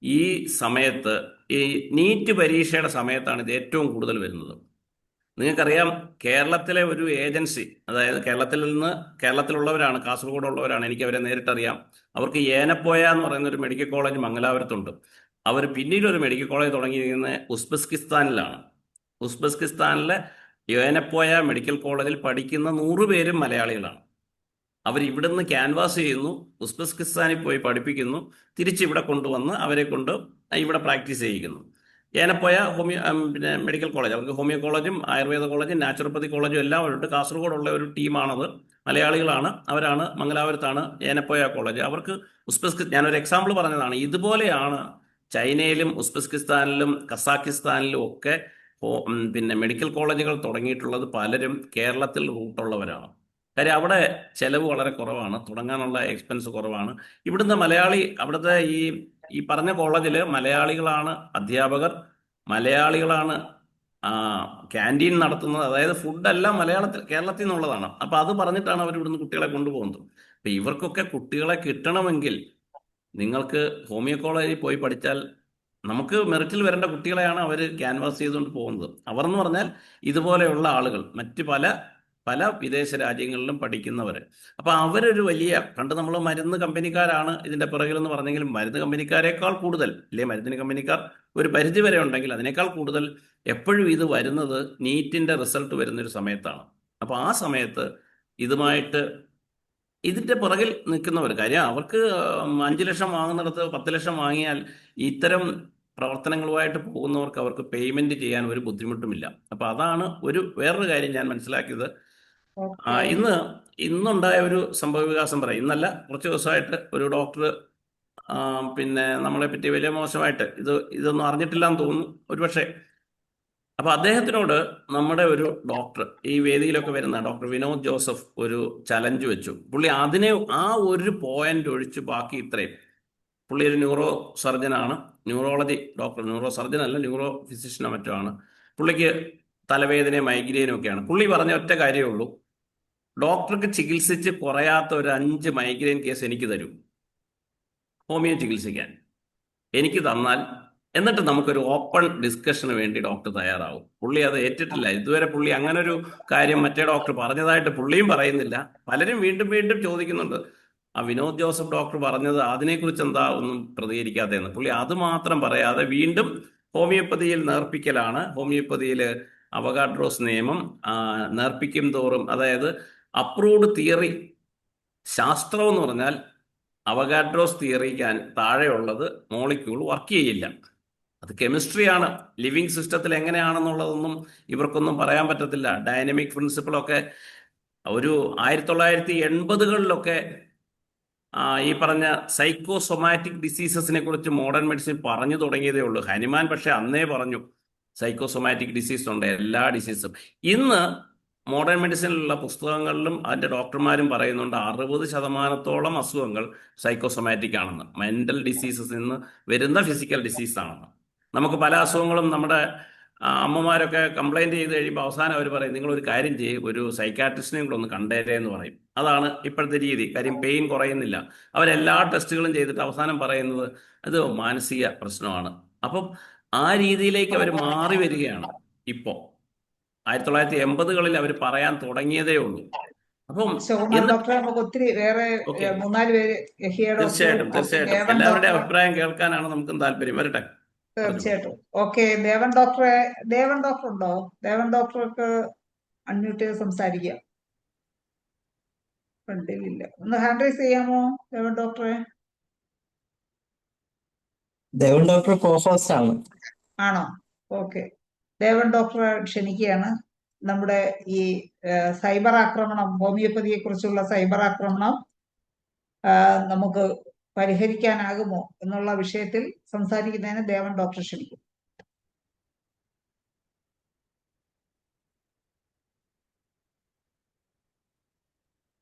ഈ സമയത്ത്, ഈ നീറ്റ് പരീക്ഷയുടെ സമയത്താണ് ഇത് ഏറ്റവും കൂടുതൽ വരുന്നത്. നിങ്ങൾക്കറിയാം, കേരളത്തിലെ ഒരു ഏജൻസി, അതായത് കേരളത്തിലുള്ളവരാണ്, കാസർഗോഡുള്ളവരാണ്, എനിക്ക് അവരെ നേരിട്ടറിയാം. അവർക്ക് ഏനപ്പോയ എന്ന് പറയുന്ന ഒരു മെഡിക്കൽ കോളേജ് മംഗലാപുരത്തുണ്ട്. അവർ പിന്നീട് ഒരു മെഡിക്കൽ കോളേജ് തുടങ്ങിയിരിക്കുന്നത് ഉസ്ബെക്കിസ്ഥാനിലാണ്. ഉസ്ബെക്കിസ്ഥാനിലെ ഏനപ്പോയ മെഡിക്കൽ കോളേജിൽ പഠിക്കുന്ന 100 പേരും മലയാളികളാണ്. അവർ ഇവിടുന്ന് ക്യാൻവാസ് ചെയ്യുന്നു, ഉസ്ബെക്കിസ്ഥാനിൽ പോയി പഠിപ്പിക്കുന്നു, തിരിച്ചിവിടെ കൊണ്ടുവന്ന് അവരെ കൊണ്ട് ഇവിടെ പ്രാക്ടീസ് ചെയ്യിക്കുന്നു. ഏനപ്പോയ പിന്നെ മെഡിക്കൽ കോളേജ്, അവർക്ക് ഹോമിയോ കോളേജും ആയുർവേദ കോളേജും നാച്ചുറോപ്പതി കോളേജും എല്ലാം ഉണ്ട്. കാസർഗോഡുള്ള ഒരു ടീമാണത്, മലയാളികളാണ്, അവരാണ്. മംഗലാപുരത്താണ് ഏനപ്പോയ കോളേജ്. അവർക്ക് ഞാനൊരു എക്സാമ്പിൾ പറഞ്ഞതാണ്. ഇതുപോലെയാണ് ചൈനയിലും ഉസ്ബെക്കിസ്ഥാനിലും കസാക്കിസ്ഥാനിലും ഒക്കെ പിന്നെ മെഡിക്കൽ കോളേജുകൾ തുടങ്ങിയിട്ടുള്ളത്. പലരും കേരളത്തിൽ റൂട്ടുള്ളവരാണ്. കാര്യം അവിടെ ചെലവ് വളരെ കുറവാണ്, തുടങ്ങാനുള്ള എക്സ്പെൻസ് കുറവാണ്. ഇവിടുന്ന് മലയാളി, അവിടുത്തെ ഈ പറഞ്ഞ കോളേജിൽ മലയാളികളാണ് അധ്യാപകർ, മലയാളികളാണ് ക്യാൻറ്റീൻ നടത്തുന്നത്. അതായത് ഫുഡെല്ലാം കേരളത്തിൽ നിന്നുള്ളതാണ്. അപ്പം അത് പറഞ്ഞിട്ടാണ് അവർ ഇവിടുന്ന് കുട്ടികളെ കൊണ്ടുപോകുന്നത്. അപ്പം ഇവർക്കൊക്കെ കുട്ടികളെ കിട്ടണമെങ്കിൽ നിങ്ങൾക്ക് ഹോമിയോ കോളേജിൽ പോയി പഠിച്ചാൽ, നമുക്ക് മെറിറ്റിൽ വരേണ്ട കുട്ടികളെയാണ് അവർ ക്യാൻവാസ് ചെയ്തുകൊണ്ട് പോകുന്നത്. അവർ എന്ന് പറഞ്ഞാൽ ഇതുപോലെയുള്ള ആളുകൾ, മറ്റ് പല വിദേശ രാജ്യങ്ങളിലും പഠിക്കുന്നവർ. അപ്പം അവരൊരു വലിയ, പണ്ട് നമ്മൾ മരുന്ന് കമ്പനിക്കാരാണ് ഇതിൻ്റെ പിറകിലെന്ന് പറഞ്ഞെങ്കിലും മരുന്ന് കമ്പനിക്കാരേക്കാൾ കൂടുതൽ, ഇല്ലേ, മരുന്നിന് കമ്പനിക്കാർ ഒരു പരിധി വരെ ഉണ്ടെങ്കിൽ അതിനേക്കാൾ കൂടുതൽ എപ്പോഴും ഇത് വരുന്നത് നീറ്റിൻ്റെ റിസൾട്ട് വരുന്നൊരു സമയത്താണ്. അപ്പോൾ ആ സമയത്ത് ഇതിൻ്റെ പുറകിൽ നിൽക്കുന്നവർ, കാര്യം അവർക്ക് 5 ലക്ഷം വാങ്ങുന്നിടത്ത് 10 ലക്ഷം വാങ്ങിയാൽ ഇത്തരം പ്രവർത്തനങ്ങളുമായിട്ട് പോകുന്നവർക്ക് അവർക്ക് പേയ്മെന്റ് ചെയ്യാൻ ഒരു ബുദ്ധിമുട്ടുമില്ല. അപ്പൊ അതാണ് വേറൊരു കാര്യം ഞാൻ മനസ്സിലാക്കിയത്. ഇന്നുണ്ടായ ഒരു സംഭവ വികാസം പറയാം. ഇന്നല്ല, കുറച്ച് ദിവസമായിട്ട് ഒരു ഡോക്ടർ പിന്നെ നമ്മളെ പറ്റി വലിയ മോശമായിട്ട് ഇതൊന്നും അറിഞ്ഞിട്ടില്ല എന്ന് തോന്നുന്നു ഒരുപക്ഷെ. അപ്പൊ അദ്ദേഹത്തിനോട് നമ്മുടെ ഒരു ഡോക്ടർ, ഈ വേദിയിലൊക്കെ വരുന്ന ഡോക്ടർ വിനോദ് ജോസഫ് ഒരു ചലഞ്ച് വെച്ചു. പുള്ളി ആ ഒരു പോയിന്റ് ഒഴിച്ച് ബാക്കി ഇത്രയും, പുള്ളി ഒരു ന്യൂറോ സർജനാണ്, ന്യൂറോളജി ഡോക്ടർ, ന്യൂറോ സർജൻ അല്ല, ന്യൂറോ ഫിസിഷ്യനോ മറ്റോ ആണ്. പുള്ളിക്ക് തലവേദനയും മൈഗ്രെയിനും ഒക്കെയാണ്. പുള്ളി പറഞ്ഞ ഒറ്റ കാര്യമേ ഉള്ളൂ, ഡോക്ടർക്ക് ചികിത്സിച്ച് കുറയാത്ത ഒരു 5 മൈഗ്രെയിൻ കേസ് എനിക്ക് തരൂ, ഹോമിയോ ചികിത്സിക്കാൻ. എനിക്ക് തന്നാൽ എന്നിട്ട് നമുക്കൊരു ഓപ്പൺ ഡിസ്കഷന് വേണ്ടി ഡോക്ടർ തയ്യാറാവും. പുള്ളി അത് ഏറ്റിട്ടില്ല ഇതുവരെ. പുള്ളി അങ്ങനെ ഒരു കാര്യം മറ്റേ ഡോക്ടർ പറഞ്ഞതായിട്ട് പുള്ളിയും പറയുന്നില്ല. പലരും വീണ്ടും വീണ്ടും ചോദിക്കുന്നുണ്ട്, ആ വിനോദ് ജോസഫ് ഡോക്ടർ പറഞ്ഞത് അതിനെക്കുറിച്ച് എന്താ ഒന്നും പ്രതികരിക്കാത്തതെന്ന്. പുള്ളി അത് മാത്രം പറയാതെ വീണ്ടും ഹോമിയോപ്പതിയിൽ നേർപ്പിക്കലാണ്. ഹോമിയോപ്പതിയിൽ അവഗാഡ്രോസ് നിയമം നേർപ്പിക്കും തോറും, അതായത് അപ്രൂവ്ഡ് തിയറി, ശാസ്ത്രം എന്ന് പറഞ്ഞാൽ അവഗാഡ്രോസ് തിയറിക്കാൻ താഴെയുള്ളത് മോളിക്യൂൾ വർക്ക് ചെയ്യില്ല. അത് കെമിസ്ട്രിയാണ്. ലിവിങ് സിസ്റ്റത്തിൽ എങ്ങനെയാണെന്നുള്ളതൊന്നും ഇവർക്കൊന്നും പറയാൻ പറ്റത്തില്ല. ഡൈനമിക് പ്രിൻസിപ്പിളൊക്കെ ഒരു 1980കളിലൊക്കെ ഈ പറഞ്ഞ സൈക്കോസൊമാറ്റിക് ഡിസീസസിനെ കുറിച്ച് മോഡേൺ മെഡിസിൻ പറഞ്ഞു തുടങ്ങിയതേ ഉള്ളൂ. ഹനുമാൻ പക്ഷെ അന്നേ പറഞ്ഞു സൈക്കോസൊമാറ്റിക് ഡിസീസ് ഉണ്ട്, എല്ലാ ഡിസീസും. ഇന്ന് മോഡേൺ മെഡിസിനിലുള്ള പുസ്തകങ്ങളിലും അതിൻ്റെ ഡോക്ടർമാരും പറയുന്നുണ്ട് 60% അസുഖങ്ങൾ സൈക്കോസൊമാറ്റിക് ആണെന്ന്, മെൻ്റൽ ഡിസീസസിൽ നിന്ന് വരുന്ന ഫിസിക്കൽ ഡിസീസ് ആണെന്ന്. നമുക്ക് പല അസുഖങ്ങളും നമ്മുടെ അമ്മമാരൊക്കെ കംപ്ലൈൻറ്റ് ചെയ്ത് കഴിയുമ്പോൾ അവസാനം അവർ പറയും, നിങ്ങളൊരു കാര്യം ചെയ്യും, ഒരു സൈക്കാട്രിസ്റ്റിനെയും കൂടെ ഒന്ന് കണ്ടേരേ എന്ന് പറയും. അതാണ് ഇപ്പോഴത്തെ രീതി. കാര്യം പെയിൻ കുറയുന്നില്ല. അവരെല്ലാ ടെസ്റ്റുകളും ചെയ്തിട്ട് അവസാനം പറയുന്നത് അത് മാനസിക പ്രശ്നമാണ്. അപ്പം ആ രീതിയിലേക്ക് അവർ മാറി വരികയാണ് ഇപ്പോൾ. 1980കളിൽ അവർ പറയാൻ തുടങ്ങിയതേ ഉള്ളൂ. അപ്പം ഡോക്ടറെ നമുക്ക് ഒത്തിരി വേറെ 3-4 പേര്, തീർച്ചയായിട്ടും എല്ലാവരുടെയും അഭിപ്രായം കേൾക്കാനാണ് നമുക്കും താല്പര്യം. വരട്ടെ. തീർച്ചയായിട്ടും. ഓക്കെ, ദേവൻ ഡോക്ടർ ഉണ്ടോ? ദേവൻ ഡോക്ടർക്ക് അൺമ്യൂട്ട് ചെയ്ത് സംസാരിക്കാം. കണ്ടില്ല, ഒന്ന് ഹാൻഡ് റൈസ് ചെയ്യാമോ ദേവൻ ഡോക്ടറെ? ദേവൻ ഡോക്ടർ കോഹോസ്റ്റ് ആണ്. ആണോ? ഓക്കെ, ദേവൻ ഡോക്ടറെ ക്ഷണിക്കുകയാണ്. നമ്മുടെ ഈ സൈബർ ആക്രമണം, ഹോമിയോപ്പതിയെ കുറിച്ചുള്ള സൈബർ ആക്രമണം നമുക്ക് പരിഹരിക്കാനാകുമോ എന്നുള്ള വിഷയത്തിൽ സംസാരിക്കുന്നതിന് ദേവൻ ഡോക്ടർ ക്ഷണിക്കും.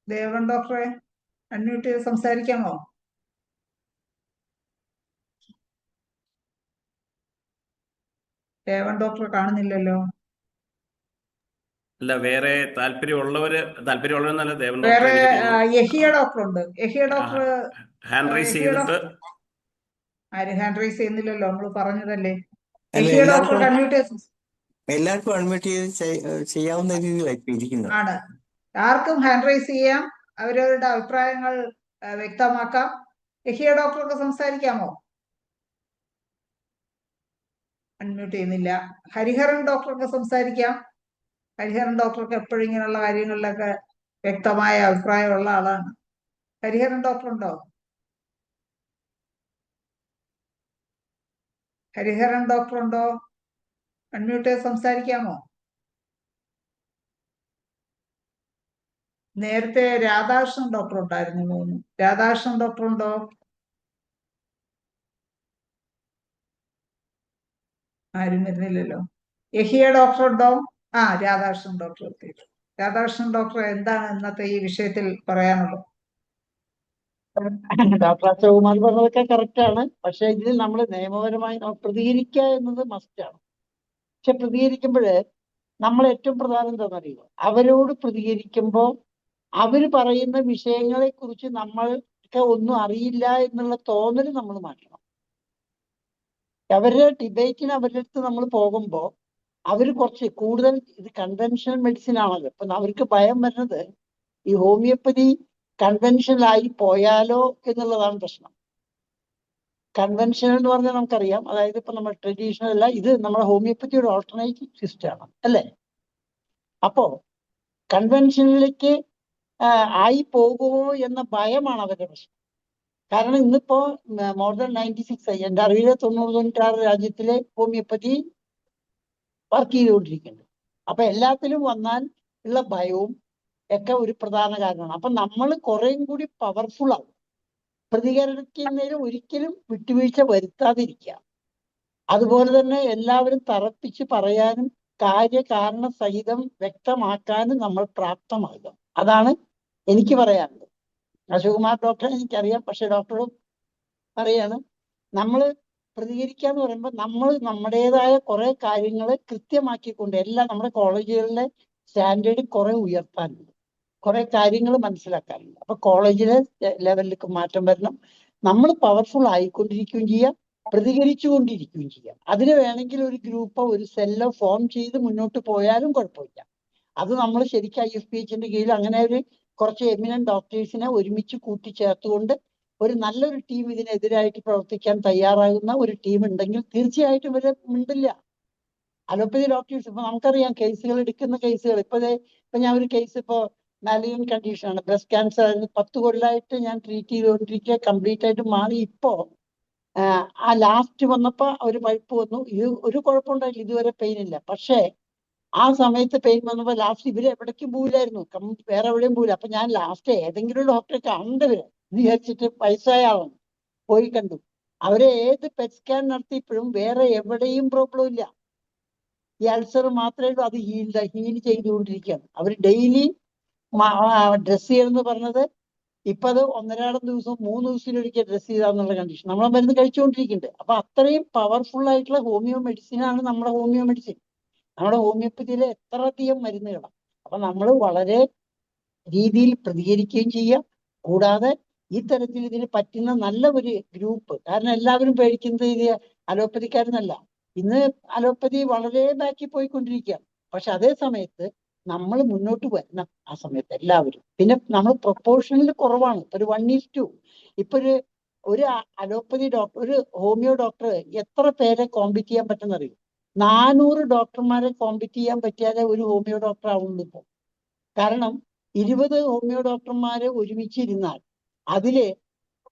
ദേവൻ ഡോക്ടറെ അൺമ്യൂട്ട് ചെയ്ത് സംസാരിക്കാമോ? ദേവൻ ഡോക്ടറെ കാണുന്നില്ലല്ലോ. അല്ല, വേറെ താല്പര്യമുള്ളവരെന്നല്ല, ദേവൻ വേറെ യഹിയ ഡോക്ടർ ഉണ്ട്. യഹിയ ഡോക്ടർ ഹാൻഡ് റൈസ് ചെയ്തിട്ട് ആരും ഹാൻഡ് റൈസ് ചെയ്യുന്നില്ലല്ലോ, നമ്മൾ പറഞ്ഞതല്ലേ. എല്ലാവർക്കും അൺമ്യൂട്ട് ചെയ്ത് ചെയ്യാവുന്ന രീതിയിലായിരിക്കും ആണ്. ആർക്കും ഹാൻഡ് റൈസ് ചെയ്യാം, അവരവരുടെ അഭിപ്രായങ്ങൾ വ്യക്തമാക്കാം. യഹിയ ഡോക്ടർക്ക് സംസാരിക്കാമോ? അൺമ്യൂട്ട് ചെയ്യുന്നില്ല. ഹരിഹരൻ ഡോക്ടർക്ക് സംസാരിക്കാം. ഹരിഹരൻ ഡോക്ടർക്ക് എപ്പോഴും ഇങ്ങനെയുള്ള കാര്യങ്ങളിലൊക്കെ വ്യക്തമായ അഭിപ്രായമുള്ള ആളാണ്. ഹരിഹരൻ ഡോക്ടർ ഉണ്ടോ? ഹരിഹരൻ ഡോക്ടർ ഉണ്ടോ? അൺമ്യൂട്ട് ചെയ്ത് സംസാരിക്കാമോ? നേരത്തെ രാധാകൃഷ്ണൻ ഡോക്ടർ ഉണ്ടായിരുന്നു തോന്നുന്നു. രാധാകൃഷ്ണൻ ഡോക്ടർ ഉണ്ടോ? ആരും വരുന്നില്ലല്ലോ. യഹിയ ഡോക്ടർ ഉണ്ടോ? രാധാകൃഷ്ണൻ ഡോക്ടർ എത്തിയിട്ടു. രാധാകൃഷ്ണൻ ഡോക്ടർ എന്താണ് ഇന്നത്തെ ഈ വിഷയത്തിൽ പറയാനുള്ളത്? ഡോക്ടർ അശോകുമാർ പറഞ്ഞതൊക്കെ കറക്റ്റ് ആണ്. പക്ഷെ ഇതിൽ നമ്മൾ നിയമപരമായി പ്രതികരിക്കുക എന്നത് മസ്റ്റാണ്. പക്ഷെ പ്രതികരിക്കുമ്പോൾ നമ്മൾ ഏറ്റവും പ്രധാനം എന്താണെന്നറിയുമോ? അവരോട് പ്രതികരിക്കുമ്പോൾ അവർ പറയുന്ന വിഷയങ്ങളെ കുറിച്ച് നമ്മൾക്ക് ഒന്നും അറിയില്ല എന്നുള്ള തോന്നൽ നമ്മൾ മാറ്റണം. അവരുടെ ഡിബേറ്റിന് അവരുടെ അടുത്ത് നമ്മൾ പോകുമ്പോൾ അവർ കുറച്ച് കൂടുതൽ ഇത് കൺവെൻഷണൽ മെഡിസിൻ ആണല്ലോ. ഇപ്പൊ അവർക്ക് ഭയം വരുന്നത് ഈ ഹോമിയോപ്പതി കൺവെൻഷനലായി പോയാലോ എന്നുള്ളതാണ് പ്രശ്നം. കൺവെൻഷനൽ എന്ന് പറഞ്ഞാൽ നമുക്കറിയാം, അതായത് ഇപ്പൊ നമ്മൾ ട്രഡീഷണൽ അല്ല, ഇത് നമ്മുടെ ഹോമിയോപ്പതിയുടെ ഓൾട്ടർനേറ്റീവ് സിസ്റ്റമാണ് അല്ലേ? അപ്പോ കൺവെൻഷനിലേക്ക് ആയി പോകുമോ എന്ന ഭയമാണ് അവരുടെ പ്രശ്നം. കാരണം ഇന്നിപ്പോ മോർ ദാൻ 96 എൻ്റെ അറിവിലെ 90-96 രാജ്യത്തിലെ ഹോമിയോപ്പതി വർക്ക് ചെയ്തുകൊണ്ടിരിക്കുന്നുണ്ട്. അപ്പൊ എല്ലാത്തിലും വന്നാൽ ഉള്ള ഭയവും ഒക്കെ ഒരു പ്രധാന കാരണമാണ്. അപ്പൊ നമ്മൾ കുറേയും കൂടി പവർഫുൾ ആവും. പ്രതികരിക്കുന്നതിൽ ഒരിക്കലും വിട്ടുവീഴ്ച വരുത്താതിരിക്കുക. അതുപോലെ തന്നെ എല്ലാവരും തറപ്പിച്ച് പറയാനും കാര്യകാരണ സഹിതം വ്യക്തമാക്കാനും നമ്മൾ പ്രാപ്തമാകുക. അതാണ് എനിക്ക് പറയാനുള്ളത്. അശോകുമാർ ഡോക്ടറെ എനിക്കറിയാം, പക്ഷെ ഡോക്ടറും പറയാണ്, നമ്മൾ പ്രതികരിക്കാന്ന് പറയുമ്പോൾ നമ്മൾ നമ്മുടേതായ കുറെ കാര്യങ്ങൾ കൃത്യമാക്കിക്കൊണ്ട് എല്ലാം നമ്മുടെ കോളേജുകളിലെ സ്റ്റാൻഡേർഡ് കുറെ ഉയർത്താനുണ്ട്, കുറെ കാര്യങ്ങൾ മനസ്സിലാക്കാനുണ്ട്. അപ്പൊ കോളേജിലെ ലെവലിലേക്ക് മാറ്റം വരണം. നമ്മൾ പവർഫുൾ ആയിക്കൊണ്ടിരിക്കുകയും ചെയ്യാം, പ്രതികരിച്ചുകൊണ്ടിരിക്കുകയും ചെയ്യാം. അതിന് വേണമെങ്കിൽ ഒരു ഗ്രൂപ്പോ ഒരു സെല്ലോ ഫോം ചെയ്ത് മുന്നോട്ട് പോയാലും കുഴപ്പമില്ല. അത് നമ്മൾ ശരിക്കും IFPHന്റെ കീഴിൽ അങ്ങനെ ഒരു കുറച്ച് എമിനന്റ് ഡോക്ടേഴ്സിനെ ഒരുമിച്ച് കൂട്ടിച്ചേർത്തുകൊണ്ട് ഒരു നല്ലൊരു ടീം ഇതിനെതിരായിട്ട് പ്രവർത്തിക്കാൻ തയ്യാറാകുന്ന ഒരു ടീം ഉണ്ടെങ്കിൽ തീർച്ചയായിട്ടും ഇവരെ മിണ്ടില്ല. അലോപ്പതി ഡോക്ടേഴ്സ് ഇപ്പൊ നമുക്കറിയാം കേസുകൾ എടുക്കുന്ന കേസുകൾ. ഇപ്പൊ ഞാൻ ഒരു കേസ് ഇപ്പോ മാലിയൻ കണ്ടീഷനാണ്, ബ്രസ്റ്റ് ക്യാൻസർ ആയിരുന്നു. 10 കൊല്ലമായിട്ട് ഞാൻ ട്രീറ്റ് ചെയ്തുകൊണ്ടിരിക്കുക, കംപ്ലീറ്റ് ആയിട്ട് മാറി. ഇപ്പോ ആ ലാസ്റ്റ് വന്നപ്പോ ഒരു പഴുപ്പ് വന്നു. ഇത് ഒരു കുഴപ്പമുണ്ടായില്ല, ഇതുവരെ പെയിൻ ഇല്ല. പക്ഷേ ആ സമയത്ത് പെയിൻ വന്നപ്പോ ലാസ്റ്റ് ഇവര് എവിടേക്കും പോയില്ലായിരുന്നു, വേറെ എവിടെയും പോയില്ല. അപ്പൊ ഞാൻ ലാസ്റ്റ് ഏതെങ്കിലും ഡോക്ടറെ കാണേണ്ടവര് വിചാരിച്ചിട്ട് വയസ്സായ ആളാണ് പോയി കണ്ടു. അവരെ ഏത് പെറ്റ് സ്കാൻ നടത്തിയപ്പോഴും വേറെ എവിടെയും പ്രോബ്ലം ഇല്ല. ഈ അൾസർ മാത്രമേ ഉള്ളൂ, അത് ഹീൽ ചെയ്തുകൊണ്ടിരിക്കുകയാണ്. അവർ ഡെയിലി ഡ്രസ് ചെയ്യണമെന്ന് പറഞ്ഞത് ഇപ്പൊ അത് 1.5 ദിവസം 3 ദിവസത്തിലൊരിക്കൽ ഡ്രസ് ചെയ്താന്നുള്ള കണ്ടീഷൻ നമ്മളെ മരുന്ന് കഴിച്ചുകൊണ്ടിരിക്കുന്നുണ്ട്. അപ്പൊ അത്രയും പവർഫുൾ ആയിട്ടുള്ള ഹോമിയോ മെഡിസിനാണ് നമ്മുടെ ഹോമിയോ മെഡിസിൻ. നമ്മുടെ ഹോമിയോപ്പതിയിലെ എത്രയധികം മരുന്നുകളാണ്. അപ്പൊ നമ്മൾ വളരെ രീതിയിൽ പ്രതികരിക്കുകയും ചെയ്യുക. കൂടാതെ ഈ തരത്തിൽ ഇതിന് പറ്റുന്ന നല്ല ഒരു ഗ്രൂപ്പ്, കാരണം എല്ലാവരും പേടിക്കുന്നത് ഇത് അലോപ്പതിക്കാരെന്നല്ല. ഇന്ന് അലോപ്പതി വളരെ ബാക്കി പോയിക്കൊണ്ടിരിക്കുകയാണ്. പക്ഷെ അതേ സമയത്ത് നമ്മൾ മുന്നോട്ട് വരണം ആ സമയത്ത് എല്ലാവരും. പിന്നെ നമ്മൾ പ്രൊപ്പോർഷനിൽ കുറവാണ്. ഇപ്പൊ ഒരു 1:2. ഇപ്പൊ ഒരു അലോപ്പതി ഡോക്ടർ, ഒരു ഹോമിയോ ഡോക്ടർ എത്ര പേരെ കോമ്പീറ്റ് ചെയ്യാൻ പറ്റുന്ന അറിയും? 400 ഡോക്ടർമാരെ കോമ്പീറ്റ് ചെയ്യാൻ പറ്റിയാലേ ഒരു ഹോമിയോ ഡോക്ടർ ആവുള്ളൂ ഇപ്പൊ. കാരണം 20 ഹോമിയോ ഡോക്ടർമാരെ ഒരുമിച്ചിരുന്നാൽ അതില്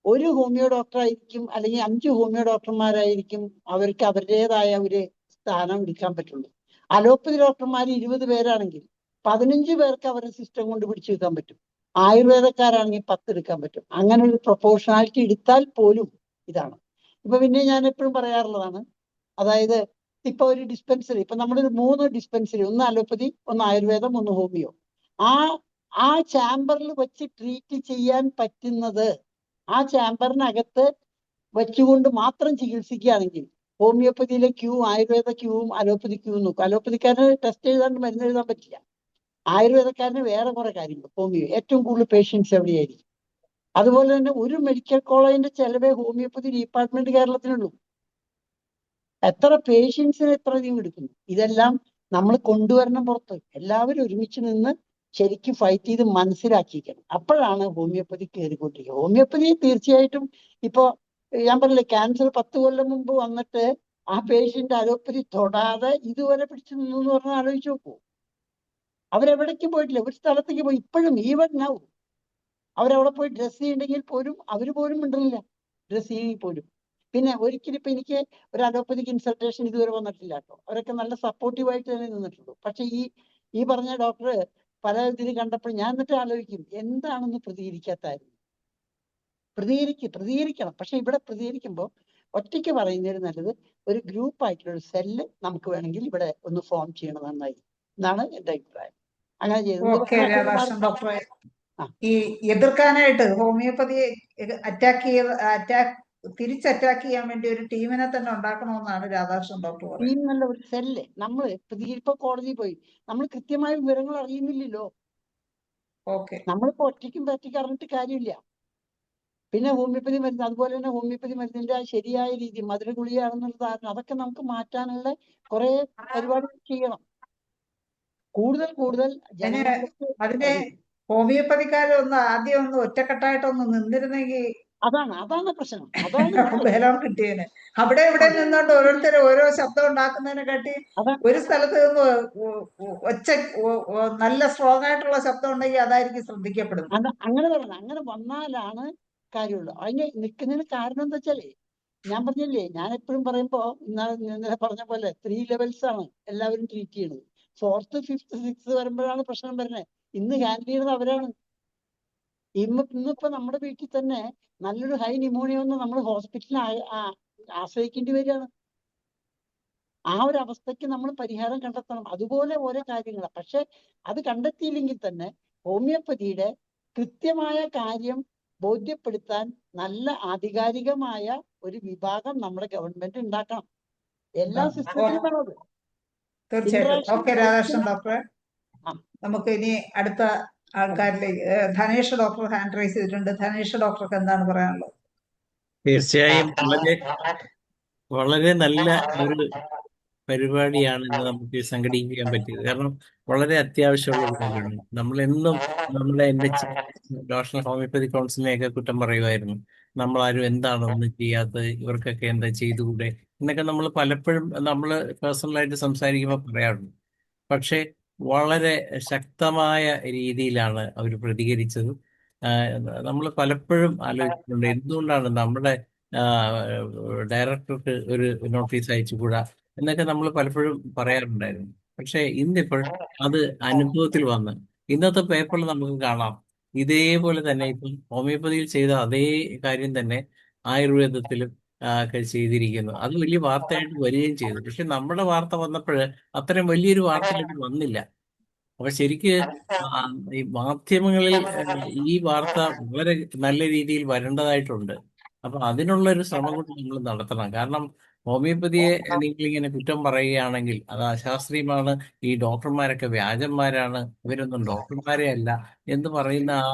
ഒരു ഹോമിയോ ഡോക്ടർ ആയിരിക്കും, അല്ലെങ്കിൽ 5 ഹോമിയോ ഡോക്ടർമാരായിരിക്കും അവർക്ക് അവരുടേതായ ഒരു സ്ഥാനം എടുക്കാൻ പറ്റുള്ളൂ. അലോപ്പതി ഡോക്ടർമാർ 20 പേരാണെങ്കിൽ 15 പേർക്ക് അവരുടെ സിസ്റ്റം കൊണ്ട് പിടിച്ചു വെക്കാൻ പറ്റും. ആയുർവേദക്കാരാണെങ്കിൽ 10 എടുക്കാൻ പറ്റും. അങ്ങനെ ഒരു പ്രൊപ്പോർഷണാലിറ്റി എടുത്താൽ പോലും ഇതാണ്. ഇപ്പൊ പിന്നെ ഞാൻ എപ്പോഴും പറയാറുള്ളതാണ്, അതായത് ഇപ്പൊ ഒരു ഡിസ്പെൻസറി, ഇപ്പൊ നമ്മുടെ ഒരു 3 ഡിസ്പെൻസറി, ഒന്ന് അലോപ്പതി, ഒന്ന് ആയുർവേദം, ഒന്ന് ഹോമിയോ. ആ ചാമ്പറിൽ വെച്ച് ട്രീറ്റ് ചെയ്യാൻ പറ്റുന്നത് ആ ചാമ്പറിനകത്ത് വെച്ചുകൊണ്ട് മാത്രം ചികിത്സിക്കുകയാണെങ്കിൽ ഹോമിയോപ്പതിയിലെ ക്യൂ, ആയുർവേദ ക്യൂവും അലോപ്പതി ക്യൂവും നോക്കും. അലോപ്പതിക്കാരന് ടെസ്റ്റ് എഴുതാണ്ട് മരുന്ന് എഴുതാൻ പറ്റില്ല. ആയുർവേദക്കാരന് വേറെ കുറെ കാര്യങ്ങൾ. ഹോമിയോ ഏറ്റവും കൂടുതൽ പേഷ്യൻസ് എവിടെയായിരിക്കും. അതുപോലെ തന്നെ ഒരു മെഡിക്കൽ കോളേജിന്റെ ചെലവേ ഹോമിയോപ്പതി ഡിപ്പാർട്ട്മെന്റ് കേരളത്തിനുള്ളൂ. എത്ര പേഷ്യൻസിന് എത്ര അധികം എടുക്കുന്നു. ഇതെല്ലാം നമ്മൾ കൊണ്ടുവരണം പുറത്ത്. എല്ലാവരും ഒരുമിച്ച് നിന്ന് ശരിക്കും ഫൈറ്റ് ചെയ്ത് മനസ്സിലാക്കിയിരിക്കണം. അപ്പോഴാണ് ഹോമിയോപ്പതി കയറിക്കൊണ്ടിരിക്കുക. ഹോമിയോപ്പതി തീർച്ചയായിട്ടും ഇപ്പൊ ഞാൻ പറഞ്ഞില്ലേ, ക്യാൻസർ 10 കൊല്ലം മുമ്പ് വന്നിട്ട് ആ പേഷ്യന്റ് അലോപ്പതി തൊടാതെ ഇതുവരെ പിടിച്ചു നിന്നു എന്ന് പറഞ്ഞാൽ ആലോചിച്ച് നോക്കൂ. അവരെവിടേക്കും പോയിട്ടില്ല, ഒരു സ്ഥലത്തേക്ക് പോയി. ഇപ്പോഴും ഈവൻ നൗ അവരവിടെ പോയി ഡ്രസ് ചെയ്യണമെങ്കിൽ പോലും അവർ പോലും മിണ്ടുന്നില്ല, ഡ്രസ് ചെയ്യണമെങ്കിൽ പോലും. പിന്നെ ഒരിക്കലും ഇപ്പൊ എനിക്ക് ഒരു അലോപ്പതിക് ഇൻസൾട്ടേഷൻ ഇതുവരെ വന്നിട്ടില്ല കേട്ടോ. അവരൊക്കെ നല്ല സപ്പോർട്ടീവായിട്ട് തന്നെ നിന്നിട്ടുള്ളൂ. പക്ഷെ ഈ പറഞ്ഞ ഡോക്ടർ പല ഇതിൽ കണ്ടപ്പോൾ ഞാൻ എന്നിട്ട് ആലോചിക്കും, എന്താണെന്ന് പ്രതികരിക്കാത്തായിരുന്നു. പ്രതികരിക്കണം. പക്ഷെ ഇവിടെ പ്രതികരിക്കുമ്പോൾ ഒറ്റയ്ക്ക് പറയുന്നതിന് നല്ലത് ഒരു ഗ്രൂപ്പ് ആയിട്ടുള്ള ഒരു സെല്ല് നമുക്ക് വേണമെങ്കിൽ ഇവിടെ ഒന്ന് ഫോം ചെയ്യണം, നന്നായി എന്നാണ് എന്റെ അഭിപ്രായം. അങ്ങനെ ചെയ്തു. ഓക്കെ രാധാകൃഷ്ണൻ ഡോക്ടറെ, ആ. ഈ എതിർക്കാനായിട്ട് ഹോമിയോപ്പതിയെ തിരിച്ചറ്റാക്ക് ചെയ്യാൻ വേണ്ടി ഒരു ടീമിനെ തന്നെ ഉണ്ടാക്കണമെന്നാണ് രാധാകൃഷ്ണൻ ഡോക്ടർ പറയുന്നത്. ടീം നല്ല ഒരു സെല്ല്. നമ്മൾ ഇപ്പൊ കോടതിയിൽ പോയി നമ്മൾ കൃത്യമായ വിവരങ്ങൾ അറിയുന്നില്ലല്ലോ. ഓക്കെ. നമ്മളിപ്പോ ഒറ്റയ്ക്കും പറ്റയ്ക്ക് അറിഞ്ഞിട്ട് കാര്യമില്ല. പിന്നെ ഹോമിയോപ്പതി മരുന്ന്, അതുപോലെ തന്നെ ഹോമിയോപ്പതി മരുന്നിന്റെ ശരിയായ രീതി, മധുര ഗുളികയാണെന്നുള്ള ധാരണ, അതൊക്കെ നമുക്ക് മാറ്റാനുള്ള കുറെ പരിപാടികൾ ചെയ്യണം. കൂടുതൽ ജനങ്ങളിലേക്ക് അതിനെ ഹോമിയോപ്പതിക്കാരൊന്ന് ആദ്യം ഒന്ന് ഒറ്റക്കെട്ടായിട്ടൊന്ന് നിന്നിരുന്നെങ്കിൽ അതാണ് പ്രശ്നം. അതാണ് ബലം കിട്ടിയേനെ. അവിടെ ഇവിടെ നിന്നോണ്ട് ഓരോരുത്തരും ഓരോ ശബ്ദം ഉണ്ടാക്കുന്നതിനെ കാട്ടി ഒരു സ്ഥലത്ത് നിന്ന് നല്ല സ്ട്രോങ് ആയിട്ടുള്ള ശബ്ദം ഉണ്ടെങ്കിൽ അതായിരിക്കും ശ്രദ്ധിക്കപ്പെടുന്നത്. അങ്ങനെ പറയണം. അങ്ങനെ വന്നാലാണ് കാര്യമുള്ളൂ. അതിന് നിൽക്കുന്നതിന് കാരണം എന്താ വെച്ചാലേ, ഞാൻ പറഞ്ഞില്ലേ, ഞാൻ എപ്പോഴും പറയുമ്പോ ഇന്നലെ പറഞ്ഞ പോലെ 3 ലെവൽസ് ആണ് എല്ലാവരും ട്രീറ്റ് ചെയ്യുന്നത്. 4th 5th 6th വരുമ്പോഴാണ് പ്രശ്നം വരുന്നത്. ഇന്ന് ഹാൻഡിൽ ചെയ്യുന്നത് അവരാണ്. ഇന്നിപ്പോ നമ്മുടെ വീട്ടിൽ തന്നെ നല്ലൊരു ഹൈ ന്യൂമോണിയ വന്ന് നമ്മൾ ഹോസ്പിറ്റലിൽ ആശ്രയിക്കേണ്ടി വരികയാണ്. ആ ഒരു അവസ്ഥയ്ക്ക് നമ്മൾ പരിഹാരം കണ്ടെത്തണം. അതുപോലെ ഓരോ കാര്യങ്ങളാണ്. പക്ഷെ അത് കണ്ടെത്തിയില്ലെങ്കിൽ തന്നെ ഹോമിയോപ്പതിയുടെ കൃത്യമായ കാര്യം ബോധ്യപ്പെടുത്താൻ നല്ല ആധികാരികമായ ഒരു വിഭാഗം നമ്മുടെ ഗവൺമെന്റ് ഉണ്ടാക്കണം. എല്ലാ സിസ്റ്റത്തിലും വേണത്. തീർച്ചയായിട്ടും. ഓക്കെ രാധാകൃഷ്ണൻ ഡോക്ടറെ, നമുക്ക് ഇനി അടുത്ത ആൾക്കാരിലേക്ക് ധനേഷ് ഡോക്ടർ ഹാൻഡ് റൈസ് ചെയ്തിട്ടുണ്ട്. ധനേഷ് ഡോക്ടർക്ക് എന്താണ് പറയാനുള്ളത്? തീർച്ചയായും വളരെ നല്ല ഒരു പരിപാടിയാണ് ഇന്ന് നമുക്ക് സംഘടിപ്പിക്കാൻ പറ്റിയത്. കാരണം വളരെ അത്യാവശ്യമുള്ള ഒരു കാര്യമാണ്. നമ്മളെന്നും എൻ്റെ നാഷണൽ ഹോമിയോപ്പതി കൗൺസിലിനെയൊക്കെ കുറ്റം പറയുമായിരുന്നു. നമ്മളാരും എന്താണ് ഒന്നും ചെയ്യാത്തത്, ഇവർക്കൊക്കെ എന്താ ചെയ്തുകൂടെ എന്നൊക്കെ നമ്മൾ പലപ്പോഴും നമ്മൾ പേഴ്സണലായിട്ട് സംസാരിക്കുമ്പോൾ പറയാറുണ്ട്. പക്ഷേ വളരെ ശക്തമായ രീതിയിലാണ് അവർ പ്രതികരിച്ചത്. നമ്മൾ പലപ്പോഴും ആലോചിച്ചിട്ടുണ്ട്, എന്തുകൊണ്ടാണ് നമ്മുടെ ഡയറക്ടർക്ക് ഒരു നോട്ടീസ് അയച്ചുകൂടാ എന്നൊക്കെ നമ്മൾ പലപ്പോഴും പറയാറുണ്ടായിരുന്നു. പക്ഷേ ഇന്നിപ്പോൾ അത് അനുഭവത്തിൽ വന്ന് ഇന്നത്തെ പേപ്പറിൽ നമുക്ക് കാണാം. ഇതേപോലെ തന്നെ ഇപ്പം ഹോമിയോപ്പതിയിൽ ചെയ്ത അതേ കാര്യം തന്നെ ആയുർവേദത്തിലും ഒക്കെ ചെയ്തിരിക്കുന്നു. അത് വലിയ വാർത്തയായിട്ട് വരികയും ചെയ്തു. പക്ഷെ നമ്മുടെ വാർത്ത വന്നപ്പോൾ അത്രയും വലിയൊരു വാർത്തയായിട്ട് വന്നില്ല. അപ്പൊ ശരിക്ക് ഈ മാധ്യമങ്ങളിൽ ഈ വാർത്ത വളരെ നല്ല രീതിയിൽ വരേണ്ടതായിട്ടുണ്ട്. അപ്പൊ അതിനുള്ള ഒരു ശ്രമം കൂടി നമ്മൾ നടത്തണം. കാരണം ഹോമിയോപ്പതിയെ നിങ്ങളിങ്ങനെ കുറ്റം പറയുകയാണെങ്കിൽ അത് അശാസ്ത്രീയമാണ്, ഈ ഡോക്ടർമാരൊക്കെ വ്യാജന്മാരാണ്, ഇവരൊന്നും ഡോക്ടർമാരെ അല്ല എന്ന് പറയുന്ന ആ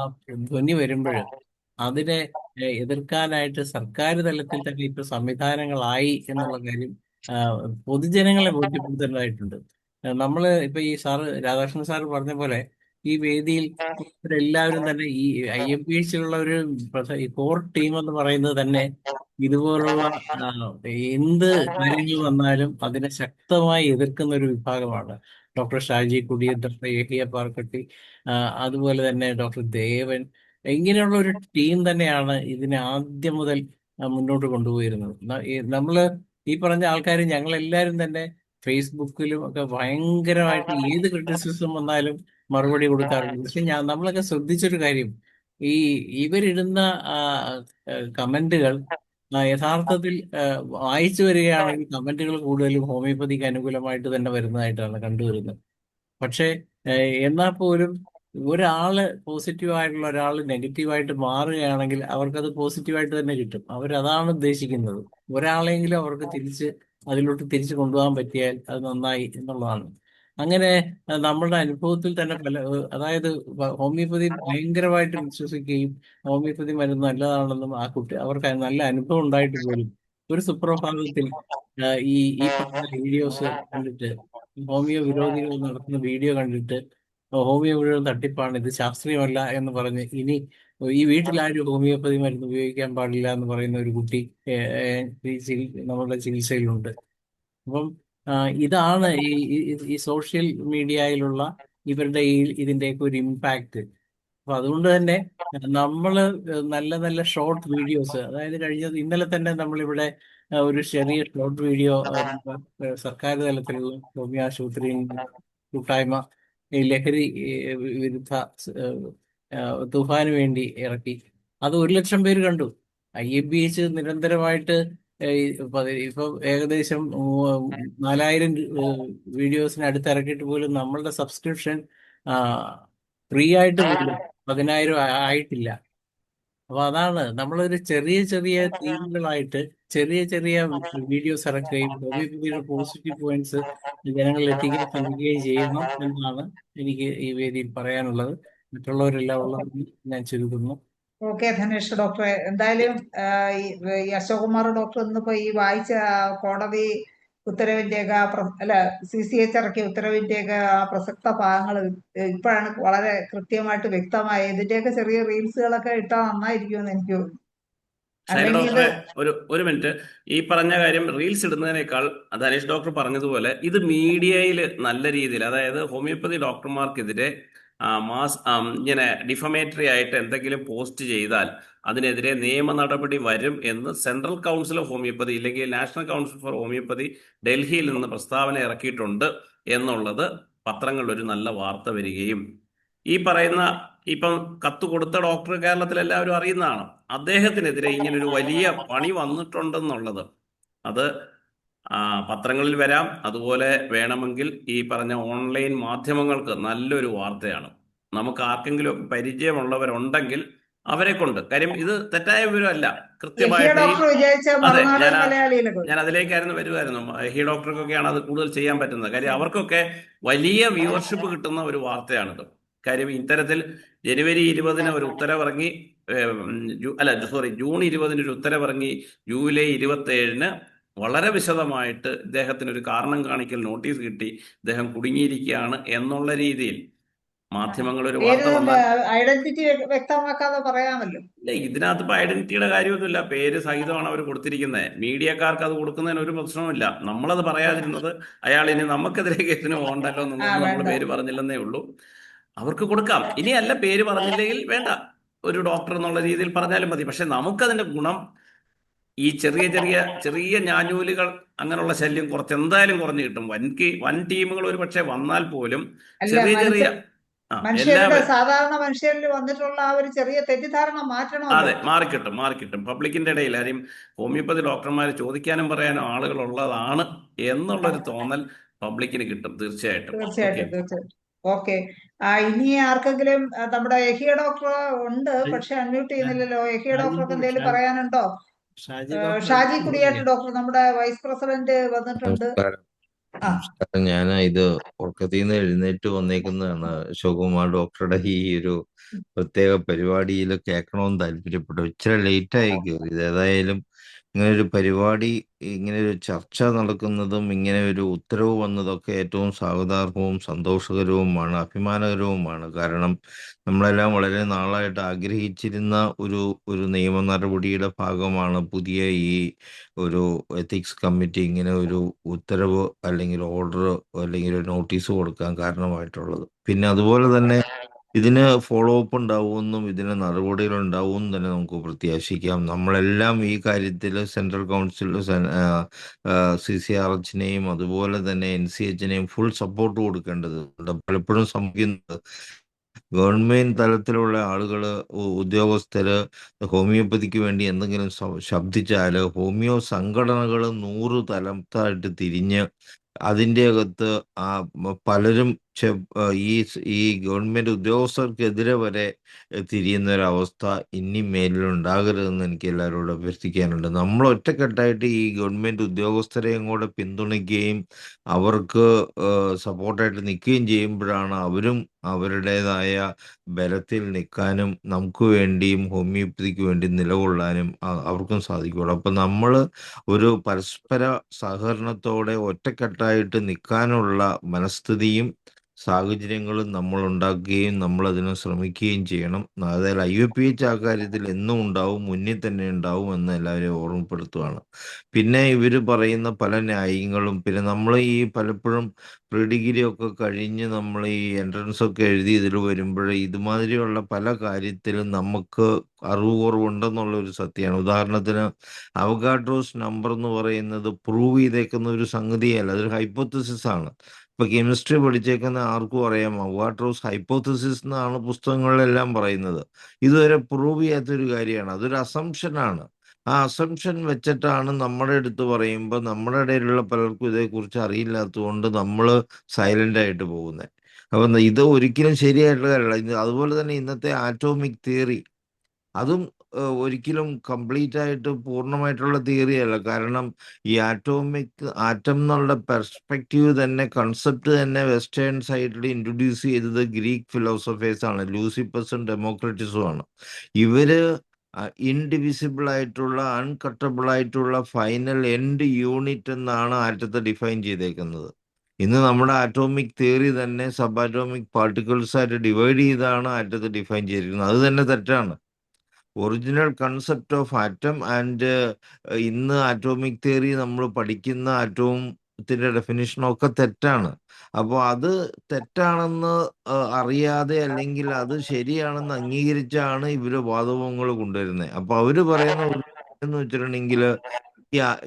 ധ്വനി വരുമ്പോൾ അതിനെ എതിർക്കാനായിട്ട് സർക്കാർ തലത്തിൽ തന്നെ ഇപ്പൊ സംവിധാനങ്ങളായി എന്നുള്ള കാര്യം പൊതുജനങ്ങളെ ബോധ്യപ്പെടുത്തേണ്ടതായിട്ടുണ്ട്. നമ്മള് ഇപ്പൊ ഈ രാധാകൃഷ്ണൻ സാറ് പറഞ്ഞ പോലെ ഈ വേദിയിൽ എല്ലാവരും തന്നെ ഈ IMPH-ലുള്ള ഒരു കോർ ടീം എന്ന് പറയുന്നത് തന്നെ ഇതുപോലുള്ള എന്ത് കാര്യങ്ങൾ വന്നാലും അതിനെ ശക്തമായി എതിർക്കുന്ന ഒരു വിഭാഗമാണ്. ഡോക്ടർ ഷാജി കുടിയൻ, ഡോക്ടർ യഹിയ പാർക്കട്ടി, അതുപോലെ തന്നെ ഡോക്ടർ ദേവൻ, ഇങ്ങനെയുള്ള ഒരു ടീം തന്നെയാണ് ഇതിനെ ആദ്യം മുതൽ മുന്നോട്ട് കൊണ്ടുപോയിരുന്നത്. നമ്മള് ഈ പറഞ്ഞ ആൾക്കാർ ഞങ്ങളെല്ലാവരും തന്നെ ഫേസ്ബുക്കിലും ഒക്കെ ഭയങ്കരമായിട്ട് ഏത് ക്രിറ്റിസിസം വന്നാലും മറുപടി കൊടുക്കാറുണ്ട്. പക്ഷെ നമ്മളൊക്കെ ശ്രദ്ധിച്ചൊരു കാര്യം, ഇവരിടുന്ന കമന്റുകൾ യഥാർത്ഥത്തിൽ വായിച്ചു വരികയാണെങ്കിൽ കമന്റുകൾ കൂടുതലും ഹോമിയോപ്പതിക്ക് അനുകൂലമായിട്ട് തന്നെ വരുന്നതായിട്ടാണ് കണ്ടുവരുന്നത്. പക്ഷേ എന്നാൽ പോലും ഒരാള് പോസിറ്റീവായിട്ടുള്ള ഒരാൾ നെഗറ്റീവായിട്ട് മാറുകയാണെങ്കിൽ അവർക്കത് പോസിറ്റീവായിട്ട് തന്നെ കിട്ടും. അവരതാണ് ഉദ്ദേശിക്കുന്നത്. ഒരാളെങ്കിലും അവർക്ക് അതിലോട്ട് തിരിച്ചു കൊണ്ടുപോകാൻ പറ്റിയാൽ അത് നന്നായി എന്നുള്ളതാണ്. അങ്ങനെ നമ്മളുടെ അനുഭവത്തിൽ തന്നെ അതായത് ഹോമിയോപ്പതി ഭയങ്കരമായിട്ട് വിശ്വസിക്കുകയും ഹോമിയോപ്പതി മരുന്ന് നല്ലതാണെന്നും അവർക്ക് നല്ല അനുഭവം ഉണ്ടായിട്ട് പോലും ഒരു സുപ്രഭാതത്തിൽ ഈ പറഞ്ഞ വീഡിയോസ് കണ്ടിട്ട്, ഹോമിയോ വിരോധികൾ നടത്തുന്ന വീഡിയോ കണ്ടിട്ട് ഹോമിയോ മുഴുവൻ തട്ടിപ്പാണ്, ഇത് ശാസ്ത്രീയമല്ല എന്ന് പറഞ്ഞ് ഇനി ഈ വീട്ടിലാരും ഹോമിയോപ്പതി മരുന്ന് ഉപയോഗിക്കാൻ പാടില്ല എന്ന് പറയുന്ന ഒരു കുട്ടി നമ്മുടെ ചികിത്സയിലുണ്ട്. അപ്പം ഇതാണ് ഈ സോഷ്യൽ മീഡിയയിലുള്ള ഇവരുടെ ഇതിൻ്റെയൊക്കെ ഒരു ഇമ്പാക്റ്റ്. അപ്പൊ അതുകൊണ്ട് തന്നെ നമ്മൾ നല്ല നല്ല ഷോർട്ട് വീഡിയോസ്, അതായത് ഇന്നലെ തന്നെ നമ്മളിവിടെ ഒരു ചെറിയ ഷോർട്ട് വീഡിയോ സർക്കാർ തലത്തിലുള്ള ഹോമിയോ ആശുപത്രി കൂട്ടായ്മ ഈ ലഹരി വിരുദ്ധ തൂഫാന് വേണ്ടി ഇറക്കി. അത് 1,00,000 പേര് കണ്ടു. IABH നിരന്തരമായിട്ട് ഇപ്പൊ ഏകദേശം 4,000 വീഡിയോസിന് അടുത്ത് ഇറക്കിയിട്ട് പോലും നമ്മളുടെ സബ്സ്ക്രിപ്ഷൻ ഫ്രീ ആയിട്ട് പോലും 10,000 ആയിട്ടില്ല. അപ്പൊ അതാണ് നമ്മളൊരു ചെറിയ ചെറിയ തീമുകളായിട്ട് ചെറിയ ചെറിയ വീഡിയോസ് ഇറക്കുകയും ഹോമിയോപ്പതിയുടെ പോസിറ്റീവ് പോയിന്റ്സ് ജനങ്ങളിൽ എത്തിക്കാൻ ശ്രമിക്കുകയും ചെയ്യണം എന്നാണ് എനിക്ക് ഈ വേദിയിൽ പറയാനുള്ളത്. മറ്റുള്ളവരെല്ലാം ഉള്ളതെന്ന് ഞാൻ ചുരുക്കുന്നു. ഓക്കെ ധനേഷ് ഡോക്ടറെ, എന്തായാലും ഈ അശോകുമാർ ഡോക്ടർ ഇന്നിപ്പോ ഈ വായിച്ച കോടതി ഉത്തരവിന്റെയൊക്കെ അല്ല CCH ഇറക്കിയ ഉത്തരവിന്റെയൊക്കെ ആ പ്രസക്ത ഭാഗങ്ങൾ ഇപ്പോഴാണ് വളരെ കൃത്യമായിട്ട് വ്യക്തമായ. ഇതിന്റെയൊക്കെ ചെറിയ റീൽസുകളൊക്കെ ഇട്ടാൽ നന്നായിരിക്കുമെന്ന് എനിക്ക് തോന്നുന്നു. ഷൈന അല്ലെങ്കിൽ ഇത് ഡോക്ടറെ ഒരു മിനിറ്റ്. ഈ പറഞ്ഞ കാര്യം റീൽസ് ഇടുന്നതിനേക്കാൾ ധനേഷ് ഡോക്ടർ പറഞ്ഞതുപോലെ ഇത് മീഡിയയിൽ നല്ല രീതിയിൽ, അതായത് ഹോമിയോപ്പതി ഡോക്ടർമാർക്കെതിരെ ഇങ്ങനെ ഡിഫമേറ്ററി ആയിട്ട് എന്തെങ്കിലും പോസ്റ്റ് ചെയ്താൽ അതിനെതിരെ നിയമ നടപടി വരും എന്ന് സെൻട്രൽ കൗൺസിൽ ഓഫ് ഹോമിയോപ്പതി ഇല്ലെങ്കിൽ നാഷണൽ കൗൺസിൽ ഫോർ ഹോമിയോപ്പതി ഡൽഹിയിൽ നിന്ന് പ്രസ്താവന ഇറക്കിയിട്ടുണ്ട് എന്നുള്ളത് പത്രങ്ങളിൽ ഒരു നല്ല വാർത്ത വരികയും, ഈ പറയുന്ന ഇപ്പം കത്ത് കൊടുത്ത ഡോക്ടർ കേരളത്തിൽ എല്ലാവരും അറിയുന്നതാണ്, അദ്ദേഹത്തിനെതിരെ ഇങ്ങനൊരു വലിയ പണി വന്നിട്ടുണ്ടെന്നുള്ളത് അത് പത്രങ്ങളിൽ വരാം. അതുപോലെ വേണമെങ്കിൽ ഈ പറഞ്ഞ ഓൺലൈൻ മാധ്യമങ്ങൾക്ക് നല്ലൊരു വാർത്തയാണ്. നമുക്ക് ആർക്കെങ്കിലും പരിചയമുള്ളവരുണ്ടെങ്കിൽ അവരെ കൊണ്ട്, കാര്യം ഇത് തെറ്റായ വിവരമല്ല, കൃത്യമായിട്ട് ഡോക്ടർ വിജയിച്ച അതെ, മറുനാടൻ മലയാളിയിലൊക്കെ ഞാൻ അതിലേക്കായിരുന്നു വരുമായിരുന്നു. ഹി ഡോക്ടർക്കൊക്കെയാണ് അത് കൂടുതൽ ചെയ്യാൻ പറ്റുന്നത്. കാര്യം അവർക്കൊക്കെ വലിയ വ്യൂവർഷിപ്പ് കിട്ടുന്ന ഒരു വാർത്തയാണിത്. കാര്യം ഇത്തരത്തിൽ ജനുവരി 20-ന് ഒരു ഉത്തരവിറങ്ങി, ജൂൺ 20-ന് ഒരു ഉത്തരവിറങ്ങി, ജൂലൈ 27-ന് വളരെ വിശദമായിട്ട് ഇദ്ദേഹത്തിന് ഒരു കാരണം കാണിക്കൽ നോട്ടീസ് കിട്ടി, ഇദ്ദേഹം കുടുങ്ങിയിരിക്കുകയാണ് എന്നുള്ള രീതിയിൽ മാധ്യമങ്ങൾ ഒരു വാർത്ത വന്നാൽ ഐഡന്റിറ്റി വ്യക്തമാക്കാതെ പറയാമല്ലോ. ഇല്ല, ഇതിനകത്ത് ഇപ്പൊ ഐഡന്റിറ്റിയുടെ കാര്യമൊന്നുമില്ല, പേര് സഹിതമാണ് അവർ കൊടുത്തിരിക്കുന്നത്. മീഡിയക്കാർക്ക് അത് കൊടുക്കുന്നതിന് ഒരു പ്രശ്നവുമില്ല. നമ്മളത് പറയാതിരുന്നത് അയാൾ ഇനി നമുക്കെതിരെ കേസിന് പോകണ്ടല്ലോ എന്നുള്ളത് നമ്മൾ പേര് പറഞ്ഞില്ലെന്നേ ഉള്ളൂ. അവർക്ക് കൊടുക്കാം. ഇനി അല്ല പേര് പറഞ്ഞില്ലെങ്കിൽ വേണ്ട, ഒരു ഡോക്ടർ എന്നുള്ള രീതിയിൽ പറഞ്ഞാലും മതി. പക്ഷെ നമുക്കതിന്റെ ഗുണം ഈ ചെറിയ ചെറിയ ചെറിയ ഞാഞ്ഞൂലുകൾ അങ്ങനെയുള്ള ശല്യം എന്തായാലും കുറഞ്ഞു കിട്ടും. വൻ ടീമുകൾ ഒരു പക്ഷെ വന്നാൽ പോലും ചെറിയ ചെറിയ മനുഷ്യരുടെ സാധാരണ മനുഷ്യരിൽ വന്നിട്ടുള്ള ആ ഒരു ചെറിയ തെറ്റിദ്ധാരണ മാറ്റണം. അതെ, മാറിക്കിട്ടും പബ്ലിക്കിന്റെ ഇടയിൽ. ആരും ഹോമിയോപ്പതി ഡോക്ടർമാർ ചോദിക്കാനും പറയാനും ആളുകൾ ഉള്ളതാണ് എന്നുള്ളൊരു തോന്നൽ പബ്ലിക്കിന് കിട്ടും. തീർച്ചയായിട്ടും. ഓക്കെ, ഇനി ആർക്കെങ്കിലും നമ്മുടെ യഹിയ ഡോക്ടർ ഉണ്ട്, പക്ഷെ അൺമ്യൂട്ട് ചെയ്യുന്നില്ലല്ലോ. യഹിയ ഡോക്ടർക്ക് എന്തെങ്കിലും പറയാനുണ്ടോ? ഷാജി കുടിയാട്ട് ഡോക്ടർ, നമ്മുടെ വൈസ് പ്രസിഡന്റ് വന്നിട്ടുണ്ട്. ഞാൻ ഇത് ഉറക്കത്തിൽ നിന്ന് എഴുന്നേറ്റ് വന്നേക്കുന്നതാണ്. അശോകുമാർ ഡോക്ടറുടെ ഈ ഒരു പ്രത്യേക പരിപാടിയിൽ കേൾക്കണമെന്ന് താല്പര്യപ്പെട്ടു. ഇച്ചിരി ലേറ്റായി കയറി. ഏതായാലും ഇങ്ങനെ ഒരു പരിപാടി, ഇങ്ങനെ ഒരു ചർച്ച നടക്കുന്നതും ഇങ്ങനെ ഒരു ഉത്തരവ് വന്നതൊക്കെ ഏറ്റവും സ്വാഗതാർഹവും സന്തോഷകരവുമാണ്, അഭിമാനകരവുമാണ്. കാരണം നമ്മളെല്ലാം വളരെ നാളായിട്ട് ആഗ്രഹിച്ചിരുന്ന ഒരു നിയമ നടപടിയുടെ ഭാഗമാണ് പുതിയ ഈ ഒരു എത്തിക്സ് കമ്മിറ്റി ഇങ്ങനെ ഒരു ഉത്തരവ് അല്ലെങ്കിൽ ഓർഡർ അല്ലെങ്കിൽ ഒരു നോട്ടീസ് കൊടുക്കാൻ കാരണമായിട്ടുള്ളത്. പിന്നെ അതുപോലെ തന്നെ ഇതിന് ഫോളോ അപ്പ് ഉണ്ടാവുമെന്നും ഇതിന് നടപടികൾ ഉണ്ടാവുമെന്നും തന്നെ നമുക്ക് പ്രത്യാശിക്കാം. നമ്മളെല്ലാം ഈ കാര്യത്തിൽ സെൻട്രൽ കൗൺസിൽ CCRHനെയും അതുപോലെ തന്നെ NCHനെയും ഫുൾ സപ്പോർട്ട് കൊടുക്കേണ്ടതുണ്ട്. പലപ്പോഴും സംഭവിക്കുന്നത് ഗവൺമെന്റ് തലത്തിലുള്ള ആളുകൾ, ഉദ്യോഗസ്ഥര് ഹോമിയോപ്പതിക്ക് വേണ്ടി എന്തെങ്കിലും ശബ്ദിച്ചാൽ ഹോമിയോ സംഘടനകൾ 100 തലത്തായിട്ട് തിരിഞ്ഞ് അതിൻ്റെ അകത്ത് പലരും ഈ ഗവൺമെന്റ് ഉദ്യോഗസ്ഥർക്കെതിരെ വരെ തിരിയുന്ന ഒരവസ്ഥ ഇനി മേലിലുണ്ടാകരുതെന്ന് എനിക്ക് എല്ലാവരോടും അഭ്യർത്ഥിക്കാനുണ്ട്. നമ്മൾ ഒറ്റക്കെട്ടായിട്ട് ഈ ഗവൺമെന്റ് ഉദ്യോഗസ്ഥരെയും കൂടെ പിന്തുണയ്ക്കുകയും അവർക്ക് സപ്പോർട്ടായിട്ട് നിൽക്കുകയും ചെയ്യുമ്പോഴാണ് അവരും അവരുടേതായ ബലത്തിൽ നിൽക്കാനും നമുക്ക് വേണ്ടിയും ഹോമിയോപ്പതിക്ക് വേണ്ടി നിലകൊള്ളാനും അവർക്കും സാധിക്കുള്ളൂ. അപ്പം നമ്മൾ ഒരു പരസ്പര സഹകരണത്തോടെ ഒറ്റക്കെട്ടായിട്ട് നിൽക്കാനുള്ള മനസ്ഥിതിയും സാഹചര്യങ്ങളും നമ്മൾ ഉണ്ടാക്കുകയും നമ്മൾ അതിന് ശ്രമിക്കുകയും ചെയ്യണം. അതായത് IUPAC ആ കാര്യത്തിൽ എന്നും ഉണ്ടാവും, മുന്നിൽ തന്നെ ഉണ്ടാവും എന്ന് എല്ലാവരെയും ഓർമ്മപ്പെടുത്തുകയാണ്. പിന്നെ ഇവർ പറയുന്ന പല ന്യായങ്ങളും, പിന്നെ നമ്മൾ ഈ പലപ്പോഴും പ്രീ ഡിഗ്രി ഒക്കെ കഴിഞ്ഞ് നമ്മൾ ഈ എൻട്രൻസ് ഒക്കെ എഴുതി ഇതിൽ വരുമ്പോൾ ഇതുമാതിരിയുള്ള പല കാര്യത്തിലും നമുക്ക് അറിവ് കുറവുണ്ടെന്നുള്ള ഒരു സത്യമാണ്. ഉദാഹരണത്തിന് അവഗാഡ്രോസ് നമ്പർ എന്ന് പറയുന്നത് പ്രൂവ് ചെയ്തേക്കുന്ന ഒരു സംഗതിയല്ല, അതൊരു ഹൈപ്പോത്തസിസ് ആണ്. ഇപ്പൊ കെമിസ്ട്രി പഠിച്ചേക്കുന്ന ആർക്കും അറിയാം അവഗാഡ്രോസ് ഹൈപ്പോത്തസിസ് എന്നാണ് പുസ്തകങ്ങളിലെല്ലാം പറയുന്നത്. ഇതുവരെ പ്രൂവ് ചെയ്യാത്തൊരു കാര്യമാണ്, അതൊരു അസംഷനാണ്. ആ അസംഷൻ വെച്ചിട്ടാണ് നമ്മുടെ അടുത്ത് പറയുമ്പോൾ നമ്മുടെ ഇടയിലുള്ള പലർക്കും ഇതേക്കുറിച്ച് അറിയില്ലാത്തതുകൊണ്ട് നമ്മൾ സൈലന്റ് ആയിട്ട് പോകുന്നത്. അപ്പം ഇത് ഒരിക്കലും ശരിയായിട്ടുള്ള കാര്യമല്ല. അതുപോലെ തന്നെ ഇന്നത്തെ ആറ്റോമിക് തിയറി, അതും ഒരിക്കലും കംപ്ലീറ്റ് ആയിട്ട് പൂർണ്ണമായിട്ടുള്ള തിയറി അല്ല. കാരണം ഈ ആറ്റം എന്നുള്ള പെർസ്പെക്റ്റീവ് തന്നെ, കൺസെപ്റ്റ് തന്നെ വെസ്റ്റേൺ സൈഡിൽ ഇൻട്രൊഡ്യൂസ് ചെയ്തത് ഗ്രീക്ക് ഫിലോസഫേഴ്സ് ആണ്, ലൂസിപ്പസും ഡെമോക്രറ്റിസും ആണ്. ഇവര് ഇൻഡിവിസിബിൾ ആയിട്ടുള്ള, അൺകട്ടബിൾ ആയിട്ടുള്ള ഫൈനൽ എൻഡ് യൂണിറ്റ് എന്നാണ് ആറ്റത്തെ ഡിഫൈൻ ചെയ്തേക്കുന്നത്. ഇന്ന് നമ്മുടെ ആറ്റോമിക് തിയറി തന്നെ സബ് ആറ്റോമിക് പാർട്ടിക്കിൾസ് ആയിട്ട് ഡിവൈഡ് ചെയ്താണ് ആറ്റത്തെ ഡിഫൈൻ ചെയ്തിരിക്കുന്നത്. അത് തന്നെ തെറ്റാണ്. Original concept of atom and ഇന്ന് ആറ്റോമിക് തിയറി നമ്മൾ പഠിക്കുന്ന ആറ്റോമത്തിന്റെ ഡെഫിനിഷനൊക്കെ തെറ്റാണ്. അപ്പോൾ അത് തെറ്റാണെന്ന് അറിയാതെ, അല്ലെങ്കിൽ അത് ശരിയാണെന്ന് അംഗീകരിച്ചാണ് ഇവര് വാദങ്ങൾ കൊണ്ടുവരുന്നത്. അപ്പൊ അവര് പറയുന്ന എന്ന് വെച്ചിട്ടുണ്ടെങ്കിൽ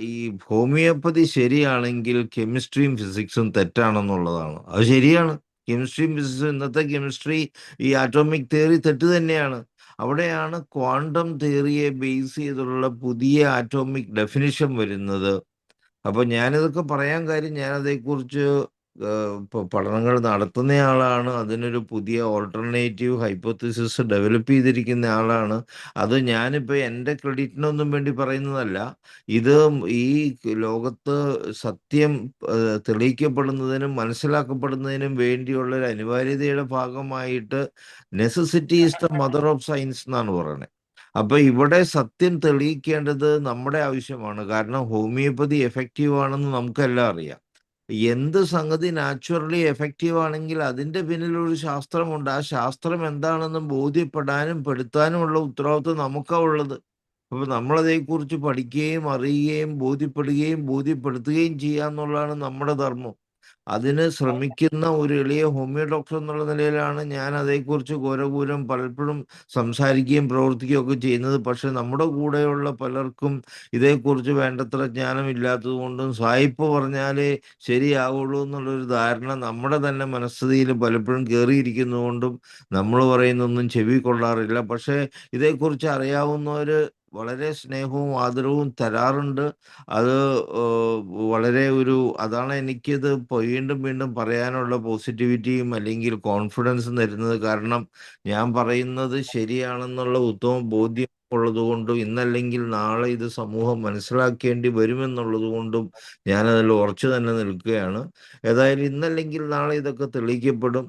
ഈ ഹോമിയോപ്പതി ശരിയാണെങ്കിൽ കെമിസ്ട്രിയും ഫിസിക്സും തെറ്റാണെന്നുള്ളതാണ്. അത് ശരിയാണ്. കെമിസ്ട്രിയും ഫിസിക്സും, ഇന്നത്തെ കെമിസ്ട്രി, ഈ ആറ്റോമിക് തിയറി തെറ്റ് തന്നെയാണ്. അവിടെയാണ് ക്വാണ്ടം തിയറിയെ ബേസ് ചെയ്തുള്ള പുതിയ ആറ്റോമിക് ഡെഫിനിഷൻ വരുന്നത്. അപ്പൊ ഞാനിതൊക്കെ പറയാൻ കാര്യം, ഞാനതേക്കുറിച്ച് ഇപ്പോൾ പഠനങ്ങൾ നടത്തുന്നയാളാണ്, അതിനൊരു പുതിയ ഓൾട്ടർനേറ്റീവ് ഹൈപ്പോത്തിസിസ് ഡെവലപ്പ് ചെയ്തിരിക്കുന്ന ആളാണ്. അത് ഞാനിപ്പോൾ എൻ്റെ ക്രെഡിറ്റിനൊന്നും വേണ്ടി പറയുന്നതല്ല. ഇത് ഈ ലോകത്ത് സത്യം തെളിയിക്കപ്പെടുന്നതിനും മനസ്സിലാക്കപ്പെടുന്നതിനും വേണ്ടിയുള്ള ഒരു അനിവാര്യതയുടെ ഭാഗമായിട്ട് necessity is the mother of science എന്നാണ് പറയുന്നത്. അപ്പൊ ഇവിടെ സത്യം തെളിയിക്കേണ്ടത് നമ്മുടെ ആവശ്യമാണ്. കാരണം ഹോമിയോപ്പതി എഫക്റ്റീവ് ആണെന്ന് നമുക്കെല്ലാം അറിയാം. എന്ത് സംഗതി നാച്ചുറലി എഫക്റ്റീവ് ആണെങ്കിൽ അതിന്റെ പിന്നിൽ ഒരു ശാസ്ത്രമുണ്ട്. ആ ശാസ്ത്രം എന്താണെന്ന് ബോധ്യപ്പെടാനും പെടുത്താനുമുള്ള ഉത്തരവാദിത്വം നമുക്കാ ഉള്ളത്. അപ്പൊ നമ്മളതേക്കുറിച്ച് പഠിക്കുകയും അറിയുകയും ബോധ്യപ്പെടുകയും ബോധ്യപ്പെടുത്തുകയും ചെയ്യുക എന്നുള്ളതാണ് നമ്മുടെ ധർമ്മം. അതിന് ശ്രമിക്കുന്ന ഒരു എളിയ ഹോമിയോ ഡോക്ടർ എന്നുള്ള നിലയിലാണ് ഞാൻ അതേക്കുറിച്ച് ഘോരഘൂരം പലപ്പോഴും സംസാരിക്കുകയും പ്രവർത്തിക്കുകയും ഒക്കെ ചെയ്യുന്നത്. പക്ഷെ നമ്മുടെ കൂടെയുള്ള പലർക്കും ഇതേക്കുറിച്ച് വേണ്ടത്ര ജ്ഞാനമില്ലാത്തത് കൊണ്ടും സായിപ്പ് പറഞ്ഞാലേ ശരിയാവുള്ളൂ എന്നുള്ളൊരു ധാരണ നമ്മുടെ തന്നെ മനസ്ഥിതിയിൽ പലപ്പോഴും കയറിയിരിക്കുന്നതുകൊണ്ടും നമ്മൾ പറയുന്നൊന്നും ചെവി കൊള്ളാറില്ല. പക്ഷേ ഇതേക്കുറിച്ച് അറിയാവുന്നവർ വളരെ സ്നേഹവും ആദരവും തരാറുണ്ട്. അത് വളരെ അതാണ് എനിക്കിത് വീണ്ടും വീണ്ടും പറയാനുള്ള പോസിറ്റിവിറ്റിയും അല്ലെങ്കിൽ കോൺഫിഡൻസും തരുന്നത്. കാരണം ഞാൻ പറയുന്നത് ശരിയാണെന്നുള്ള ഉത്തമ ബോധ്യം ഉള്ളതുകൊണ്ടും ഇന്നല്ലെങ്കിൽ നാളെ ഇത് സമൂഹം മനസ്സിലാക്കേണ്ടി വരുമെന്നുള്ളത് കൊണ്ടും ഞാനതിൽ ഉറച്ചു തന്നെ നിൽക്കുകയാണ്. ഏതായാലും ഇന്നല്ലെങ്കിൽ നാളെ ഇതൊക്കെ തെളിയിക്കപ്പെടും.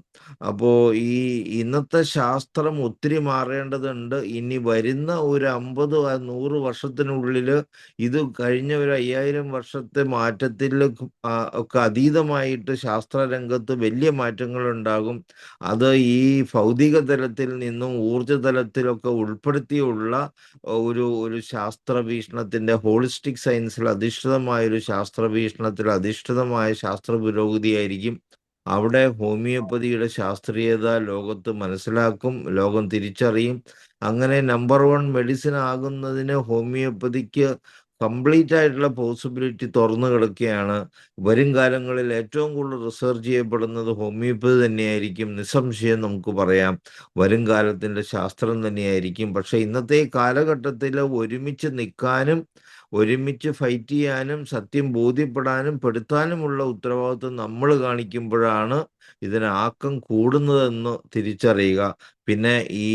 അപ്പോൾ ഈ ഇന്നത്തെ ശാസ്ത്രം ഒത്തിരി മാറേണ്ടതുണ്ട്. ഇനി വരുന്ന ഒരു 50-100 വർഷത്തിനുള്ളിൽ ഇത് കഴിഞ്ഞ ഒരു 5000 വർഷത്തെ മാറ്റത്തിൽ ഒക്കെ അതീതമായിട്ട് ശാസ്ത്രരംഗത്ത് വലിയ മാറ്റങ്ങൾ ഉണ്ടാകും. അത് ഈ ഭൗതിക തലത്തിൽ നിന്നും ഊർജ തലത്തിലൊക്കെ ഉൾപ്പെടുത്തിയുള്ള ഒരു ശാസ്ത്ര വീക്ഷണത്തിന്റെ, ഹോളിസ്റ്റിക് സയൻസിൽ അധിഷ്ഠിതമായ ഒരു ശാസ്ത്ര വീക്ഷണത്തിൽ അധിഷ്ഠിതമായ ശാസ്ത്ര പുരോഗതിയായിരിക്കും. അവിടെ ഹോമിയോപ്പതിയുടെ ശാസ്ത്രീയത ലോകത്ത് മനസ്സിലാക്കും, ലോകം തിരിച്ചറിയും. അങ്ങനെ നമ്പർ 1 മെഡിസിൻ ആകുന്നതിന് ഹോമിയോപ്പതിക്ക് കംപ്ലീറ്റ് ആയിട്ടുള്ള പോസിബിലിറ്റി തുറന്നു കിടക്കുകയാണ്. വരും കാലങ്ങളിൽ ഏറ്റവും കൂടുതൽ റിസർച്ച് ചെയ്യപ്പെടുന്നത് ഹോമിയോപ്പതി തന്നെയായിരിക്കും, നിസ്സംശയം നമുക്ക് പറയാം. വരും കാലത്തിൻ്റെ ശാസ്ത്രം തന്നെയായിരിക്കും. പക്ഷെ ഇന്നത്തെ കാലഘട്ടത്തിൽ ഒരുമിച്ച് നിൽക്കാനും ഒരുമിച്ച് ഫൈറ്റ് ചെയ്യാനും സത്യം ബോധ്യപ്പെടാനും പെടുത്താനുമുള്ള ഉത്തരവാദിത്വം നമ്മൾ കാണിക്കുമ്പോഴാണ് ഇതിന് ആക്കം കൂടുന്നതെന്ന് തിരിച്ചറിയുക. പിന്നെ ഈ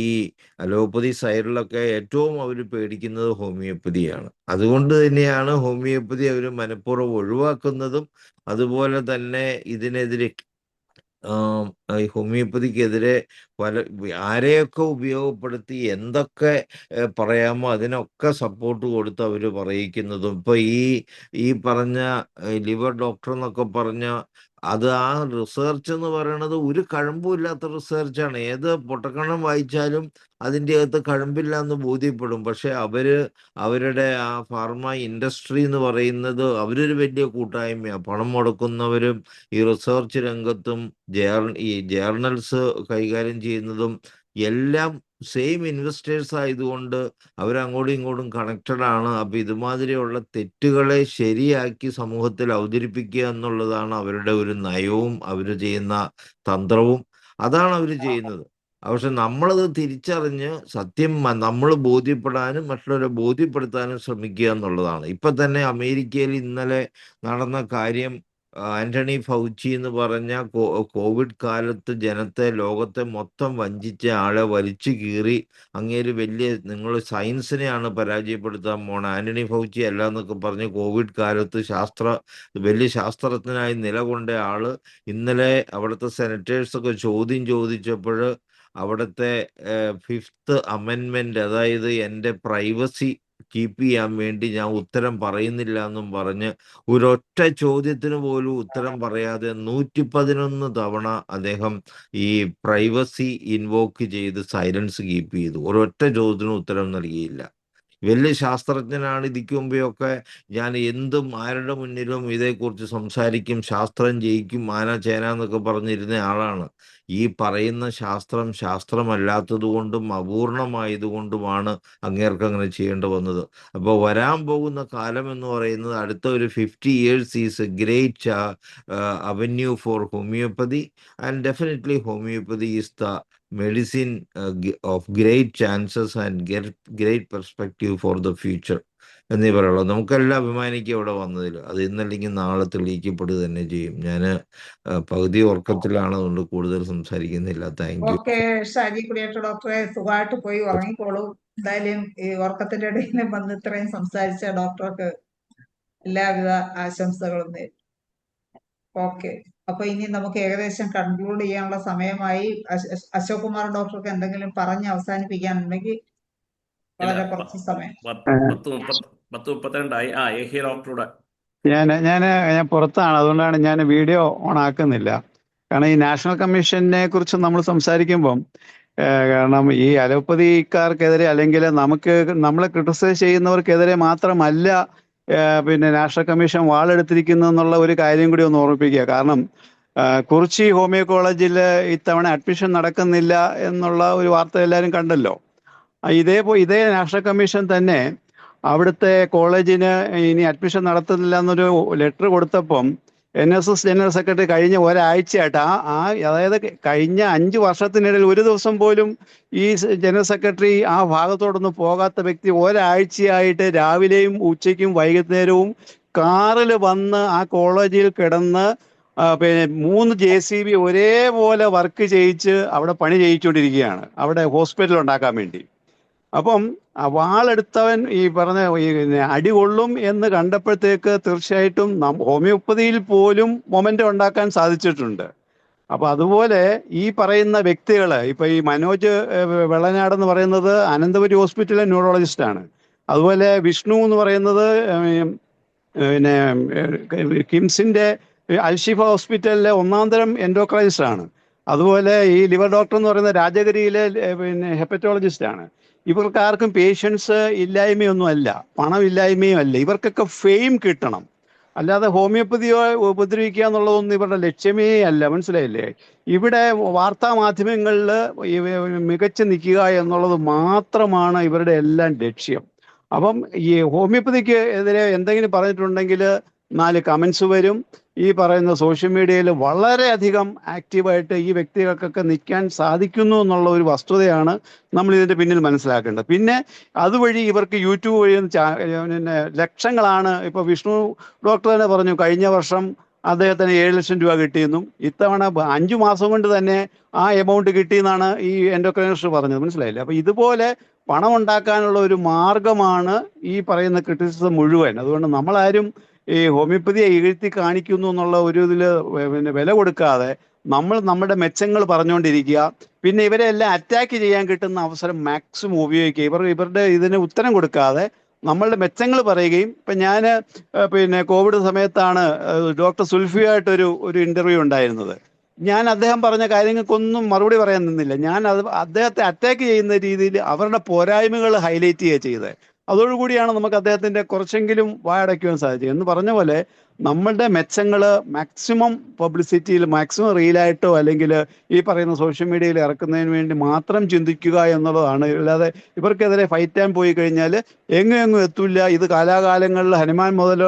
അലോപ്പതി സൈഡിലൊക്കെ ഏറ്റവും അവർ പേടിക്കുന്നത് ഹോമിയോപ്പതിയാണ്. അതുകൊണ്ട് തന്നെയാണ് ഹോമിയോപ്പതി അവർ മനഃപൂർവ്വം ഒഴിവാക്കുന്നതും. അതുപോലെ തന്നെ ഇതിനെതിരെ ഈ ഹോമിയോപ്പതിക്കെതിരെ ആരെയൊക്കെ ഉപയോഗപ്പെടുത്തി എന്തൊക്കെ പറയാമോ അതിനൊക്കെ സപ്പോർട്ട് കൊടുത്ത് അവർ പറയിക്കുന്നതും. ഇപ്പൊ ഈ പറഞ്ഞ ലിവർ ഡോക്ടർ എന്നൊക്കെ പറഞ്ഞ അത് ആ റിസർച്ച് എന്ന് പറയുന്നത് ഒരു കഴമ്പുമില്ലാത്ത റിസർച്ചാണ്. ഏത് പൊട്ടക്കണ്ണം വായിച്ചാലും അതിൻ്റെ അകത്ത് കഴമ്പില്ല എന്ന് ബോധ്യപ്പെടും. പക്ഷെ അവരുടെ ആ ഫാർമ ഇൻഡസ്ട്രി എന്ന് പറയുന്നത് അവരൊരു വലിയ കൂട്ടായ്മയാണ്. പണം മുടക്കുന്നവരും ഈ റിസർച്ച് രംഗത്തും ഈ ജേർണൽസ് കൈകാര്യം ചെയ്യുന്നതും എല്ലാം സെയിം ഇൻവെസ്റ്റേഴ്സ് ആയതുകൊണ്ട് അവരങ്ങോട്ടും ഇങ്ങോട്ടും കണക്റ്റഡ് ആണ്. അപ്പം ഇതുമാതിരിയുള്ള തെറ്റുകളെ ശരിയാക്കി സമൂഹത്തിൽ അവതരിപ്പിക്കുക എന്നുള്ളതാണ് അവരുടെ ഒരു നയവും അവർ ചെയ്യുന്ന തന്ത്രവും. അതാണ് അവർ ചെയ്യുന്നത്. പക്ഷെ നമ്മളത് തിരിച്ചറിഞ്ഞ് സത്യം നമ്മൾ ബോധ്യപ്പെടാനും മറ്റുള്ളവരെ ബോധ്യപ്പെടുത്താനും ശ്രമിക്കുക എന്നുള്ളതാണ്. ഇപ്പം തന്നെ അമേരിക്കയിൽ ഇന്നലെ നടന്ന കാര്യം, ആന്റണി ഫൗച്ചി എന്ന് പറഞ്ഞ കോവിഡ് കാലത്ത് ജനത്തെ, ലോകത്തെ മൊത്തം വഞ്ചിച്ച ആളെ വലിച്ചു കീറി അങ്ങേര് നിങ്ങൾ സയൻസിനെയാണ് പരാജയപ്പെടുത്താൻ പോണ, ആന്റണി ഫൗച്ചി അല്ല എന്നൊക്കെ പറഞ്ഞ് കോവിഡ് കാലത്ത് വലിയ ശാസ്ത്രജ്ഞനായി നിലകൊണ്ട ആള് ഇന്നലെ അവിടുത്തെ സെനറ്റേഴ്സൊക്കെ ചോദ്യം ചോദിച്ചപ്പോൾ അവിടുത്തെ 5th അമെൻമെന്റ്, അതായത് എൻ്റെ പ്രൈവസി കീപ്പ് ചെയ്യാൻ വേണ്ടി ഞാൻ ഉത്തരം പറയുന്നില്ല എന്നും പറഞ്ഞ് ഒരൊറ്റ ചോദ്യത്തിന് പോലും ഉത്തരം പറയാതെ 111 തവണ അദ്ദേഹം ഈ പ്രൈവസി ഇൻവോക്ക് ചെയ്ത് സൈലൻസ് കീപ്പ് ചെയ്തു. ഒരൊറ്റ ചോദ്യത്തിനും ഉത്തരം നൽകിയില്ല. വലിയ ശാസ്ത്രജ്ഞനാണ്. ഇതിക്ക് മുമ്പെയൊക്കെ ഞാൻ എന്തും ആരുടെ മുന്നിലും ഇതേക്കുറിച്ച് സംസാരിക്കും, ശാസ്ത്രം ജയിക്കും, ആന ചേന എന്നൊക്കെ പറഞ്ഞിരുന്ന ആളാണ്. ഈ പറയുന്ന ശാസ്ത്രമല്ലാത്തത് കൊണ്ടും അപൂർണമായതുകൊണ്ടുമാണ് അങ്ങേർക്ക് അങ്ങനെ ചെയ്യേണ്ടി വന്നത്. അപ്പോൾ വരാൻ പോകുന്ന കാലം എന്ന് പറയുന്നത് അടുത്ത ഒരു 50 years is a great avenue for homoeopathy. And definitely homoeopathy is the medicine of great chances and great perspective for the future എന്നീ പറയുള്ളൂ. നമുക്കെല്ലാം അഭിമാനിക്കുക ഇവിടെ വന്നതിൽ. അത് ഇന്നല്ലെങ്കിൽ നാളെ തെളിയിക്കപ്പെടുക തന്നെ ചെയ്യും. ഞാൻ പകുതി ഉറക്കത്തിലാണ്, അതുകൊണ്ട് കൂടുതൽ സംസാരിക്കുന്നില്ല. Thank you. ഓക്കെ, ഷാജി കുടിയേറ്റ ഡോക്ടറെ, സുഖമായിട്ട് പോയി ഉറങ്ങിക്കോളൂ. എന്തായാലും ഈ ഉറക്കത്തിന്റെ ഇടയിൽ വന്ന് ഇത്രയും സംസാരിച്ച ഡോക്ടർക്ക് എല്ലാവിധ ആശംസകളും നേരും. ഓക്കെ, അപ്പൊ ഇനി നമുക്ക് ഏകദേശം കൺക്ലൂഡ് ചെയ്യാനുള്ള സമയമായി. അശോക് കുമാർ ഡോക്ടർക്ക് എന്തെങ്കിലും പറഞ്ഞ് അവസാനിപ്പിക്കാനുണ്ടെങ്കിൽ ഇല്ല, വളരെ കുറച്ച് സമയം. 10:32 യഹ്യ ഡോക്ടറുടെ. ഞാൻ പുറത്താണ്, അതുകൊണ്ടാണ് ഞാൻ വീഡിയോ ഓൺ ആക്കുന്നില്ല. കാരണം ഈ നാഷണൽ കമ്മീഷനെ കുറിച്ച് നമ്മൾ സംസാരിക്കുമ്പം കാരണം ഈ അലോപ്പതിക്കാർക്കെതിരെ അല്ലെങ്കിൽ നമ്മളെ ക്രിട്ടിസൈസ് ചെയ്യുന്നവർക്കെതിരെ മാത്രമല്ല പിന്നെ നാഷണൽ കമ്മീഷൻ വാളെടുത്തിരിക്കുന്നു എന്നുള്ള ഒരു കാര്യം കൂടി ഒന്ന് ഓർമ്മിപ്പിക്കുക. കാരണം കുറിച്ചി ഹോമിയോ കോളേജിൽ ഇത്തവണ അഡ്മിഷൻ നടക്കുന്നില്ല എന്നുള്ള ഒരു വാർത്ത എല്ലാവരും കണ്ടല്ലോ. ഇതേ നാഷണൽ കമ്മീഷൻ തന്നെ അവിടുത്തെ കോളേജിന് ഇനി അഡ്മിഷൻ നടത്തുന്നില്ല എന്നൊരു ലെറ്റർ കൊടുത്തപ്പം NSS ജനറൽ സെക്രട്ടറി കഴിഞ്ഞ ഒരാഴ്ചയായിട്ട് അതായത് കഴിഞ്ഞ 5 വർഷത്തിനിടയിൽ ഒരു ദിവസം പോലും ഈ ജനറൽ സെക്രട്ടറി ആ ഭാഗത്തോടൊന്നും പോകാത്ത വ്യക്തി ഒരാഴ്ചയായിട്ട് രാവിലെയും ഉച്ചയ്ക്കും വൈകുന്നേരവും കാറിൽ വന്ന് ആ കോളേജിൽ കിടന്ന് പിന്നെ 3 JCB ഒരേപോലെ വർക്ക് ചെയ്യിച്ച് അവിടെ പണി ചെയ്യിച്ചുകൊണ്ടിരിക്കുകയാണ്, അവിടെ ഹോസ്പിറ്റൽ ഉണ്ടാക്കാൻ വേണ്ടി. അപ്പം വാളെടുത്തവൻ ഈ പറഞ്ഞ അടി കൊള്ളും എന്ന് കണ്ടപ്പോഴത്തേക്ക് തീർച്ചയായിട്ടും ഹോമിയോപ്പതിയിൽ പോലും മൊമെന്റ് ഉണ്ടാക്കാൻ സാധിച്ചിട്ടുണ്ട്. അപ്പൊ അതുപോലെ ഈ പറയുന്ന വ്യക്തികള് ഇപ്പൊ ഈ മനോജ് വെള്ളനാട് എന്ന് പറയുന്നത് അനന്തപുരി ഹോസ്പിറ്റലിലെ ന്യൂറോളജിസ്റ്റ് ആണ്. അതുപോലെ വിഷ്ണു എന്ന് പറയുന്നത് പിന്നെ കിംസിന്റെ അൽഷിഫ ഹോസ്പിറ്റലിലെ 1ാം തരം എൻഡോക്രൈനിസ്റ്റ് ആണ്. അതുപോലെ ഈ ലിവർ ഡോക്ടർ എന്ന് പറയുന്ന രാജഗിരിയിലെ പിന്നെ ഹെപ്പറ്റോളജിസ്റ്റ് ആണ്. ഇവർക്കാർക്കും പേഷ്യൻസ് ഇല്ലായ്മയൊന്നും അല്ല, പണമില്ലായ്മയും അല്ല, ഇവർക്കൊക്കെ ഫെയിം കിട്ടണം. അല്ലാതെ ഹോമിയോപ്പതിയോ ഉപദ്രവിക്കുക എന്നുള്ളതൊന്നും ഇവരുടെ ലക്ഷ്യമേ അല്ല. മനസ്സിലായില്ലേ? ഇവിടെ വാർത്താ മാധ്യമങ്ങളിൽ മികച്ചു നിൽക്കുക എന്നുള്ളത് മാത്രമാണ് ഇവരുടെ എല്ലാം ലക്ഷ്യം. അപ്പം ഈ ഹോമിയോപ്പതിക്ക് എതിരെ എന്തെങ്കിലും പറഞ്ഞിട്ടുണ്ടെങ്കിൽ 4 കമൻസ് വരും. ഈ പറയുന്ന സോഷ്യൽ മീഡിയയിൽ വളരെയധികം ആക്റ്റീവായിട്ട് ഈ വ്യക്തികൾക്കൊക്കെ നിൽക്കാൻ സാധിക്കുന്നു എന്നുള്ള ഒരു വസ്തുതയാണ് നമ്മൾ ഇതിൻ്റെ പിന്നിൽ മനസ്സിലാക്കേണ്ടത്. പിന്നെ അതുവഴി ഇവർക്ക് യൂട്യൂബ് വഴി പിന്നെ ലക്ഷങ്ങളാണ്. ഇപ്പോൾ വിഷ്ണു ഡോക്ടർ തന്നെ പറഞ്ഞു കഴിഞ്ഞ വർഷം അദ്ദേഹത്തിന് 7 ലക്ഷം രൂപ കിട്ടിയെന്നും ഇത്തവണ 5 മാസം കൊണ്ട് തന്നെ ആ എമൗണ്ട് കിട്ടിയെന്നാണ് ഈ എൻഡോക്രൈനിസ്റ്റ് പറഞ്ഞത്. മനസ്സിലായില്ലേ? അപ്പോൾ ഇതുപോലെ പണം ഉണ്ടാക്കാനുള്ള ഒരു മാർഗമാണ് ഈ പറയുന്ന ക്രിറ്റിസിസം മുഴുവൻ. അതുകൊണ്ട് നമ്മളാരും ഈ ഹോമിയോപ്പതിയെ ഇകഴ്ത്തി കാണിക്കുന്നു എന്നുള്ള ഒരു ഇതിൽ പിന്നെ വില കൊടുക്കാതെ നമ്മൾ നമ്മുടെ മെച്ചങ്ങൾ പറഞ്ഞുകൊണ്ടിരിക്കുക, പിന്നെ ഇവരെ എല്ലാം അറ്റാക്ക് ചെയ്യാൻ കിട്ടുന്ന അവസരം മാക്സിമം ഉപയോഗിക്കുക. ഇവരുടെ ഇതിന് ഉത്തരം കൊടുക്കാതെ നമ്മളുടെ മെച്ചങ്ങൾ പറയുകയും. ഇപ്പം ഞാൻ പിന്നെ കോവിഡ് സമയത്താണ് ഡോക്ടർ സുൽഫിയായിട്ടൊരു ഇൻ്റർവ്യൂ ഉണ്ടായിരുന്നത്. ഞാൻ അദ്ദേഹം പറഞ്ഞ കാര്യങ്ങൾക്കൊന്നും മറുപടി പറയാൻ നിന്നില്ല. ഞാൻ അദ്ദേഹത്തെ അറ്റാക്ക് ചെയ്യുന്ന രീതിയിൽ അവരുടെ പോരായ്മകൾ ഹൈലൈറ്റ് ചെയ്യുക ചെയ്തത്. അതോടുകൂടിയാണ് നമുക്ക് അദ്ദേഹത്തിൻ്റെ കുറച്ചെങ്കിലും വായടയ്ക്കുവാൻ സാധിച്ചത്. എന്ന് പറഞ്ഞ പോലെ നമ്മളുടെ മെച്ചങ്ങൾ മാക്സിമം പബ്ലിസിറ്റിയിൽ, മാക്സിമം റീലായിട്ടോ അല്ലെങ്കിൽ ഈ പറയുന്ന സോഷ്യൽ മീഡിയയിൽ ഇറക്കുന്നതിന് വേണ്ടി മാത്രം ചിന്തിക്കുക എന്നുള്ളതാണ്. അല്ലാതെ ഇവർക്കെതിരെ ഫൈറ്റ് ചെയ്യാൻ പോയി കഴിഞ്ഞാൽ എങ്ങും എത്തില്ല. ഇത് കാലാകാലങ്ങളിൽ ഹനുമാൻ മുതൽ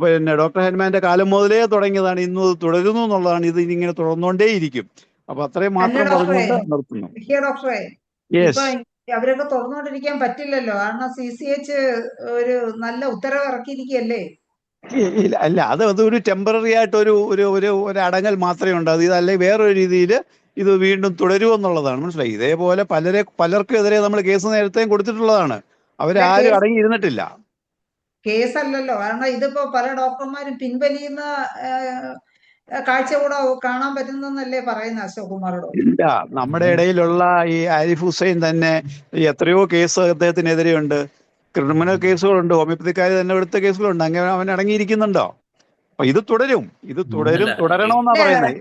പിന്നെ ഡോക്ടർ ഹനുമാന്റെ കാലം മുതലേ തുടങ്ങിയതാണ്, ഇന്നും അത് തുടരുന്നു എന്നുള്ളതാണ്. ഇത് ഇങ്ങനെ തുടർന്നുകൊണ്ടേയിരിക്കും. അപ്പൊ അത്രയും അല്ല മാത്രം ഡോക്ടറെ, പറഞ്ഞുകൊണ്ട് നിർത്തുന്നു. ഡോക്ടറെ, യെസ്. ഇപ്പൊ അവരൊക്കെ തുറന്നുകൊണ്ടിരിക്കാൻ പറ്റില്ലല്ലോ, കാരണം CCH ഒരു നല്ല ഉത്തരവ് ഇറക്കിയിരിക്കുകയല്ലേ. അല്ല, അതൊരു ടെമ്പററി ആയിട്ട് ഒരു അടങ്ങൽ മാത്രമേ ഉണ്ടാകൂ. ഇതല്ലേ വേറൊരു രീതിയിൽ ഇത് വീണ്ടും തുടരുമെന്നുള്ളതാണ്. മനസ്സിലായി? ഇതേപോലെ പലർക്കും എതിരെ നമ്മൾ കേസ് നേരത്തെയും കൊടുത്തിട്ടുള്ളതാണ്. അവരാരും അടങ്ങിയിരുന്നിട്ടില്ല. കേസല്ലല്ലോ, കാരണം ഇതിപ്പോ പല ഡോക്ടർമാരും പിൻവലിയുന്ന കാഴ്ച കൂടെ കാണാൻ പറ്റുന്നല്ലേ പറയുന്ന അശോക് കുമാറോട്. ഇല്ല, നമ്മുടെ ഇടയിലുള്ള ഈ ആരിഫ് ഹുസൈൻ തന്നെ എത്രയോ കേസ് അദ്ദേഹത്തിനെതിരെ ഉണ്ട്. ക്രിമിനൽ കേസുകളുണ്ട്, ഹോമിയോപ്പതിക്കാർ തന്നെ എടുത്ത കേസുകളുണ്ട്. അങ്ങനെ അവൻ അടങ്ങിയിരിക്കുന്നുണ്ടോ? അപ്പൊ ഇത് തുടരും, തുടരണമെന്നാ പറയുന്നത്.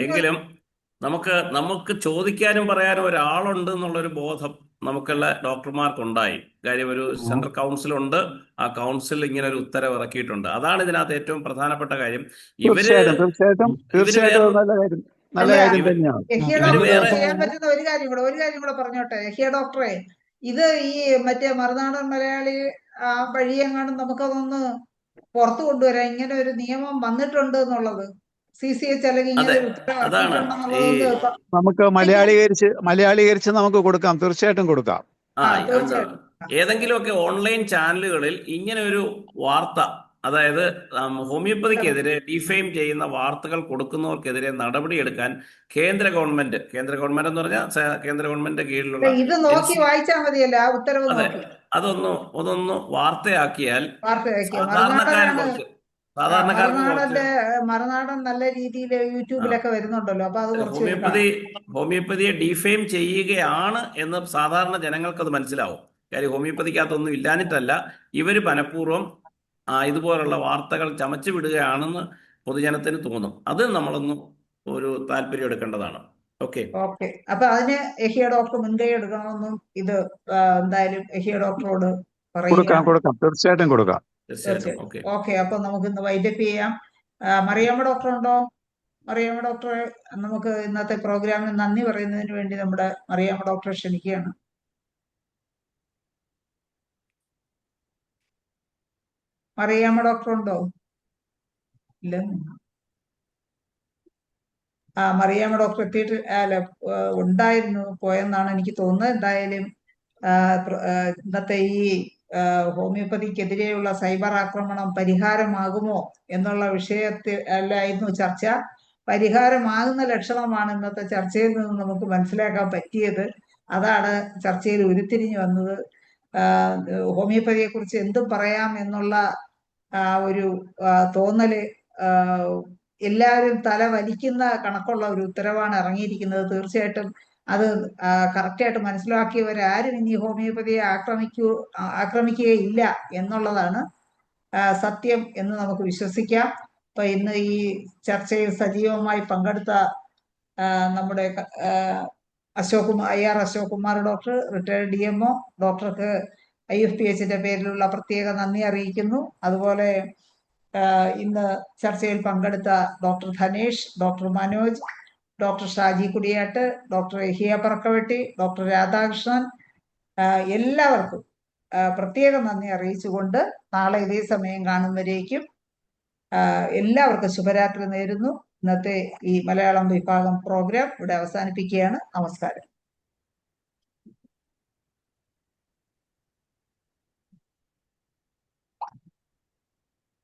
എങ്കിലും നമുക്ക് ചോദിക്കാനും പറയാനും ഒരാളുണ്ട് എന്നുള്ളൊരു ബോധം നമുക്കുള്ള ഡോക്ടർമാർക്കുണ്ടായി. കാര്യം ഒരു സെൻട്രൽ കൗൺസിലുണ്ട്, ആ കൗൺസിൽ ഇങ്ങനെ ഒരു ഉത്തരവ് ഇറക്കിയിട്ടുണ്ട്. അതാണ് ഇതിനകത്ത് ഏറ്റവും പ്രധാനപ്പെട്ട കാര്യം. തീർച്ചയായിട്ടും നല്ല കാര്യം തന്നെയാണ്. ചെയ്യാൻ പറ്റുന്ന ഒരു കാര്യം കൂടെ പറഞ്ഞോട്ടെ ഡോക്ടറെ. ഇത് ഈ മറ്റേ മറുനാടൻ മലയാളി വഴിയെങ്ങാനും നമുക്കതൊന്ന് പുറത്തു കൊണ്ടുവരാം, ഇങ്ങനെ ഒരു നിയമം വന്നിട്ടുണ്ട് എന്നുള്ളത്. CCH അല്ലെങ്കിൽ ഇങ്ങനെ ഒരു ഉത്തരവ് ഇറക്കിയിട്ടുണ്ടെന്നുള്ളത് നമുക്ക് മലയാളീകരിച്ച് നമുക്ക് കൊടുക്കാം. തീർച്ചയായിട്ടും കൊടുക്കാം. ഏതെങ്കിലുമൊക്കെ ഓൺലൈൻ ചാനലുകളിൽ ഇങ്ങനെ ഒരു വാർത്ത, അതായത് ഹോമിയോപ്പതിക്കെതിരെ ഡിഫെയിം ചെയ്യുന്ന വാർത്തകൾ കൊടുക്കുന്നവർക്കെതിരെ നടപടിയെടുക്കാൻ കേന്ദ്ര ഗവൺമെന്റ് എന്ന് പറഞ്ഞാൽ കേന്ദ്ര ഗവൺമെന്റിന്റെ കീഴിലുള്ള ഇത് നോക്കി വായിച്ചാൽ മതിയല്ലോ ആ ഉത്തരവ്. അതൊന്ന് വാർത്തയാക്കിയാൽ മറുനാടൻ നല്ല രീതിയിൽ യൂട്യൂബിലൊക്കെ വരുന്നുണ്ടല്ലോ. അപ്പൊ അത് ഹോമിയോപ്പതിയെ ഡിഫെയിം ചെയ്യുകയാണ് എന്ന് സാധാരണ ജനങ്ങൾക്ക് അത് മനസ്സിലാവും. കാര്യം ഹോമിയോപ്പതിക്കകത്തൊന്നും ഇല്ലാഞ്ഞിട്ടല്ല, ഇവര് മനഃപൂർവ്വം ഇതുപോലുള്ള വാർത്തകൾ ചമച്ചു വിടുകയാണെന്ന് പൊതുജനത്തിന് തോന്നും. അത് നമ്മളൊന്ന് ഒരു താല്പര്യം എടുക്കേണ്ടതാണ്. ഓക്കെ. അപ്പൊ അതിന് യഹിയ ഡോക്ടർ മുൻകൈ എടുക്കണമെന്നും ഇത് എന്തായാലും യഹിയ ഡോക്ടറോട് കൊടുക്കാം. തീർച്ചയായിട്ടും കൊടുക്കാം. ഓക്കെ. അപ്പൊ നമുക്ക് ഇന്ന് വൈൻഡപ്പ് ചെയ്യാം. മറിയാമ്മ ഡോക്ടർ ഉണ്ടോ? മറിയാമ്മ ഡോക്ടറെ നമുക്ക് ഇന്നത്തെ പ്രോഗ്രാമിന് നന്ദി പറയുന്നതിന് വേണ്ടി നമ്മുടെ മറിയാമ്മ ഡോക്ടറെ ക്ഷണിക്കുകയാണ്. മറിയാമ്മ ഡോക്ടർ ഉണ്ടോ? ഇല്ല. മറിയാമ്മ ഡോക്ടർ ഉണ്ടായിരുന്നു, പോയെന്നാണ് എനിക്ക് തോന്നുന്നത്. എന്തായാലും ഇന്നത്തെ ഈ ഹോമിയോപ്പതിക്കെതിരെയുള്ള സൈബർ ആക്രമണം പരിഹാരമാകുമോ എന്നുള്ള വിഷയത്തിൽ അല്ലായിരുന്നു ചർച്ച. പരിഹാരമാകുന്ന ലക്ഷണമാണ് ഇന്നത്തെ ചർച്ചയിൽ നിന്ന് നമുക്ക് മനസ്സിലാക്കാൻ പറ്റിയത്. അതാണ് ചർച്ചയിൽ ഉരുത്തിരിഞ്ഞു വന്നത്. ഹോമിയോപ്പതിയെക്കുറിച്ച് എന്തും പറയാം എന്നുള്ള ഒരു തോന്നല് എല്ലാവരും തല വലിക്കുന്ന കണക്കുള്ള ഒരു ഉത്തരവാണ് ഇറങ്ങിയിരിക്കുന്നത്. തീർച്ചയായിട്ടും അത് കറക്റ്റായിട്ട് മനസ്സിലാക്കിയവരാരും ഇനി ഹോമിയോപ്പതിയെ ആക്രമിക്കുകയില്ല എന്നുള്ളതാണ് സത്യം എന്ന് നമുക്ക് വിശ്വസിക്കാം. അപ്പൊ ഇന്ന് ഈ ചർച്ചയിൽ സജീവമായി പങ്കെടുത്ത നമ്മുടെ IR Ashok Kumar doctor, retired DMO ഡോക്ടർക്ക് IFPHന്റെ പേരിലുള്ള പ്രത്യേക നന്ദി അറിയിക്കുന്നു. അതുപോലെ ഇന്ന് ചർച്ചയിൽ പങ്കെടുത്ത doctor Dhanesh, doctor Manoj, doctor Shaji Kudiyat, doctor Yahiya Parakkavetti, doctor Radhakrishnan, എല്ലാവർക്കും പ്രത്യേകം നന്ദി അറിയിച്ചുകൊണ്ട് നാളെ ഇതേ സമയം കാണുന്നവരേക്കും എല്ലാവർക്കും ശുഭരാത്രി നേരുന്നു. ഇന്നത്തെ ഈ മലയാളം വിഭാഗം പ്രോഗ്രാം ഇവിടെ അവസാനിപ്പിക്കുകയാണ്. നമസ്കാരം.